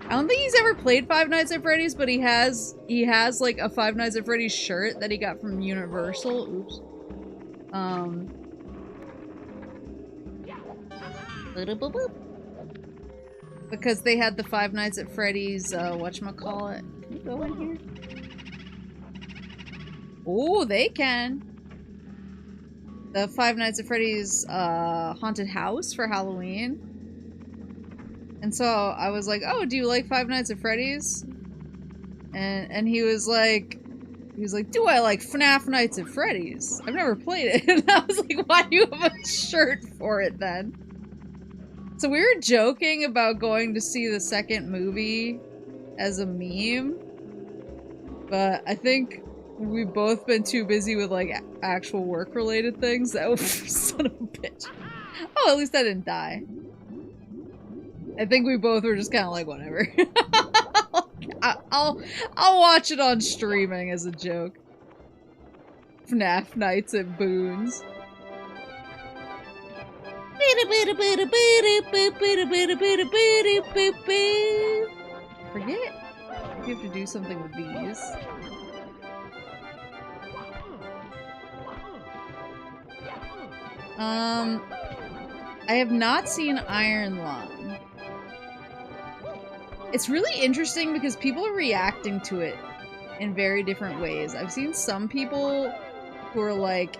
[SPEAKER 1] I don't think he's ever played Five Nights at Freddy's, but he has like a Five Nights at Freddy's shirt that he got from Universal. Oops. Because they had the Five Nights at Freddy's, whatchamacallit. Can you go in here? Oh, they can. The Five Nights at Freddy's, haunted house for Halloween. And so I was like, oh, do you like Five Nights at Freddy's? And he was like, do I like FNAF Nights at Freddy's? I've never played it. And I was like, why do you have a shirt for it then? So we were joking about going to see the second movie as a meme. But I think we've both been too busy with, like, actual work-related things. Oh, son of a bitch. Oh, at least I didn't die. I think we both were just kind of like, whatever. I'll watch it on streaming as a joke. FNAF Nights at Boons. Forget you have to do something with these. I have not seen Iron Lung. It's really interesting because people are reacting to it in very different ways. I've seen some people who are like,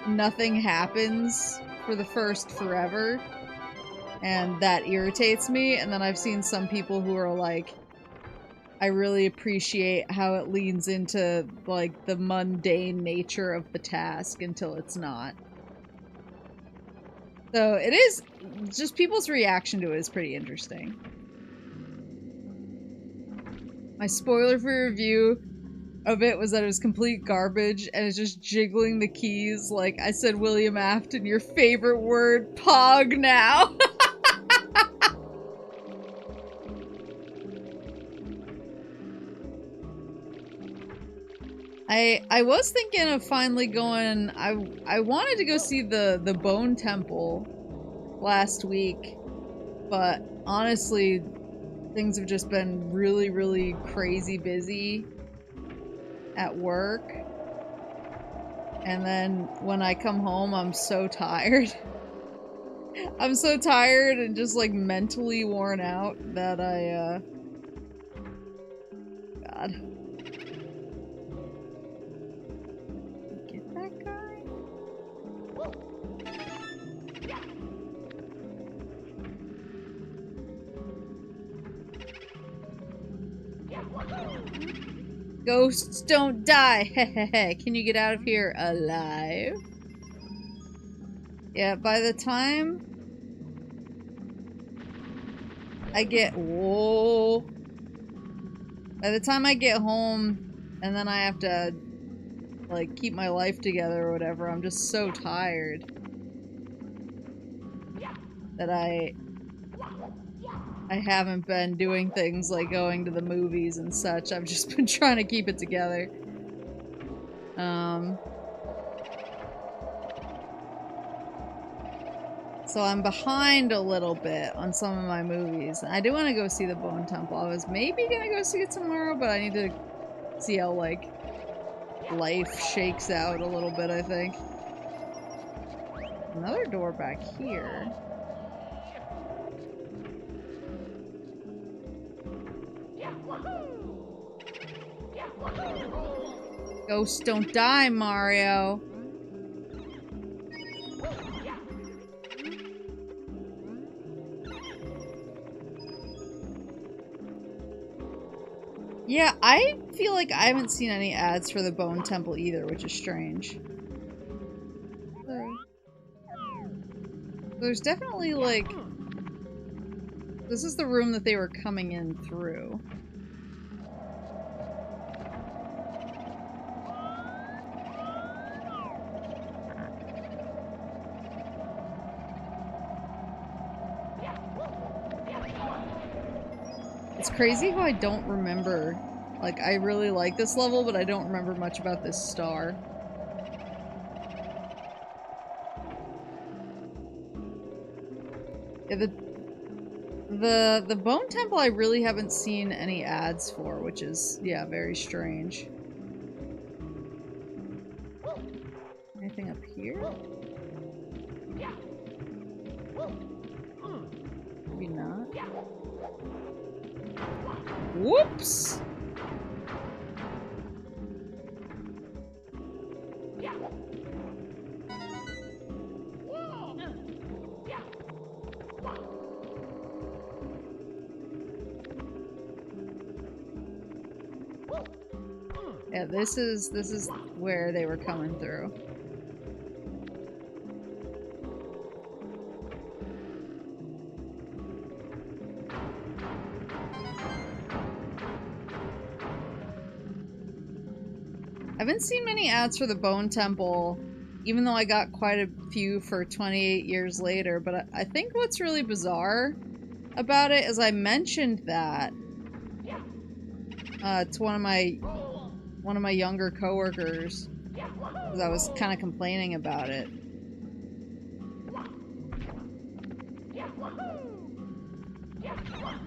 [SPEAKER 1] nothing happens for the first forever, and that irritates me. And then I've seen some people who are like, I really appreciate how it leans into, like, the mundane nature of the task until it's not. So it is, just people's reaction to it is pretty interesting. My spoiler for review of it was that it was complete garbage and it's just jiggling the keys like I said William Afton, your favorite word, pog now. I was thinking of finally going, I wanted to go see the Bone Temple last week, but honestly, things have just been really, really crazy busy at work. And then when I come home, I'm so tired. I'm so tired and just, like, mentally worn out that God. Get that guy? Ghosts don't die. Can you get out of here alive? Yeah, by the time I get... Whoa. By the time I get home and then I have to, like, keep my life together or whatever, I'm just so tired that I haven't been doing things like going to the movies and such. I've just been trying to keep it together. So I'm behind a little bit on some of my movies. I do want to go see the Bone Temple. I was maybe gonna go see it tomorrow, but I need to see how, like, life shakes out a little bit, I think. Another door back here. Ghosts don't die, Mario. Yeah, I feel like I haven't seen any ads for the Bone Temple either, which is strange. There's definitely, like... This is the room that they were coming in through. It's crazy how I don't remember. Like, I really like this level, but I don't remember much about this star. Yeah, the Bone Temple I really haven't seen any ads for, which is, yeah, very strange. Anything up here? Maybe not. Whoops! Yeah, this is where they were coming through. I haven't seen many ads for the Bone Temple, even though I got quite a few for 28 years later, but I think what's really bizarre about it is I mentioned that to one of my younger coworkers, because I was kind of complaining about it.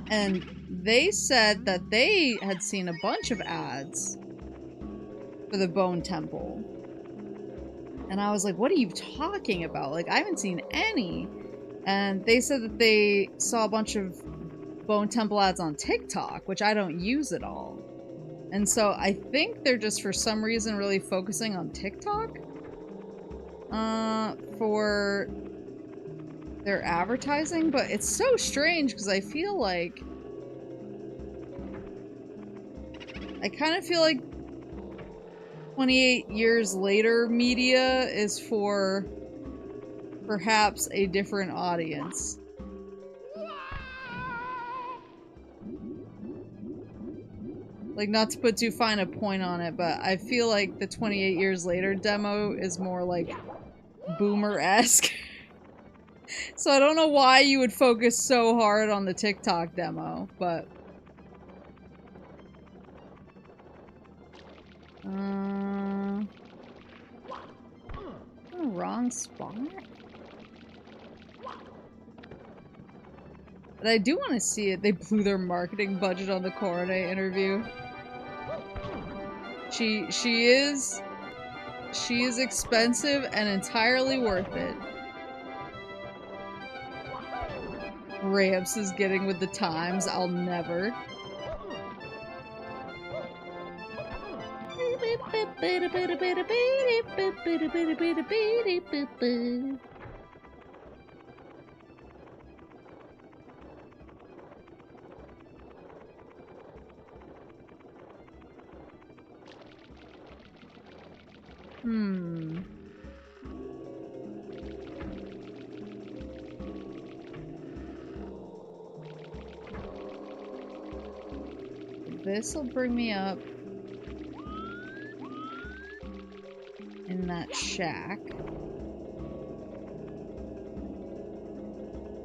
[SPEAKER 1] And they said that they had seen a bunch of ads for the Bone Temple. And I was like, what are you talking about? Like, I haven't seen any. And they said that they saw a bunch of Bone Temple ads on TikTok, which I don't use at all. And so I think they're just, for some reason, really focusing on TikTok for their advertising. But it's so strange because I feel like... I kind of feel like 28 years later media is for perhaps a different audience. Like, not to put too fine a point on it, but I feel like the 28 years later demo is more like boomer-esque. So I don't know why you would focus so hard on the TikTok demo, but... wrong spot? But I do want to see it. They blew their marketing budget on the Coronet interview. She is expensive and entirely worth it. Ramps is getting with the times. I'll never. Hmm. This will bring me up in that shack.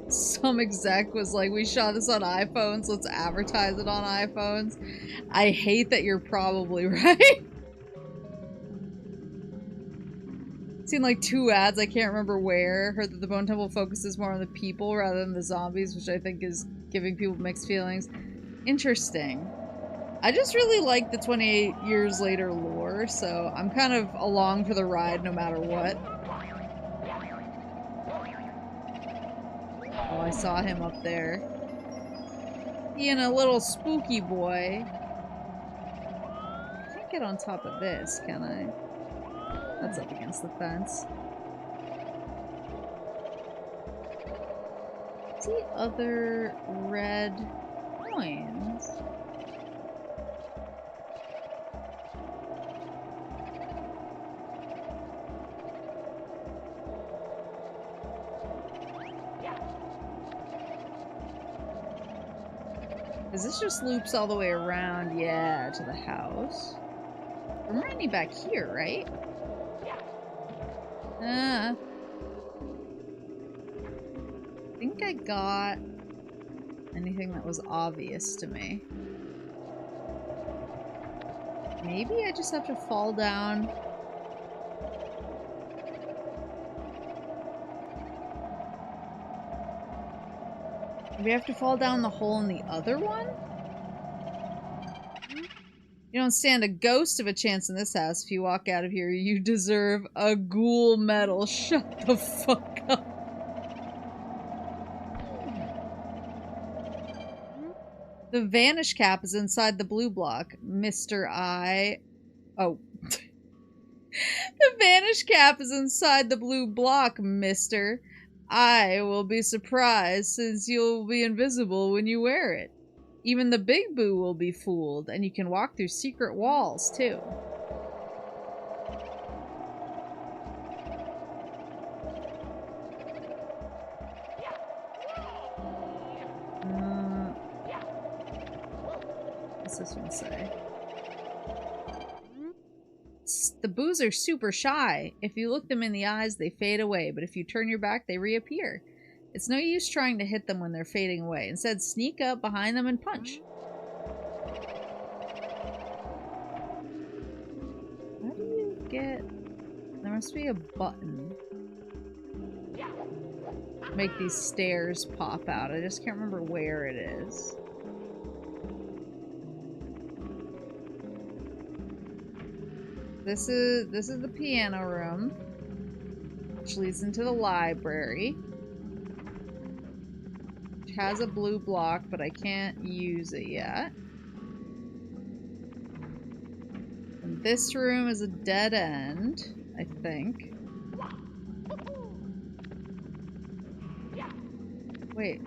[SPEAKER 1] Some exec was like, we shot this on iPhones, let's advertise it on iPhones. I hate that you're probably right. Seen like 2 ads, I can't remember where. Heard that the Bone Temple focuses more on the people rather than the zombies, which I think is giving people mixed feelings. Interesting. I just really like the 28 years later lore, so I'm kind of along for the ride no matter what. Oh, I saw him up there. Being a little spooky boy. I can't get on top of this, can I? That's up against the fence. See other red coins. Because this just loops all the way around, yeah, to the house. We're running back here, right? I think I got anything that was obvious to me. Maybe I just have to fall down. Maybe I have to fall down the hole in the other one? You don't stand a ghost of a chance in this house. If you walk out of here, you deserve a ghoul medal. Shut the fuck up. The vanish cap is inside the blue block, Mr. I. Oh. The vanish cap is inside the blue block, mister. I will be surprised since you'll be invisible when you wear it. Even the big boo will be fooled, and you can walk through secret walls, too. What's this one say? The boos are super shy. If you look them in the eyes, they fade away, but if you turn your back, they reappear. It's no use trying to hit them when they're fading away. Instead, sneak up behind them and punch. How do you get... There must be a button. Make these stairs pop out. I just can't remember where it is. This is the piano room, which leads into the library. Which has a blue block, but I can't use it yet. And this room is a dead end, I think. Wait.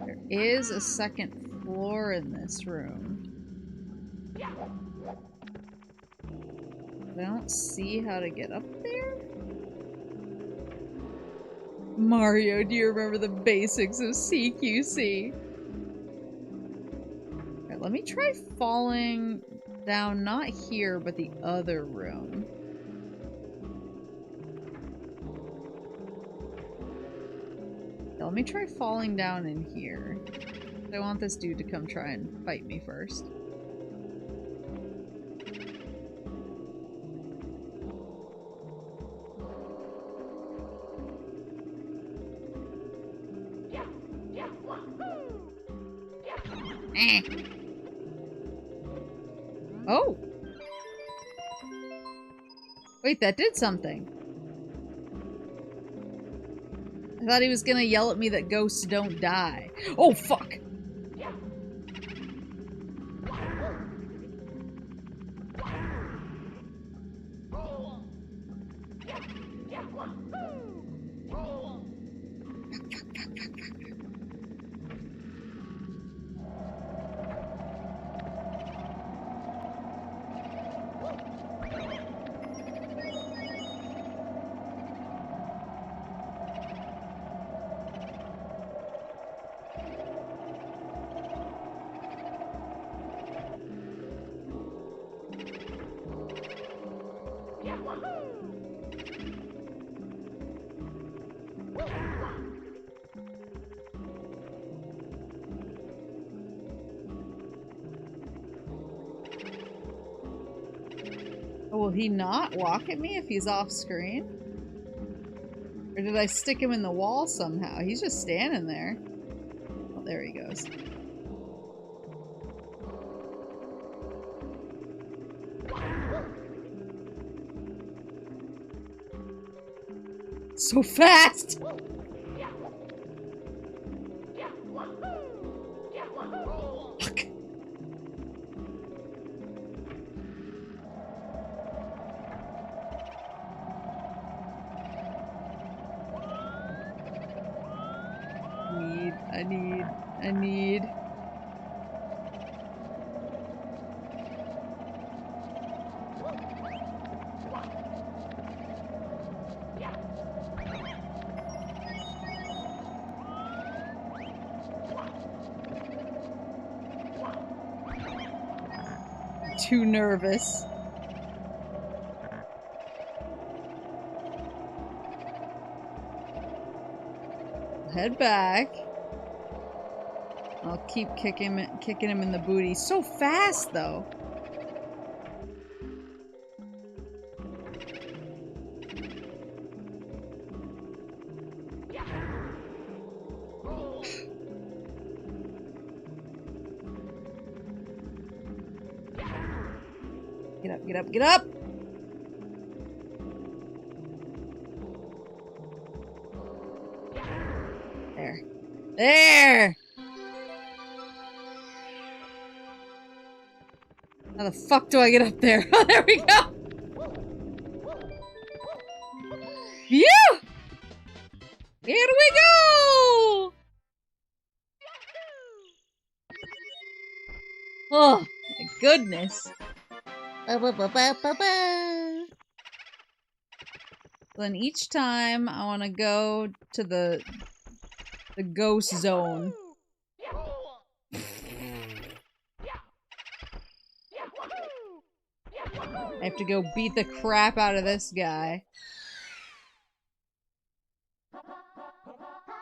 [SPEAKER 1] There is a second floor in this room. I don't see how to get up there. Mario, do you remember the basics of CQC? Alright, let me try falling down, not here, but the other room. Now, let me try falling down in here. I want this dude to come try and fight me first. Oh! Wait, that did something. I thought he was gonna yell at me that ghosts don't die. Oh, fuck! Will he not walk at me if he's off screen? Or did I stick him in the wall somehow? He's just standing there. Oh, there he goes. So fast! Fuck. I need. Too nervous. Head back. I'll keep kicking him in the booty. So fast, though. Get up, get up, get up! There. There! How the fuck do I get up there? Oh, there we go! Yeah! Here we go! Oh, my goodness. Then each time I want to go to the ghost zone. I have to go beat the crap out of this guy.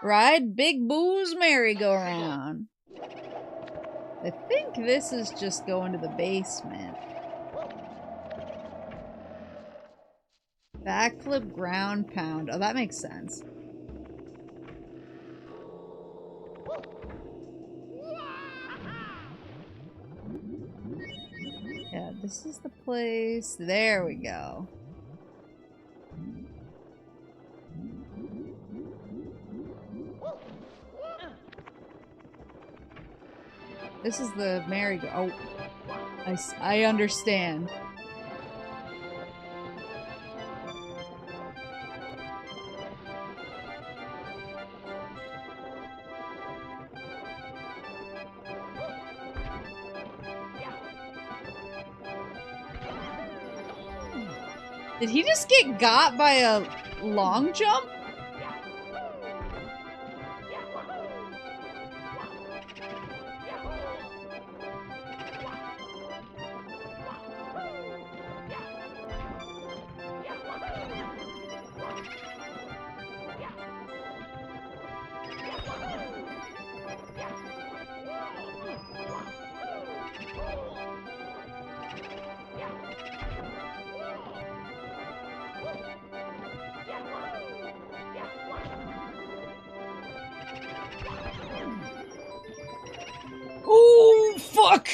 [SPEAKER 1] Ride Big Boo's merry-go-round. I think this is just going to the basement. Backflip ground pound. Oh, that makes sense. Yeah, this is the place. There we go. This is the merry-go. Oh, I understand. Did he just get got by a long jump? Oh, fuck!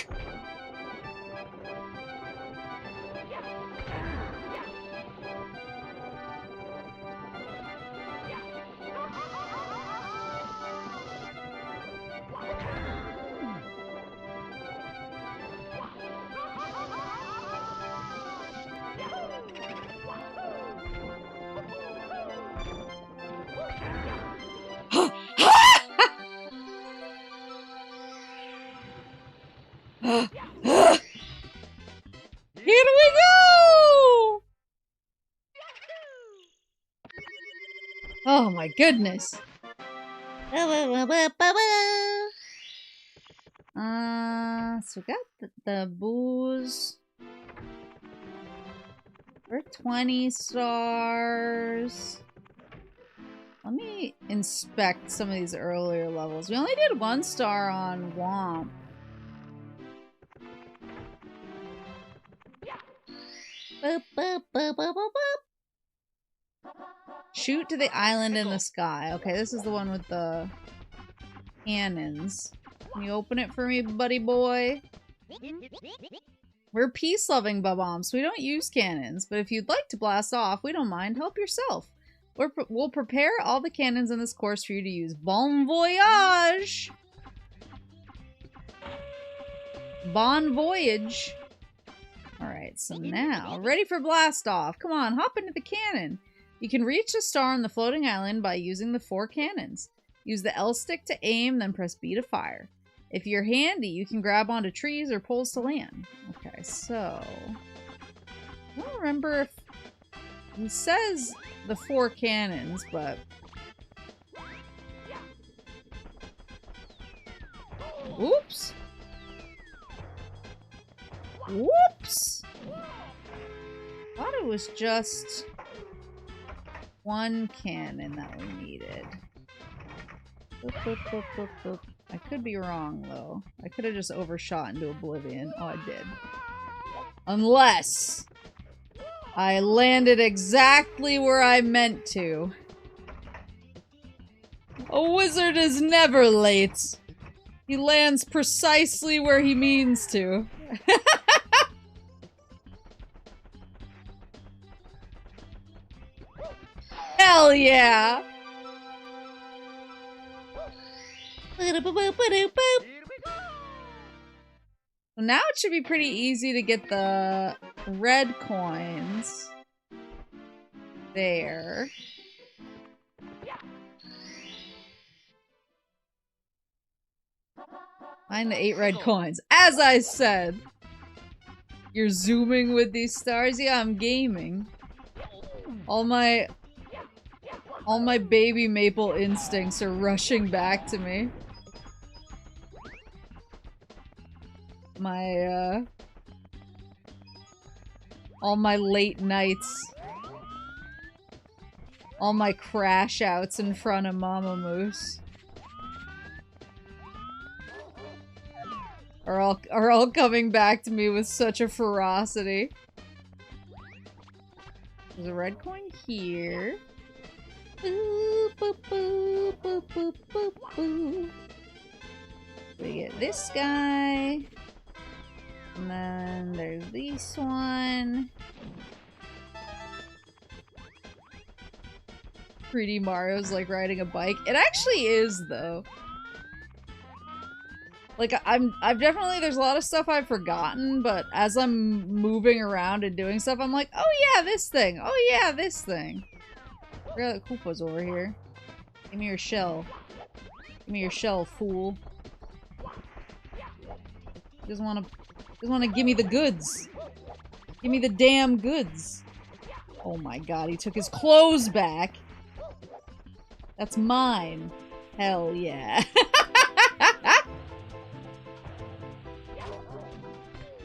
[SPEAKER 1] Here we go! Oh my goodness. So we got the booze. We're 20 stars. Let me me inspect some of these earlier levels. We only did 1 star on Womp.
[SPEAKER 2] Boop, boop, boop, boop, boop, boop.
[SPEAKER 1] Shoot to the island in the sky. Okay, this is the one with the cannons. Can you open it for me, buddy boy? We're peace-loving Bob-ombs, so we don't use cannons, but if you'd like to blast off, we don't mind. Help yourself. We'll prepare all the cannons in this course for you to use. Bon voyage! Bon voyage! Alright, so now, ready for blast off. Come on, hop into the cannon. You can reach the star on the floating island by using the 4 cannons. Use the L stick to aim, then press B to fire. If you're handy, you can grab onto trees or poles to land. Okay, so... I don't remember if... He says the 4 cannons, but... Oops! Whoops! Thought it was just 1 cannon that we needed. Boop, boop, boop, boop, boop. I could be wrong, though. I could have just overshot into oblivion. Oh, I did. Unless I landed exactly where I meant to. A wizard is never late. He lands precisely where he means to. Hell yeah! So now it should be pretty easy to get the red coins there. Find the 8 red coins. As I said! You're zooming with these stars? Yeah, I'm gaming. All my baby Maple instincts are rushing back to me. All my late nights. All my crash outs in front of Mama Moose. Are all coming back to me with such a ferocity. There's a red coin here. Boop, boop, boop, boop, boop, boop, boop. We get this guy. And then there's this one. Pretty Mario's like riding a bike. It actually is, though. Like, I've definitely, there's a lot of stuff I've forgotten, but as I'm moving around and doing stuff, I'm like, oh yeah, this thing. Oh yeah, this thing. I forgot that Koopa's over here. Give me your shell. Give me your shell, fool. Just wanna give me the goods. Give me the damn goods. Oh my god, he took his clothes back. That's mine. Hell yeah.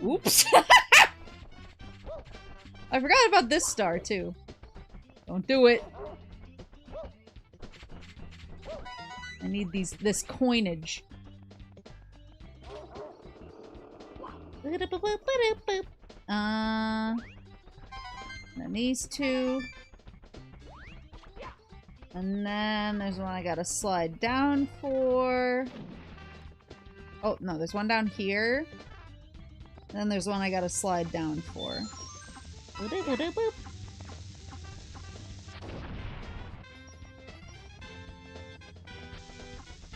[SPEAKER 1] Oops. I forgot about this star, too. Don't do it. I need this coinage. And then these 2. And then there's one I gotta slide down for. Oh, no, there's one down here. And then there's one I gotta slide down for.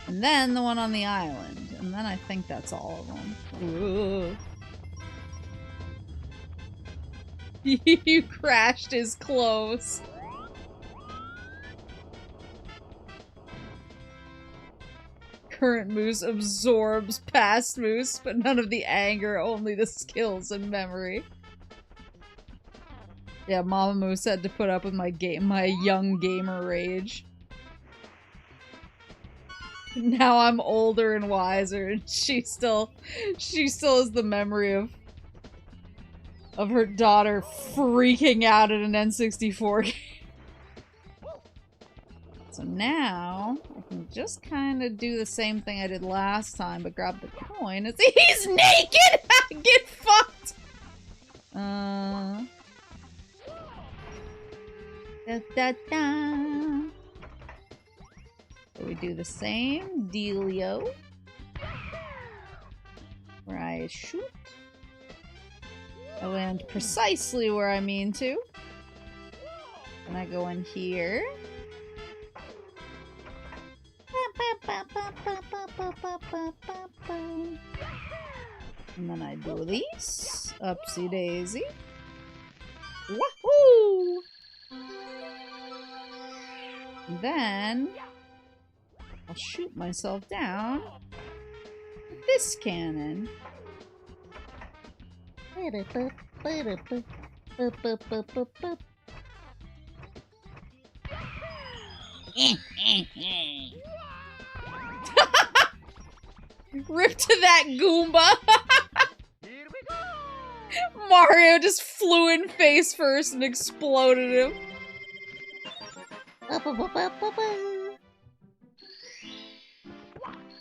[SPEAKER 1] And then the one on the island. And then I think that's all of them. You crashed his clothes. Current Moose absorbs past Moose, but none of the anger, only the skills and memory. Yeah, Mama Moose had to put up with my young gamer rage. Now I'm older and wiser, and she still has the memory of her daughter freaking out at an N64 game. So now I can just kind of do the same thing I did last time, but grab the coin. He's naked! Get fucked! Da, da, da. So we do the same dealio. Where I shoot. I land precisely where I mean to. And I go in here. And then I do these. Upsy daisy. Wahoo! And then I'll shoot myself down with this cannon. Rip to that Goomba!
[SPEAKER 4] Here we go!
[SPEAKER 1] Mario just flew in face first and exploded him.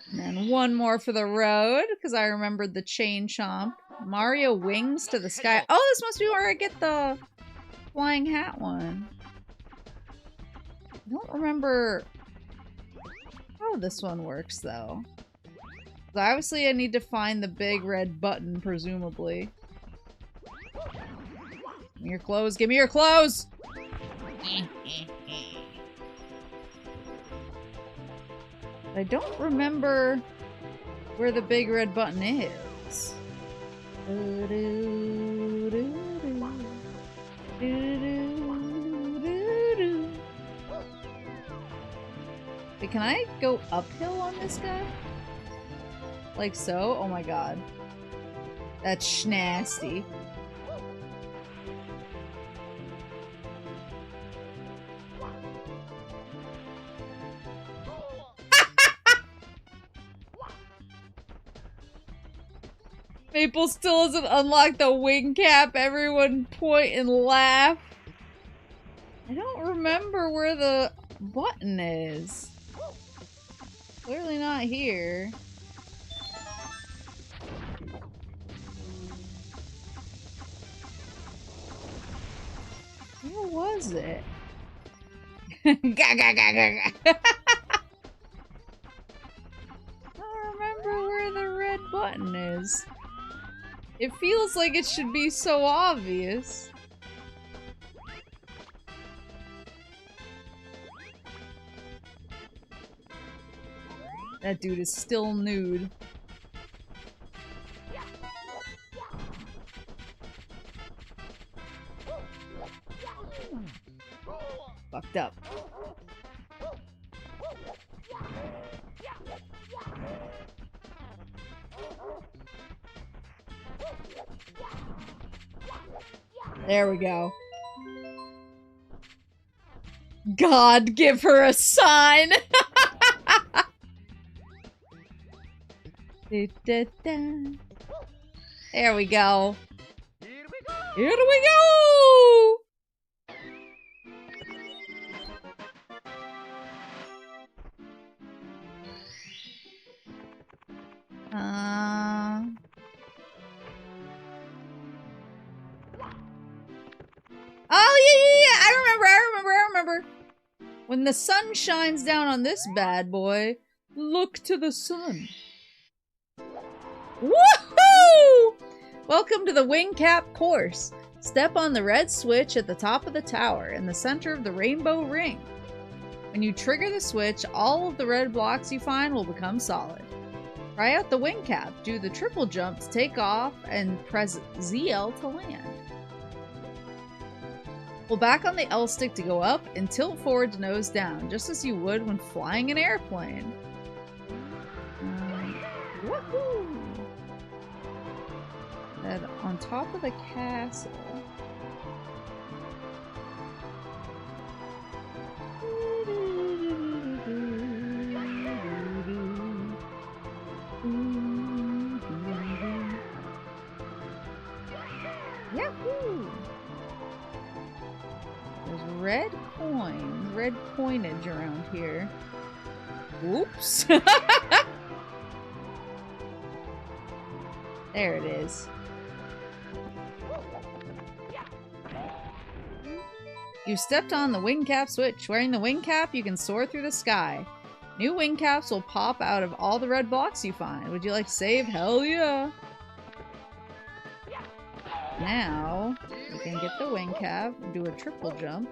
[SPEAKER 1] And then one more for the road, because I remembered the chain chomp. Mario wings to the sky. Oh, this must be where I get the flying hat one. I don't remember how this one works, though. Obviously, I need to find the big red button, presumably. Give me your clothes! Give me your clothes! I don't remember where the big red button is. Wait, can I go uphill on this guy? Like so? Oh my god. That's schnasty. Maple still hasn't unlocked the wing cap. Everyone point and laugh. I don't remember where the button is. Clearly not here. Where was it? Gah, gah, gah, gah, gah. I don't remember where the red button is. It feels like it should be so obvious. That dude is still nude. Fucked up. There we go. God, give her a sign! There we go.
[SPEAKER 4] Here we go!
[SPEAKER 1] Here we go! Oh, yeah! I remember! When the sun shines down on this bad boy, look to the sun. Woohoo! Welcome to the wing cap course. Step on the red switch at the top of the tower in the center of the rainbow ring. When you trigger the switch, all of the red blocks you find will become solid. Try out the wing cap, do the triple jump to take off, and press ZL to land. Pull back on the L stick to go up and tilt forward to nose down, just as you would when flying an airplane. Woohoo! Head on top of the castle. Yahoo! There's red coins red coinage around here. Oops. There it is. You stepped on the wing cap switch. Wearing the wing cap, you can soar through the sky. New wing caps will pop out of all the red blocks you find. Would you like to save? Hell yeah! Now, we can get the wing cap and do a triple jump.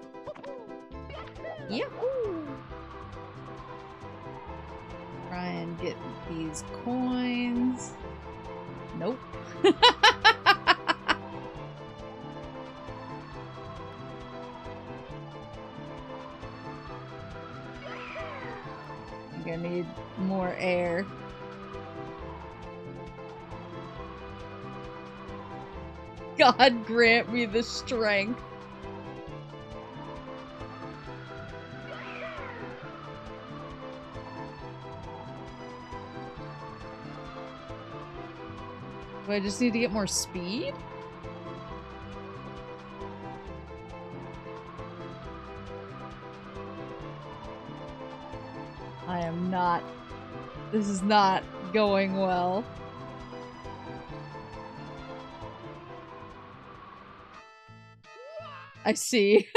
[SPEAKER 1] Yahoo! Try and get these coins. Nope. I'm gonna need more air. God grant me the strength. Do I just need to get more speed? I am not. This is not going well. I see.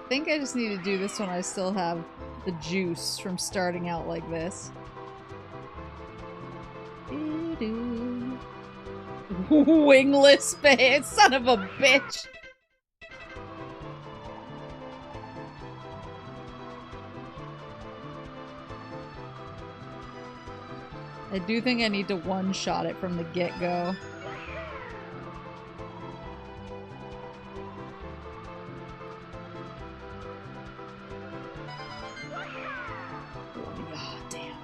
[SPEAKER 1] I think I just need to do this when I still have the juice from starting out like this. Wingless face, son of a bitch! I do think I need to one-shot it from the get-go. Oh, damn.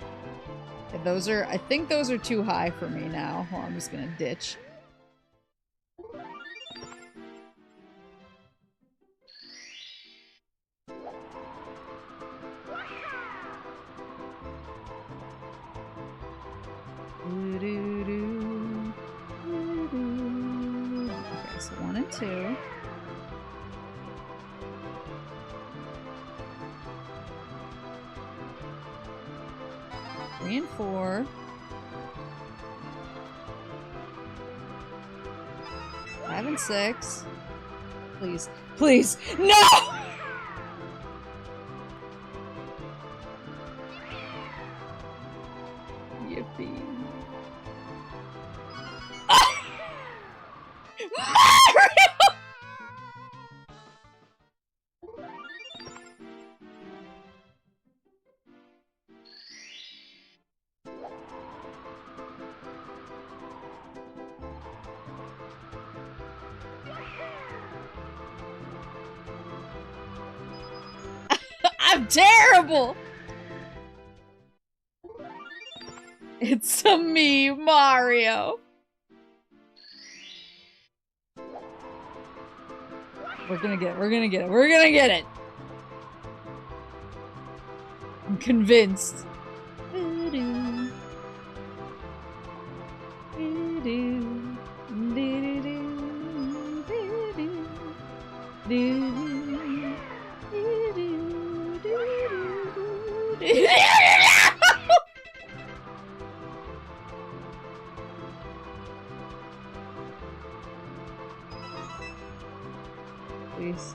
[SPEAKER 1] Yeah, those are, I think those are too high for me now. Well, I'm just gonna ditch. Okay, so 1 and 2. Three and 4. 5 and 6. Please. Please! No! Yippee. I'm terrible! It's a me, Mario! We're gonna get it, we're gonna get it, we're gonna get it! I'm convinced. Please.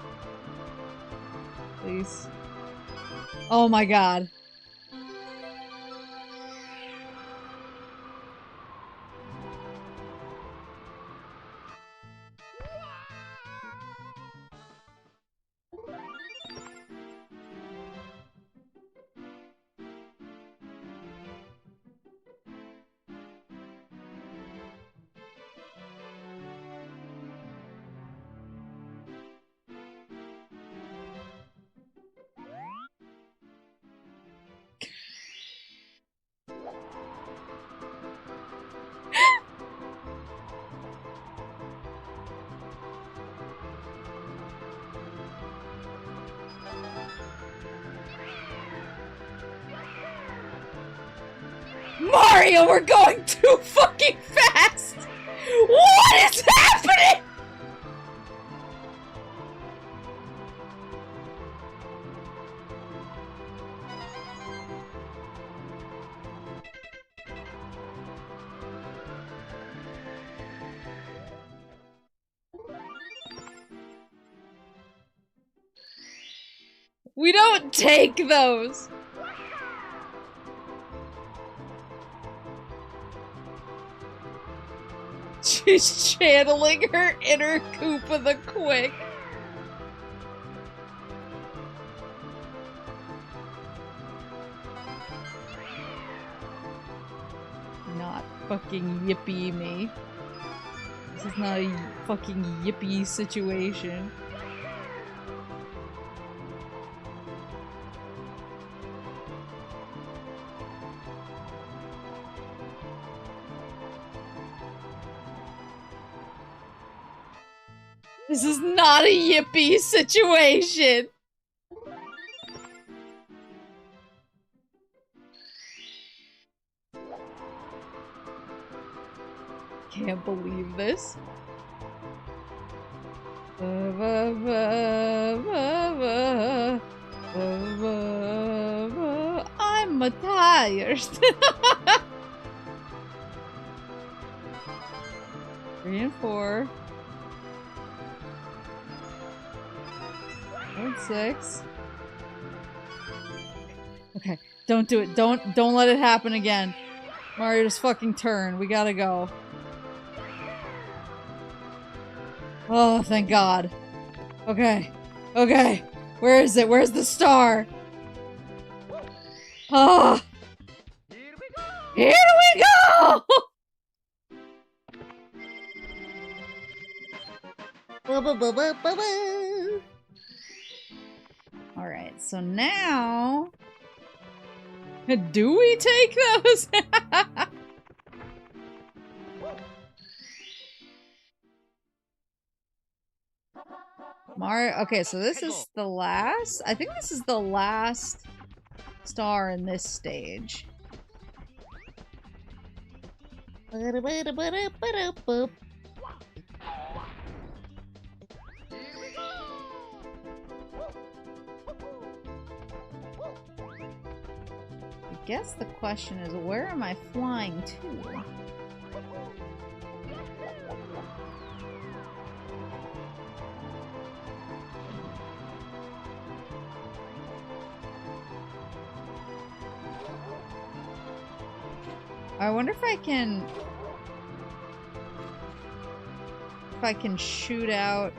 [SPEAKER 1] Please. Oh my god. Mario, we're going too fucking fast! We don't take those! She's channeling her inner Koopa the Quick. Not fucking yippee me. This is not a fucking yippee situation. This is not a yippee situation! Can't believe this. I'm tired. 3 and 4. 4 and 6. Okay, don't do it. Don't let it happen again. Mario, just fucking turn. We gotta go. Oh, thank God. Okay. Okay. Where is it? Where's the star? Oh! Here we go! Alright, so now... Do we take those? Mario, okay, so this is the last, I think this is the last star in this stage. I guess the question is, where am I flying to? I wonder if I can... shoot out...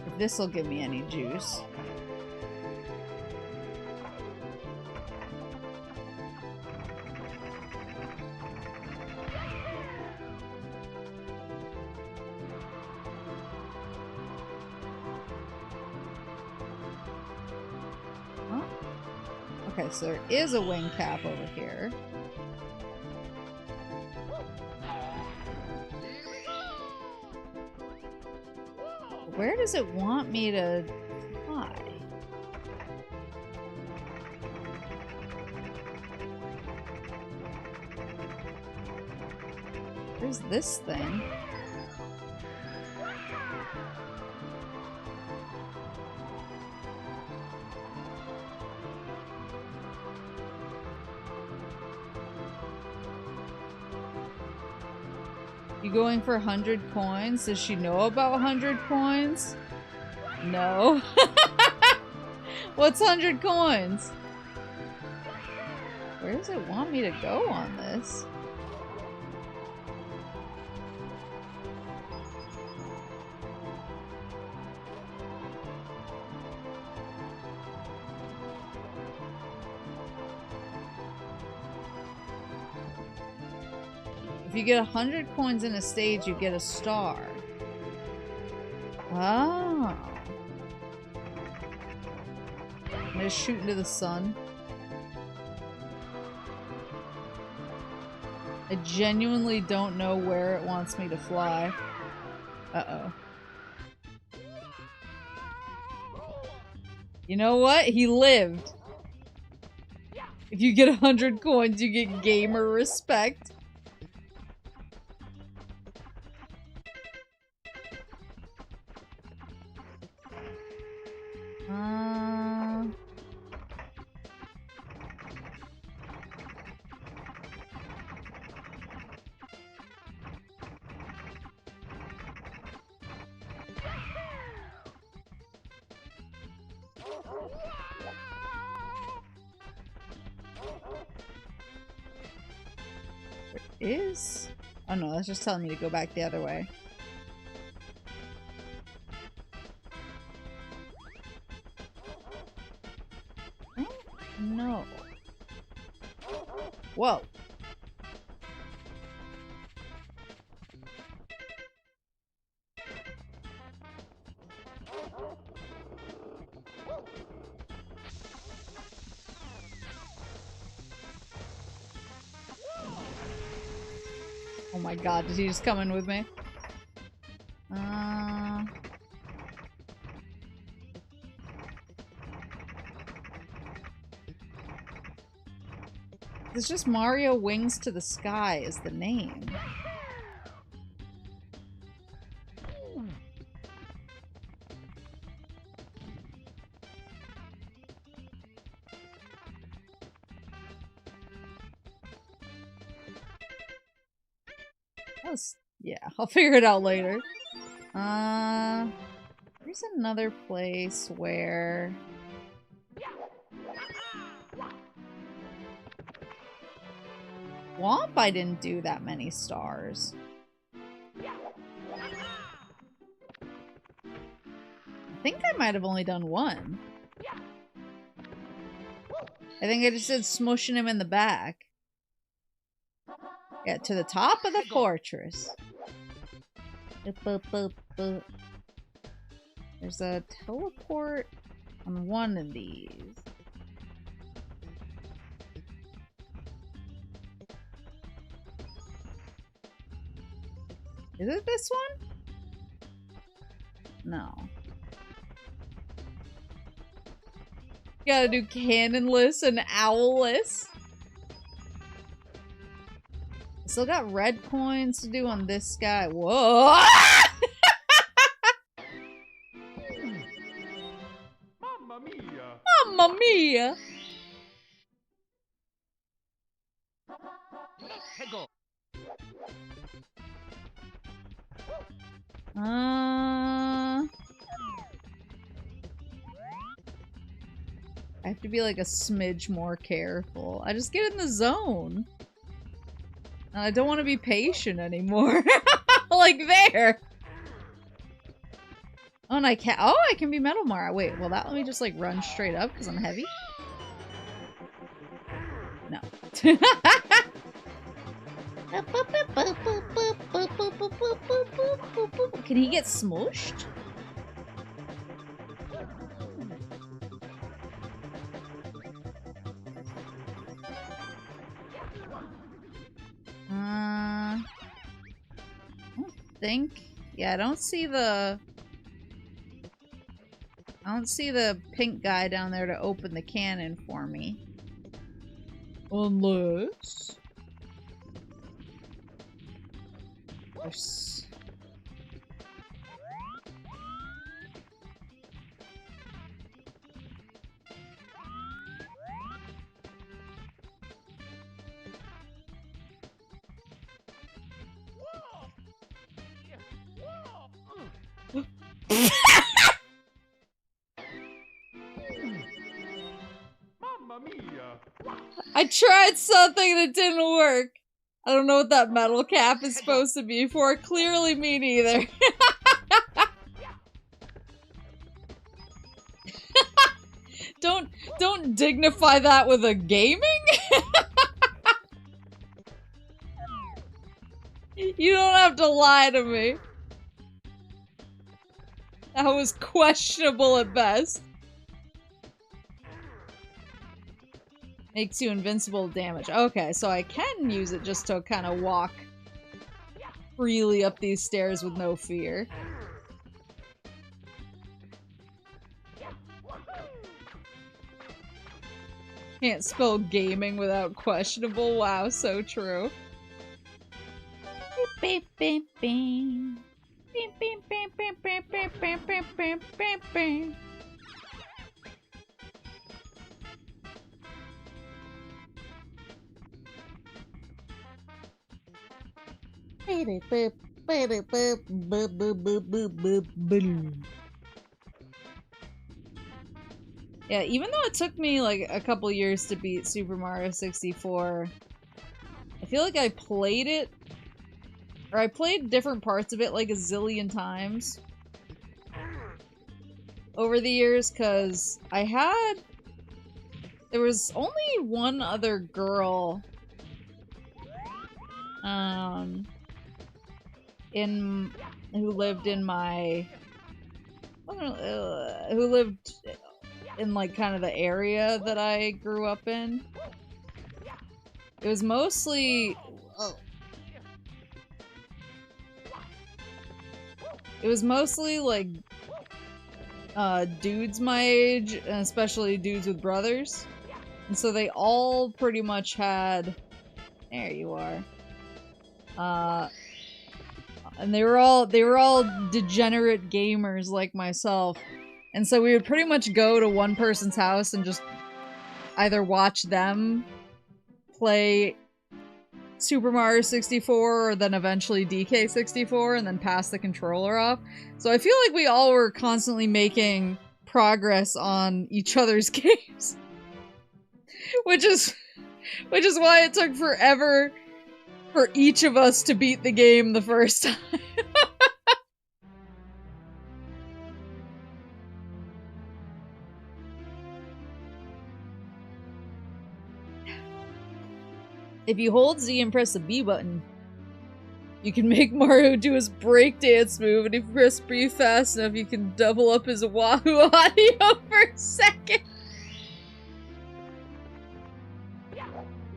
[SPEAKER 1] if this will give me any juice. Huh? Okay, so there is a wing cap over here. Where does it want me to fly? Where's this thing? You going for 100 coins? Does she know about 100 coins? No. What's 100 coins? Where does it want me to go on this? If you get 100 coins in a stage, you get a star. Oh. I'm gonna shoot into the sun. I genuinely don't know where it wants me to fly. Uh-oh. You know what? He lived. If you get 100 coins, you get gamer respect. is... Oh no, that's just telling me to go back the other way. Oh, no. Whoa. Oh my god, did he just come in with me? It's just Mario Wings to the Sky is the name. Yeah, I'll figure it out later. There's another place where... Womp, I didn't do that many stars. I think I might have only done one. I think I just did smushing him in the back. Yeah, to the top of the fortress. There's a teleport on one of these. Is it this one? No. Gotta do cannonless and owlless. Still got red coins to do on this guy. Whoa!
[SPEAKER 4] Mamma mia!
[SPEAKER 1] Mamma mia! I have to be like a smidge more careful. I just get in the zone. And I don't want to be patient anymore. Like there. Oh, and I can't. Oh, I can be Metal Mario. Wait, will that let me just like run straight up because I'm heavy? No. Can he get smooshed? I don't think. Yeah, I don't see the pink guy down there to open the cannon for me. Unless there's...
[SPEAKER 4] Mamma mia!
[SPEAKER 1] I tried something that didn't work. I don't know what that metal cap is supposed to be for. Clearly me neither. Don't dignify that with a gaming? You don't have to lie to me. That was questionable at best. Makes you invincible to damage. Okay, so I can use it just to kind of walk freely up these stairs with no fear. Can't spell gaming without questionable. Wow, so true. Beep, beep, beep. Beep, beep, beep, beep, beep, beep, beep, beep, beep, beep, beep. Yeah, even though it took me like a couple years to beat Super Mario 64, I feel like I played it, or I played different parts of it like a zillion times over the years, because there was only one other girl who lived in my who lived in like kind of the area that I grew up in. It was mostly like dudes my age, and especially dudes with brothers. And so they all pretty much had, there you are. And they were all degenerate gamers like myself. And so we would pretty much go to one person's house and just either watch them play Super Mario 64 or then eventually DK 64 and then pass the controller off. So I feel like we all were constantly making progress on each other's games. Which is why it took forever for each of us to beat the game the first time. If you hold Z and press the B button, you can make Mario do his breakdance move, and if you press B fast enough, you can double up his Wahoo audio for a second.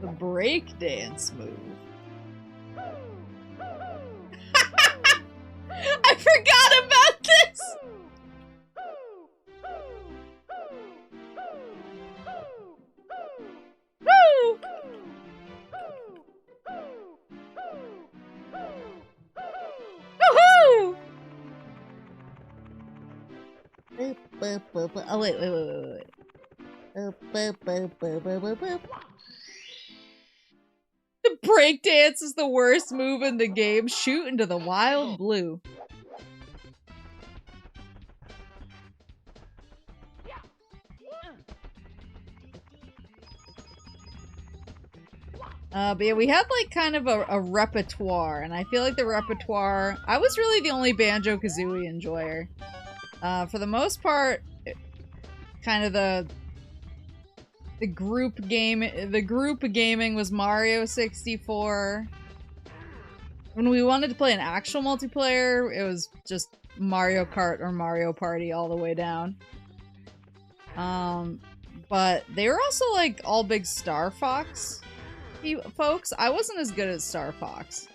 [SPEAKER 1] The breakdance move. I forgot about this! Woo! Woohoo!
[SPEAKER 2] Oh, wait.
[SPEAKER 1] The breakdance is the worst move in the game. Shoot into the wild blue. But yeah, we had like kind of a repertoire, and I feel like the repertoire, I was really the only Banjo-Kazooie enjoyer. For the most part, kind of the group gaming was Mario 64. When we wanted to play an actual multiplayer, it was just Mario Kart or Mario Party all the way down. But they were also like all big Star Fox folks. I wasn't as good at Star Fox.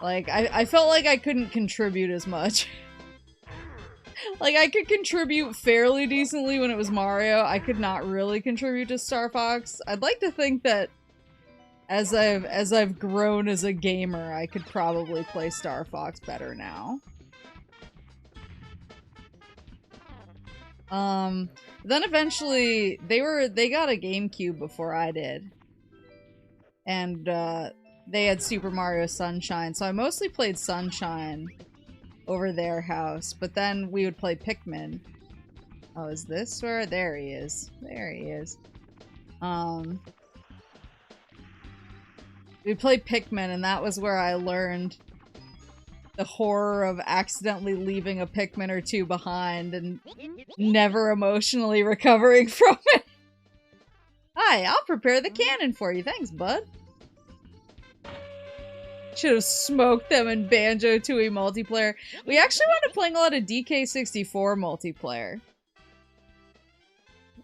[SPEAKER 1] Like, I felt like I couldn't contribute as much. Like, I could contribute fairly decently when it was Mario. I could not really contribute to Star Fox. I'd like to think that as I've grown as a gamer, I could probably play Star Fox better now. Then eventually they got a GameCube before I did. And they had Super Mario Sunshine, so I mostly played Sunshine over their house, but then we would play Pikmin. Oh, is this where? There he is. There he is. We'd play Pikmin, and that was where I learned the horror of accidentally leaving a Pikmin or two behind and never emotionally recovering from it. Hi, I'll prepare the cannon for you. Thanks, bud. Should have smoked them in Banjo-Tooie multiplayer. We actually wound up playing a lot of DK64 multiplayer.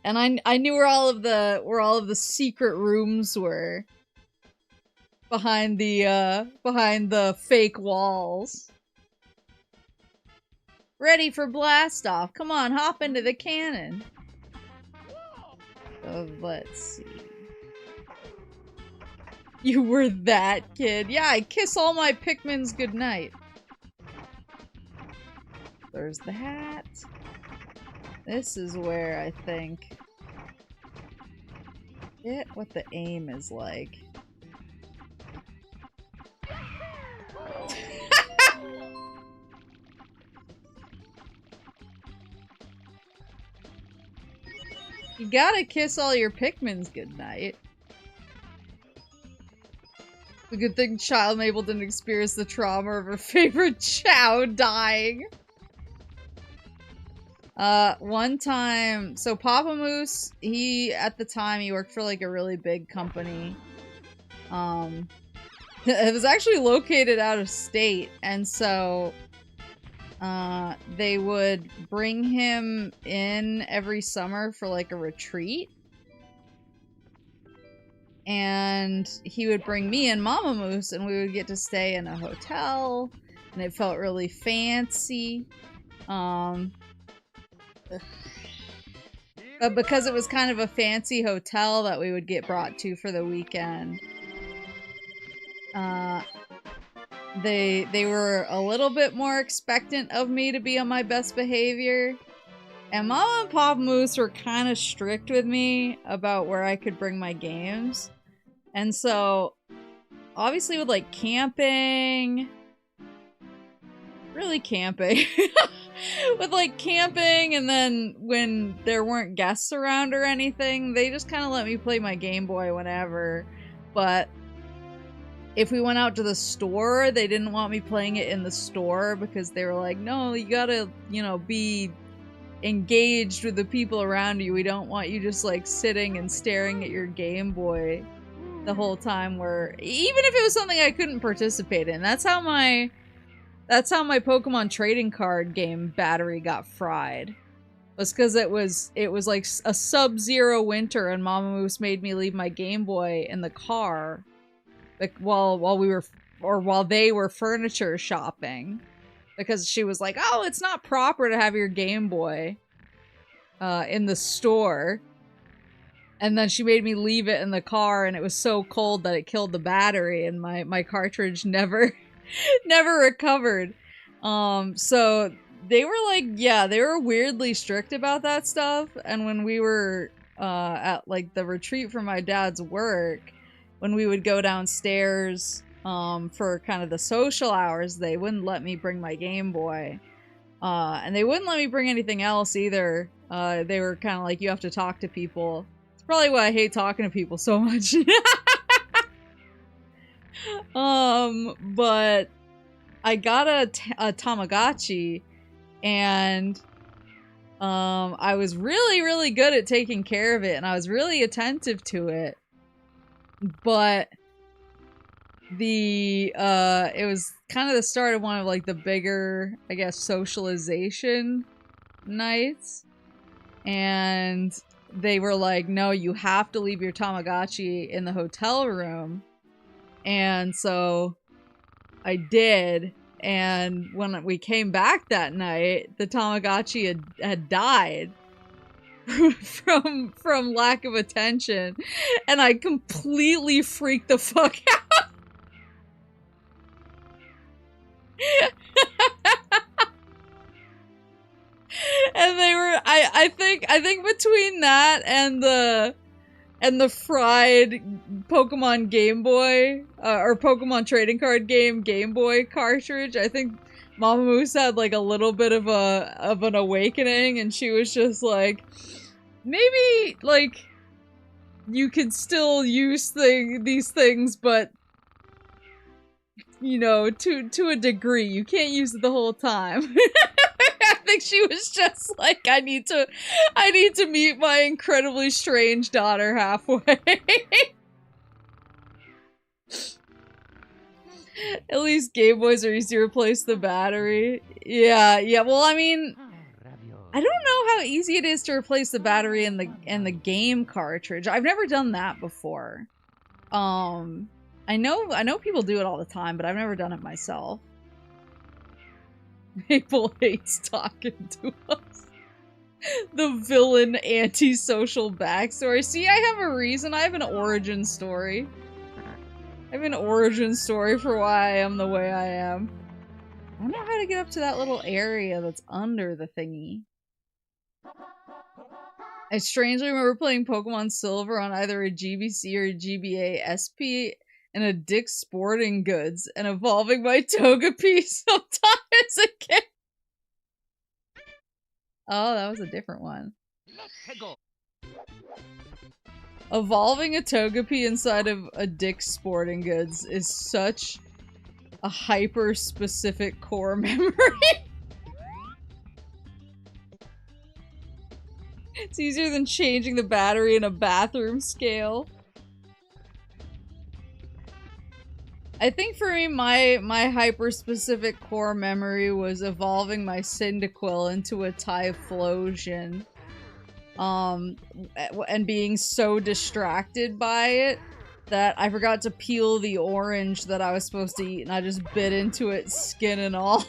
[SPEAKER 1] And I knew where all of the secret rooms were. Behind the fake walls. Ready for blast off. Come on, hop into the cannon. So let's see. You were that kid. Yeah, I kiss all my Pikmins goodnight. There's the hat. This is where I think what the aim is like. You gotta kiss all your Pikmins goodnight. The good thing child Maple didn't experience the trauma of her favorite Chow dying. One time, so Papa Moose, at the time, he worked for like a really big company. It was actually located out of state, and so, they would bring him in every summer for like a retreat. And he would bring me and Mama Moose, and we would get to stay in a hotel, and it felt really fancy. But because it was kind of a fancy hotel that we would get brought to for the weekend, they were a little bit more expectant of me to be on my best behavior. And Mama and Papa Moose were kind of strict with me about where I could bring my games. And so, obviously with like camping, really camping, with like camping, and then when there weren't guests around or anything, they just kind of let me play my Game Boy whenever. But if we went out to the store, they didn't want me playing it in the store because they were like, no, you gotta, you know, be engaged with the people around you. We don't want you just like sitting and staring at your Game Boy the whole time, where even if it was something I couldn't participate in. That's how my Pokemon trading card game battery got fried. Was because it was like a sub-zero winter, and Mama Moose made me leave my Game Boy in the car, like while they were furniture shopping, because she was like, "Oh, it's not proper to have your Game Boy in the store." And then she made me leave it in the car, and it was so cold that it killed the battery, and my cartridge never recovered. So they were like, yeah, they were weirdly strict about that stuff. And when we were at like the retreat for my dad's work, when we would go downstairs for kind of the social hours, they wouldn't let me bring my Game Boy. And they wouldn't let me bring anything else either. They were kind of like, you have to talk to people. It's probably why I hate talking to people so much. But I got a Tamagotchi, and I was really, really good at taking care of it, and I was really attentive to it. But it was kind of the start of one of like the bigger, I guess, socialization nights, and they were like, no, you have to leave your Tamagotchi in the hotel room. And so I did, and when we came back that night, the Tamagotchi had died from lack of attention, and I completely freaked the fuck out. And they were, I think between that and the fried Pokemon Game Boy, or Pokemon trading card game Game Boy cartridge, I think Mama Moose had like a little bit of an awakening, and she was just like, maybe like you could still use these things, but you know, to a degree. You can't use it the whole time. I think she was just like, I need to meet my incredibly strange daughter halfway. At least Game Boys are easy to replace the battery. Yeah, well, I mean, I don't know how easy it is to replace the battery in the game cartridge. I've never done that before. I know people do it all the time, but I've never done it myself. Maple hates talking to us. The villain antisocial backstory. See, I have a reason. I have an origin story. I have an origin story for why I am the way I am. I don't know how to get up to that little area that's under the thingy. I strangely remember playing Pokemon Silver on either a GBC or a GBA SP and a Dick's Sporting Goods, and evolving my Togepi sometime as a kid. Oh, that was a different one. Evolving a Togepi inside of a Dick's Sporting Goods is such a hyper-specific core memory. It's easier than changing the battery in a bathroom scale. I think for me, my hyper-specific core memory was evolving my Cyndaquil into a Typhlosion. And being so distracted by it that I forgot to peel the orange that I was supposed to eat, and I just bit into it, skin and all.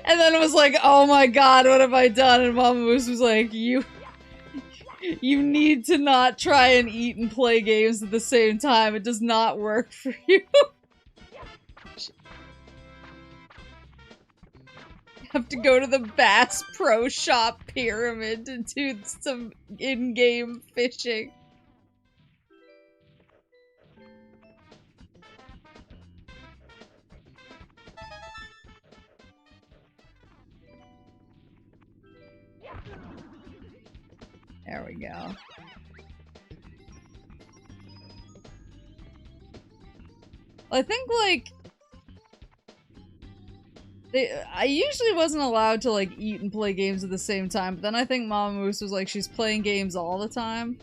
[SPEAKER 1] And then it was like, oh my god, what have I done? And Mama Moose was like, you need to not try and eat and play games at the same time. It does not work for you. Have to go to the Bass Pro Shop pyramid to do some in-game fishing. There we go. I think, like, I usually wasn't allowed to, like, eat and play games at the same time, but then I think Mama Moose was like, she's playing games all the time.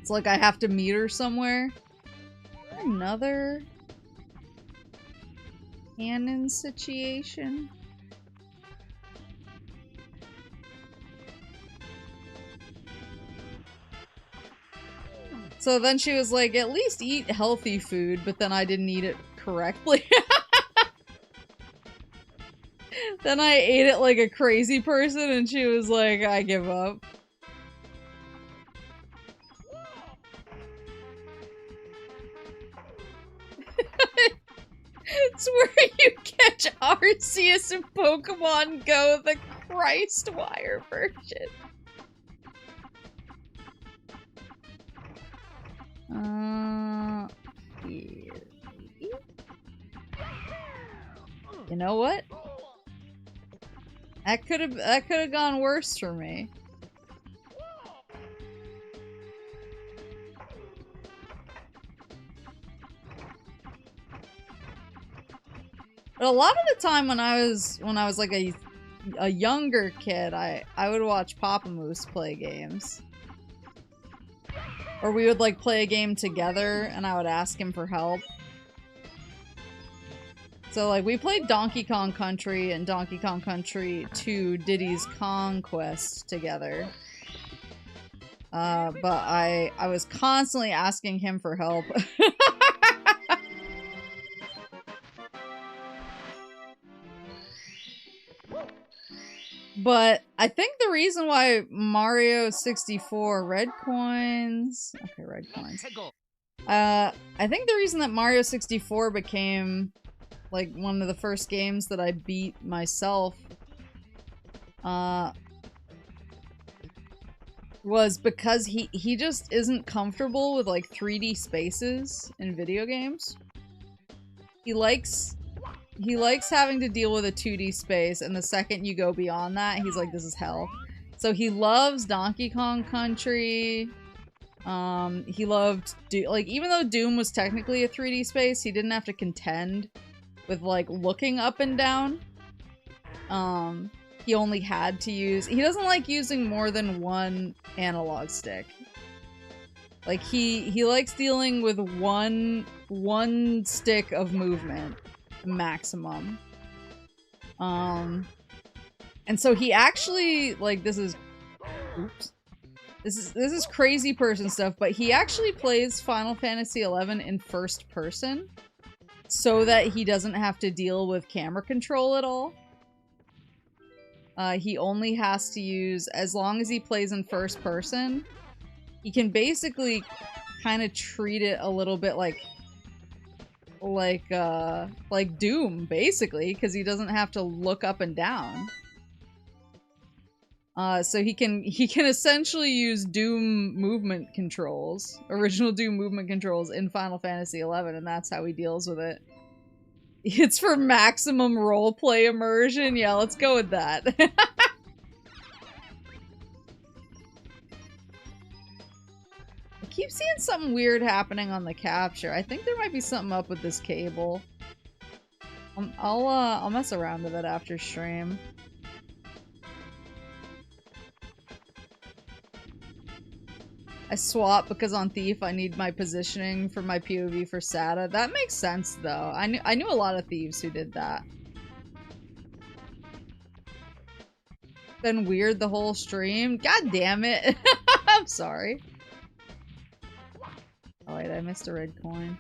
[SPEAKER 1] It's like I have to meet her somewhere. Another canon situation. So then she was like, at least eat healthy food, but then I didn't eat it correctly. Then I ate it like a crazy person, and she was like, I give up. It's where you catch Arceus in Pokemon Go, the Christwire version. Here. You know what? That could have gone worse for me. But a lot of the time when I was like a younger kid, I would watch Papa Moose play games. Or we would like play a game together and I would ask him for help. So, like, we played Donkey Kong Country and Donkey Kong Country 2 Diddy's Conquest together. But I was constantly asking him for help. But I think the reason why Mario 64 red coins... Okay, red coins. I think the reason that Mario 64 became like one of the first games that I beat myself was because he just isn't comfortable with like 3D spaces in video games. He likes having to deal with a 2D space, and the second you go beyond that, he's like, this is hell. So he loves Donkey Kong Country. He loved like, even though Doom was technically a 3D space, he didn't have to contend with like looking up and down. He only had to use, he doesn't like using more than one analog stick. Like he likes dealing with one stick of movement maximum. And so he actually, like, this is crazy person stuff, but he actually plays Final Fantasy XI in first person so that he doesn't have to deal with camera control at all. He only has to use, as long as he plays in first person, he can basically kind of treat it a little bit like Doom, basically, because he doesn't have to look up and down. So he can essentially use Doom movement controls, original Doom movement controls in Final Fantasy XI, and that's how he deals with it. It's for maximum roleplay immersion. Yeah, let's go with that. keep seeing something weird happening on the capture. I think there might be something up with this cable. I'll mess around with it after stream. I swap because on Thief I need my positioning for my POV for SATA. That makes sense though. I knew a lot of thieves who did that. Been weird the whole stream. God damn it. I'm sorry. Oh wait, I missed a red coin.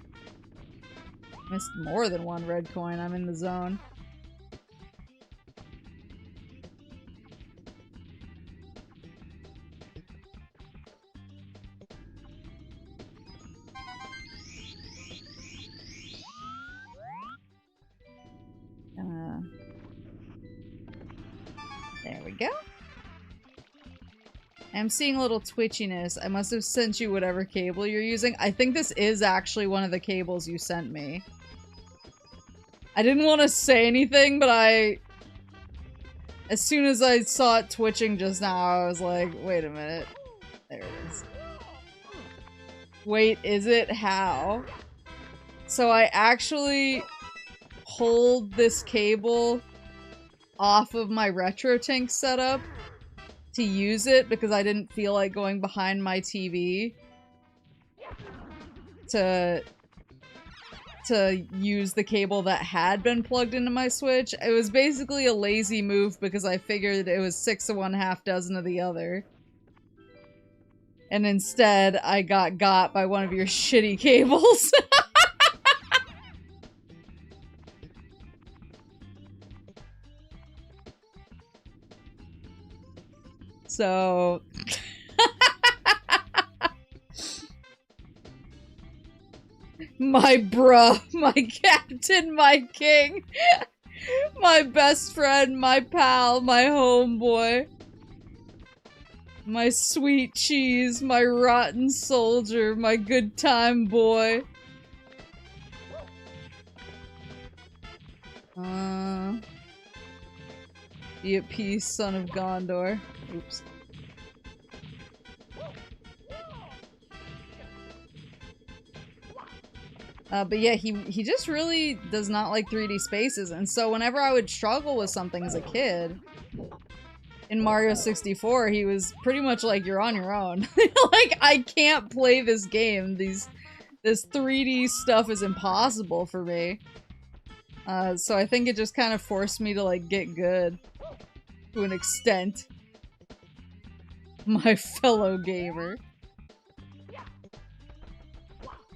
[SPEAKER 1] Missed more than one red coin. I'm in the zone. There we go. I'm seeing a little twitchiness. I must have sent you whatever cable you're using. I think this is actually one of the cables you sent me. I didn't want to say anything, but as soon as I saw it twitching just now, I was like, wait a minute. There it is. Wait, is it? How? So I actually pulled this cable off of my RetroTink setup to use it because I didn't feel like going behind my TV to use the cable that had been plugged into my Switch. It was basically a lazy move because I figured it was 6 of one, half dozen of the other. And instead, I got by one of your shitty cables. So... my bruh, my captain, my king, my best friend, my pal, my homeboy, my sweet cheese, my rotten soldier, my good time boy. Be at peace, son of Gondor. Oops. But yeah, he just really does not like 3D spaces, and so whenever I would struggle with something as a kid, in Mario 64, he was pretty much like, you're on your own. Like, I can't play this game. This 3D stuff is impossible for me. So I think it just kind of forced me to, like, get good. To an extent. My fellow gamer.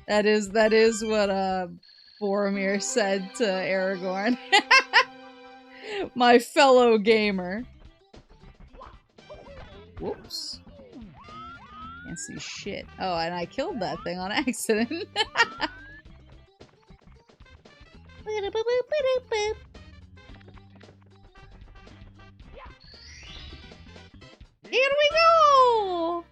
[SPEAKER 1] That is what, Boromir said to Aragorn. My fellow gamer. Whoops. Can't see shit. Oh, and I killed that thing on accident. Here we go!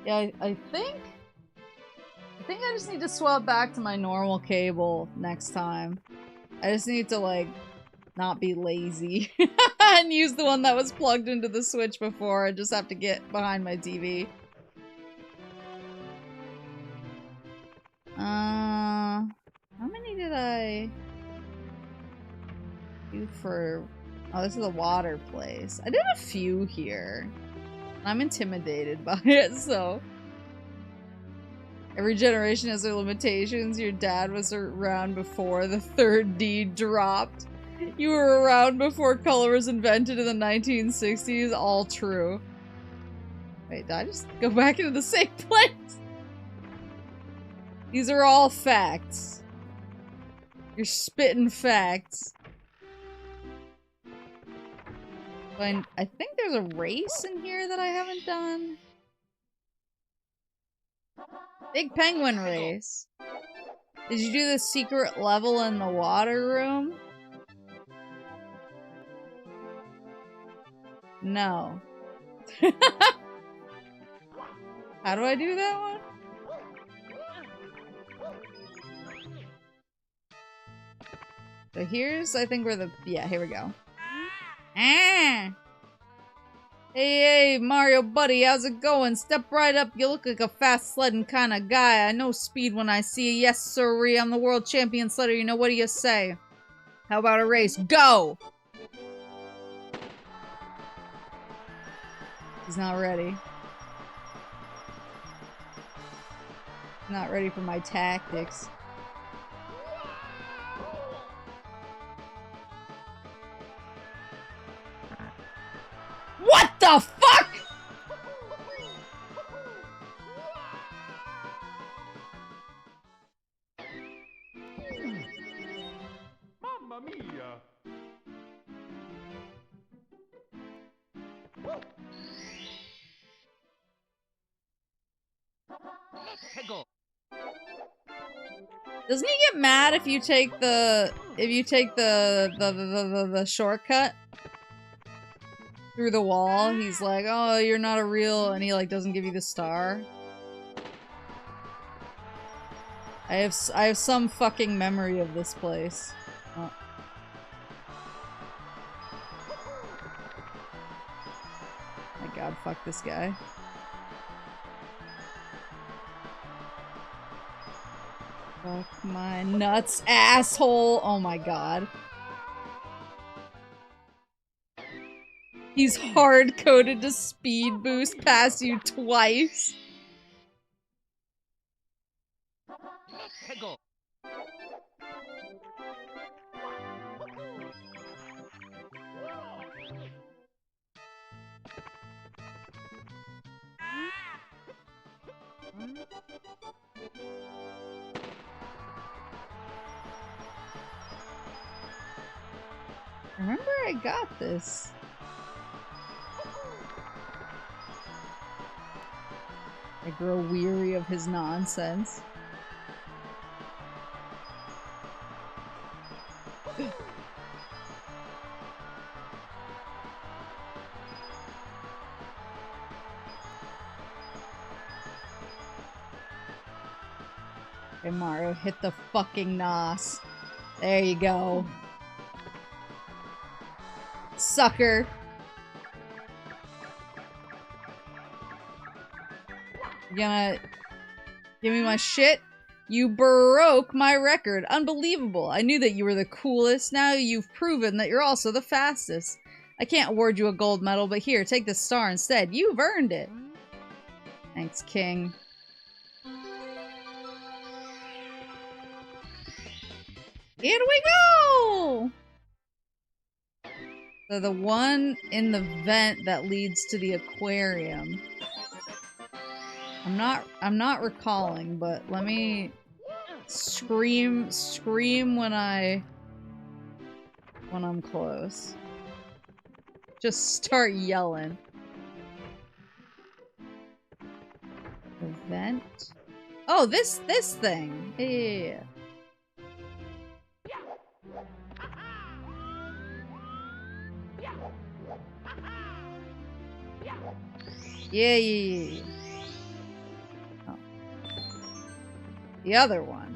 [SPEAKER 1] Yeah, I think I just need to swap back to my normal cable next time. I just need to, like, not be lazy and use the one that was plugged into the Switch before. I just have to get behind my TV. How many did I do for... Oh, this is a water place. I did a few here. I'm intimidated by it, so... Every generation has their limitations. Your dad was around before the third D dropped. You were around before color was invented in the 1960s. All true. Wait, did I just go back into the same place? These are all facts. You're spitting facts. I think there's a race in here that I haven't done. Big penguin race. Did you do the secret level in the water room? No. How do I do that one? So here's, I think, where the... Yeah, here we go. Ah! Hey, Mario buddy, how's it going? Step right up, you look like a fast sledding kind of guy. I know speed when I see you. Yes, sirree, I'm the world champion sledder. You know, what do you say? How about a race? Go! He's not ready. Not ready for my tactics. What the fuck?!
[SPEAKER 4] Mamma mia!
[SPEAKER 1] Doesn't he get mad if you take the the shortcut through the wall? He's like, "Oh, you're not a real," and he like doesn't give you the star. I have some fucking memory of this place. Oh. My god, fuck this guy. Fuck my nuts, asshole! Oh my god. He's hard-coded to speed boost past you twice. Remember, I got this. I grow weary of his nonsense. Okay, Mario, hit the fucking nos. There you go. Sucker. You gonna give me my shit? You broke my record. Unbelievable. I knew that you were the coolest. Now you've proven that you're also the fastest. I can't award you a gold medal, but here, take this star instead. You've earned it. Thanks, King. Here we go! So the one in the vent that leads to the aquarium. I'm not recalling, but let me scream when I'm close. Just start yelling. The vent? Oh, this thing. Yeah. Yeah. Oh. The other one.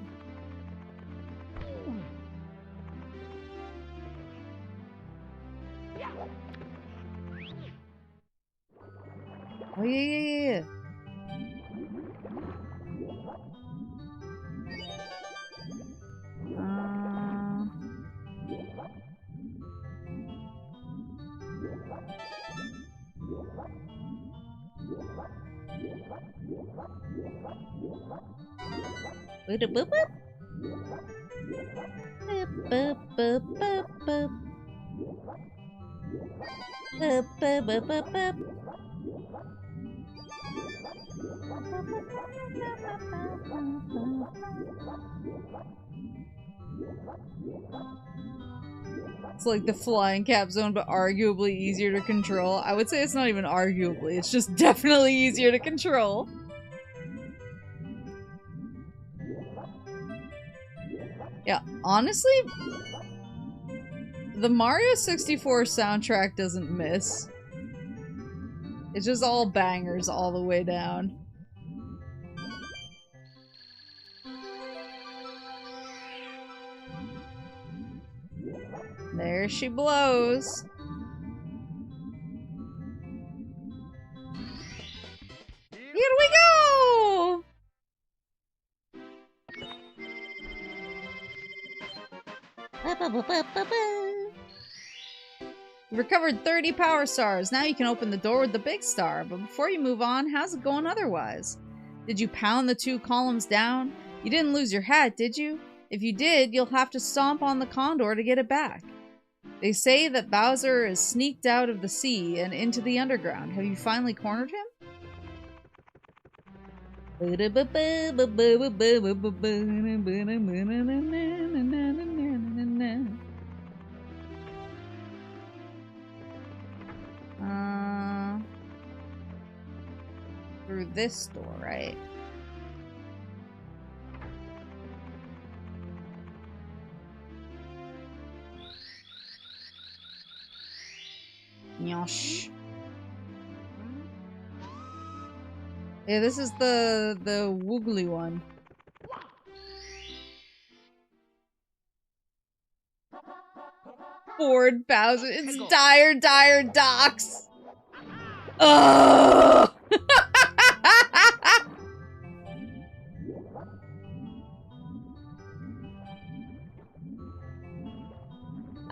[SPEAKER 1] Oh, yeah. Boop boop boop. Boop boop boop boop. Boop boop boop boop boop. It's like the flying cap zone, but arguably easier to control. I would say it's not even arguably, it's just definitely easier to control. Yeah, honestly, the Mario 64 soundtrack doesn't miss. It's just all bangers all the way down. There she blows. Here we go! You recovered 30 power stars. Now you can open the door with the big star. But before you move on, how's it going otherwise? Did you pound the 2 columns down? You didn't lose your hat, did you? If you did, you'll have to stomp on the condor to get it back. They say that Bowser is sneaked out of the sea and into the underground. Have you finally cornered him? Through this door, right? Yosh. Yeah, this is the woogly one. Ford Bowser. It's dire docks. Oh!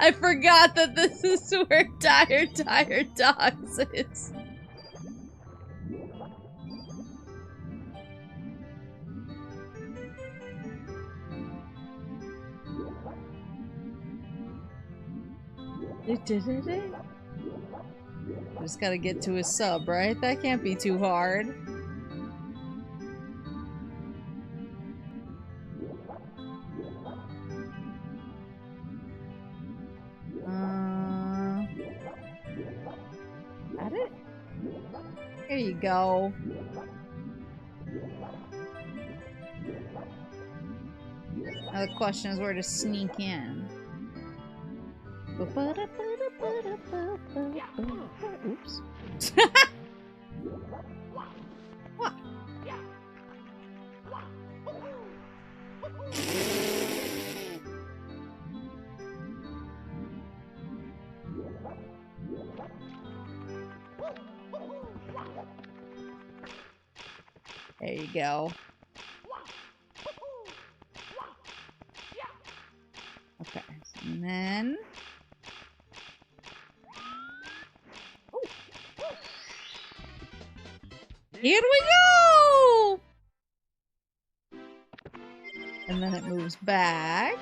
[SPEAKER 1] I forgot that this is where dire docks is. Just gotta get to his sub, right? That can't be too hard. Got it? Here you go. Now the question is where to sneak in. Oops. What? There you go. Okay, and then... Oh. Here we go! And then it moves back.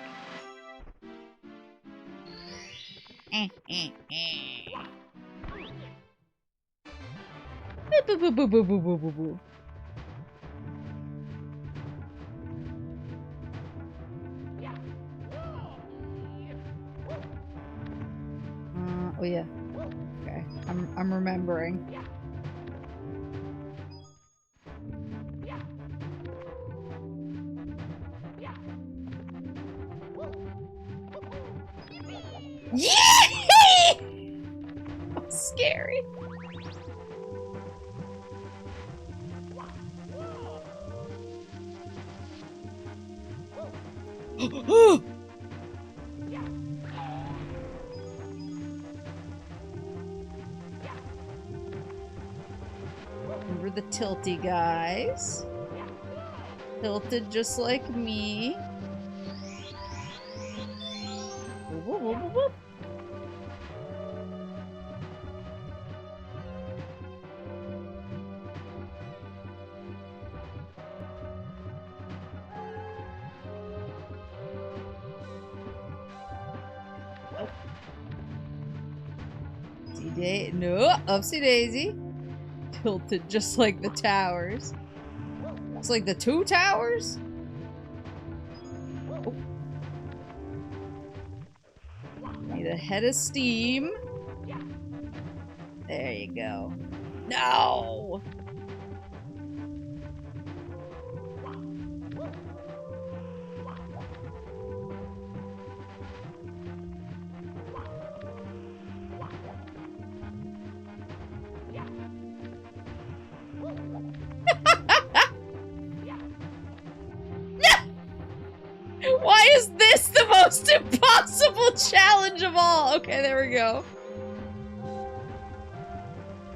[SPEAKER 1] Boo boo boo boo boo boo boo boo. Oh yeah. Okay, I'm remembering. Yeah! That's scary. Remember the tilty guys? Tilted just like me. Whoop, whoop, whoop, whoop. No, upsy daisy. Tilted just like the towers. It's like the 2 towers? Oh. Need a head of steam. There you go. No! Why is this the most impossible challenge of all? Okay, there we go.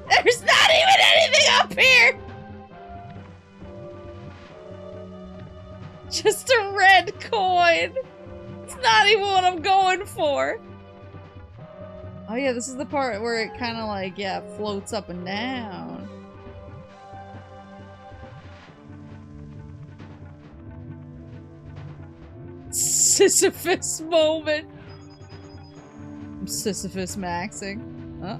[SPEAKER 1] There's not even anything up here! Just a red coin. It's not even what I'm going for. Oh yeah, this is the part where it kind of like, yeah, floats up and down. Sisyphus moment. I'm Sisyphus maxing. Huh?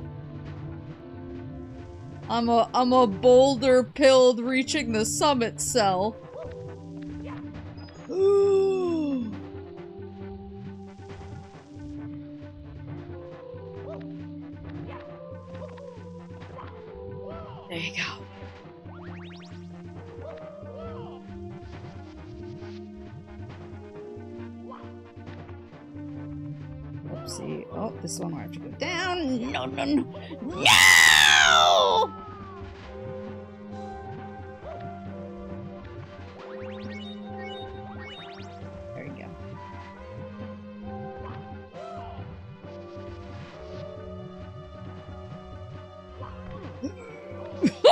[SPEAKER 1] I'm a boulder pilled reaching the summit cell. Ooh. There you go. Oopsie. Oh, this one where I have to go down. No, no, no. No! There you go.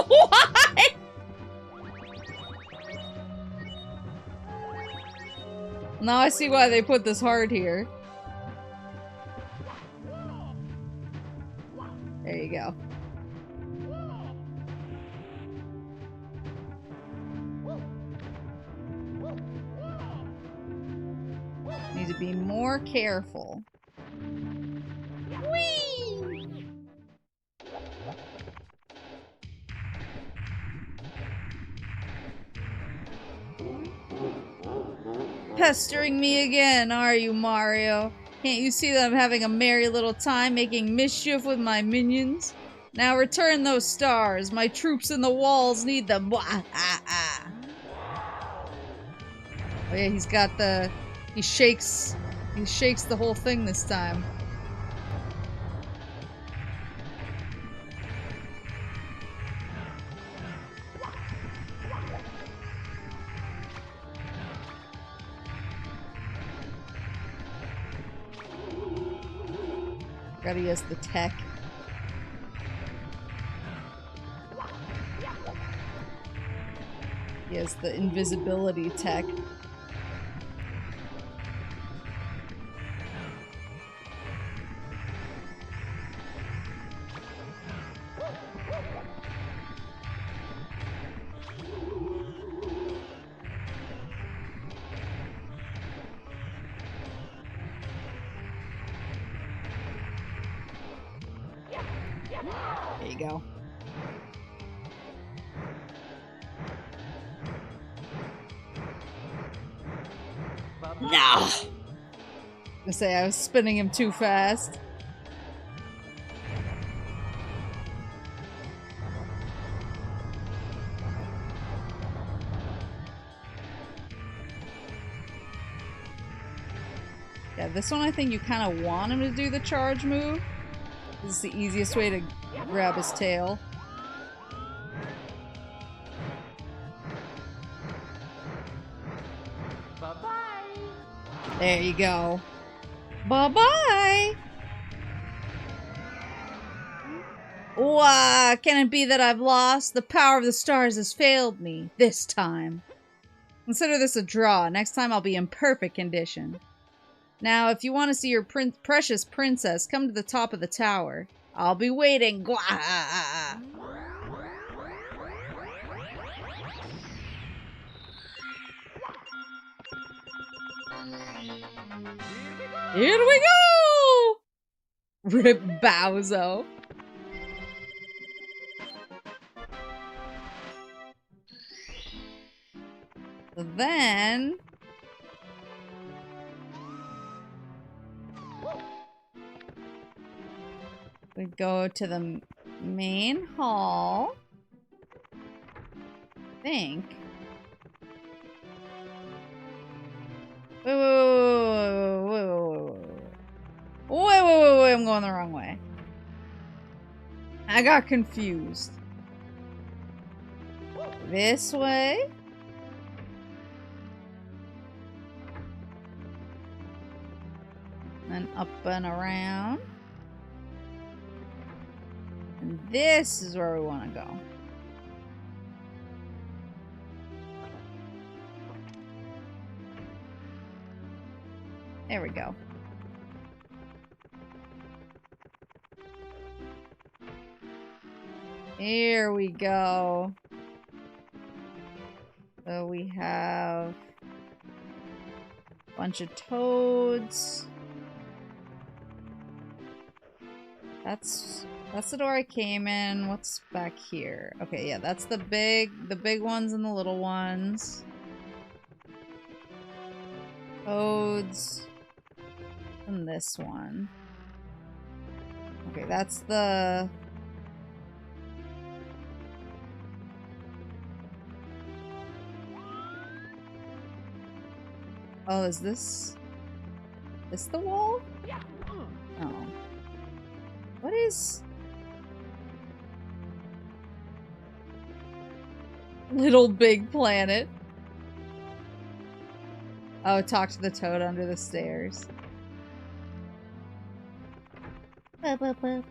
[SPEAKER 1] Why? Now I see why they put this hard here. There you go. Need to be more careful. Whee! Pestering me again, are you, Mario? Can't you see that I'm having a merry little time making mischief with my minions? Now return those stars. My troops in the walls need them. Oh yeah, he's got the... He shakes the whole thing this time. Gotta use the tech. He has the invisibility tech. There you go. No! I was gonna say, I was spinning him too fast. Yeah, this one I think you kind of want him to do the charge move. This is the easiest way to grab his tail.
[SPEAKER 3] Bye-bye.
[SPEAKER 1] There you go. Bye-bye! Wah! Can it be that I've lost? The power of the stars has failed me. This time. Consider this a draw. Next time I'll be in perfect condition. Now, if you want to see your precious princess, come to the top of the tower. I'll be waiting. Gwah! Here we go! Rip Bowzo. Then... we go to the main hall. I think. Wait, I'm going the wrong way. I got confused. This way? And up and around. And this is where we want to go. There we go. Here we go. So we have a bunch of toads. That's the door I came in. What's back here? Okay, yeah, that's the big ones and the little ones. Toads. And this one. Okay, that's the... Oh, is this the wall? Oh. What is... Little Big Planet? Oh, talk to the toad under the stairs.
[SPEAKER 2] Bup, bup, bup.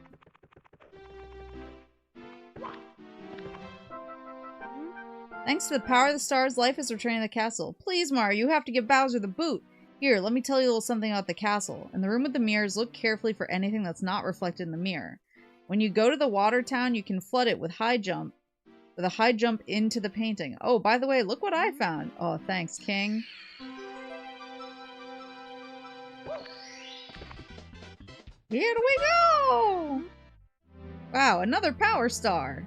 [SPEAKER 1] Thanks to the power of the stars, life is returning to the castle. Please, Mario, you have to give Bowser the boot. Here, let me tell you a little something about the castle. In the room with the mirrors, look carefully for anything that's not reflected in the mirror. When you go to the water town, you can flood it with a high jump into the painting. Oh, by the way, look what I found. Oh, thanks, King. Here we go! Wow, another power star.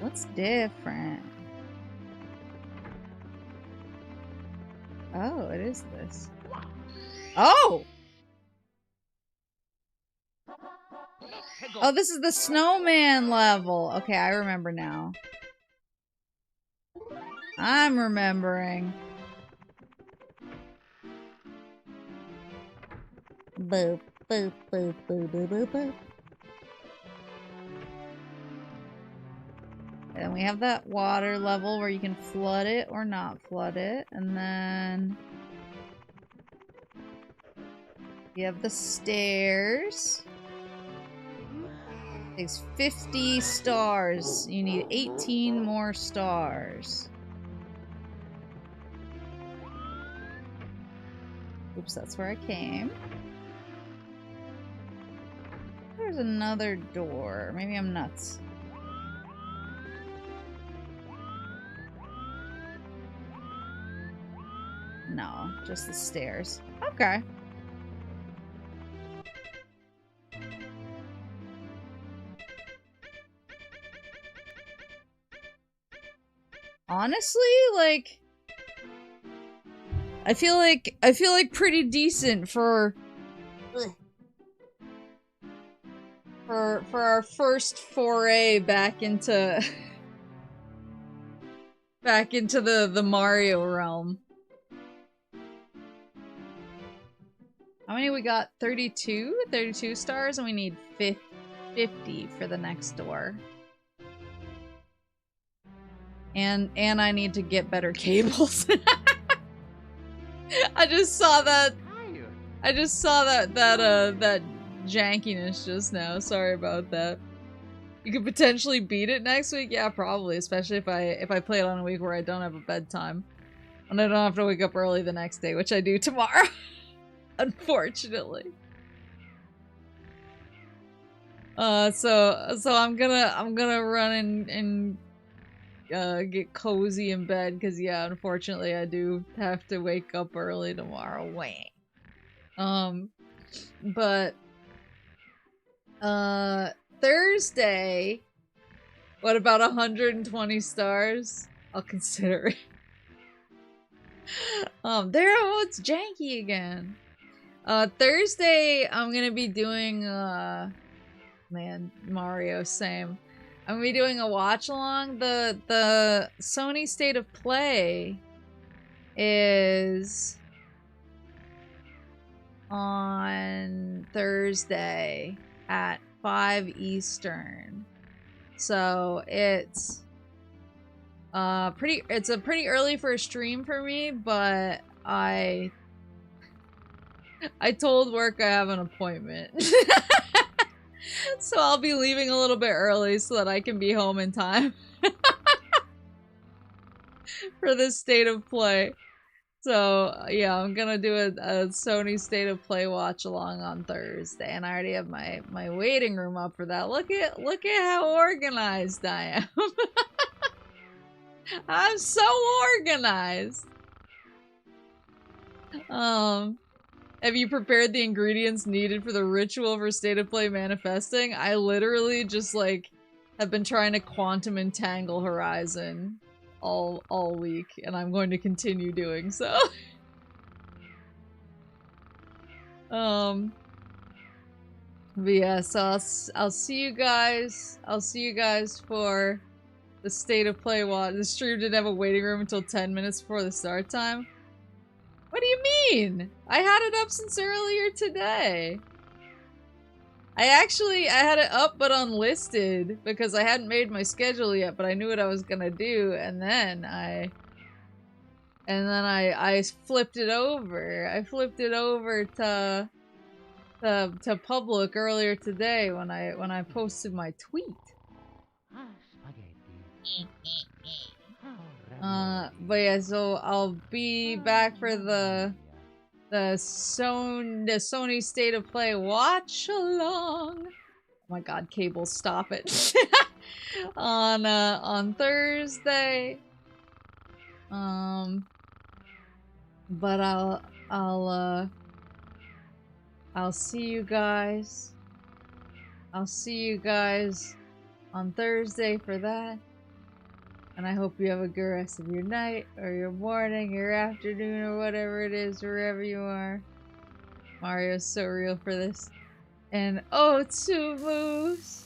[SPEAKER 1] What's different? Oh, it is this. Oh! Oh, this is the snowman level. Okay, I remember now. I'm remembering.
[SPEAKER 2] Boop, boop, boop, boop, boop, boop, boop.
[SPEAKER 1] And we have that water level where you can flood it or not flood it. And then you have the stairs. It takes 50 stars. You need 18 more stars. Oops, that's where I came. There's another door. Maybe I'm nuts. No, just the stairs. Okay. Honestly, like I feel like pretty decent for our first foray back into the Mario realm. How many we got? 32? 32 stars, and we need 50 for the next door. And I need to get better cables. I just saw that that jankiness just now. Sorry about that. You could potentially beat it next week? Yeah, probably, especially if I play it on a week where I don't have a bedtime. And I don't have to wake up early the next day, which I do tomorrow. Unfortunately. So I'm gonna run and get cozy in bed, because yeah, unfortunately I do have to wake up early tomorrow. But Thursday, what about 120 stars? I'll consider it. It's janky again. Thursday, I'm gonna be doing, man, Mario, same. I'm gonna be doing a watch-along. The Sony State of Play is on Thursday at 5 Eastern. So it's It's a pretty early for a stream for me, but I told work I have an appointment. So I'll be leaving a little bit early so that I can be home in time for this State of Play. So yeah, I'm gonna do a Sony State of Play watch along on Thursday, and I already have my waiting room up for that. Look at how organized I am. I'm so organized. Have you prepared the ingredients needed for the ritual for State of Play manifesting? I literally just like have been trying to quantum entangle Horizon all week, and I'm going to continue doing so. But yeah, so I'll see you guys. I'll see you guys for the State of Play watch. The stream didn't have a waiting room until 10 minutes before the start time. What do you mean? I had it up since earlier today. I had it up but unlisted because I hadn't made my schedule yet, but I knew what I was gonna do, and then I flipped it over. I flipped it over to public earlier today when I posted my tweet. But yeah, so I'll be back for the Sony State of Play watch along. Oh my god, Cable, stop it. On Thursday. But I'll see you guys. I'll see you guys on Thursday for that. And I hope you have a good rest of your night, or your morning, your afternoon, or whatever it is, wherever you are. Mario's so real for this. And oh, 2 moves!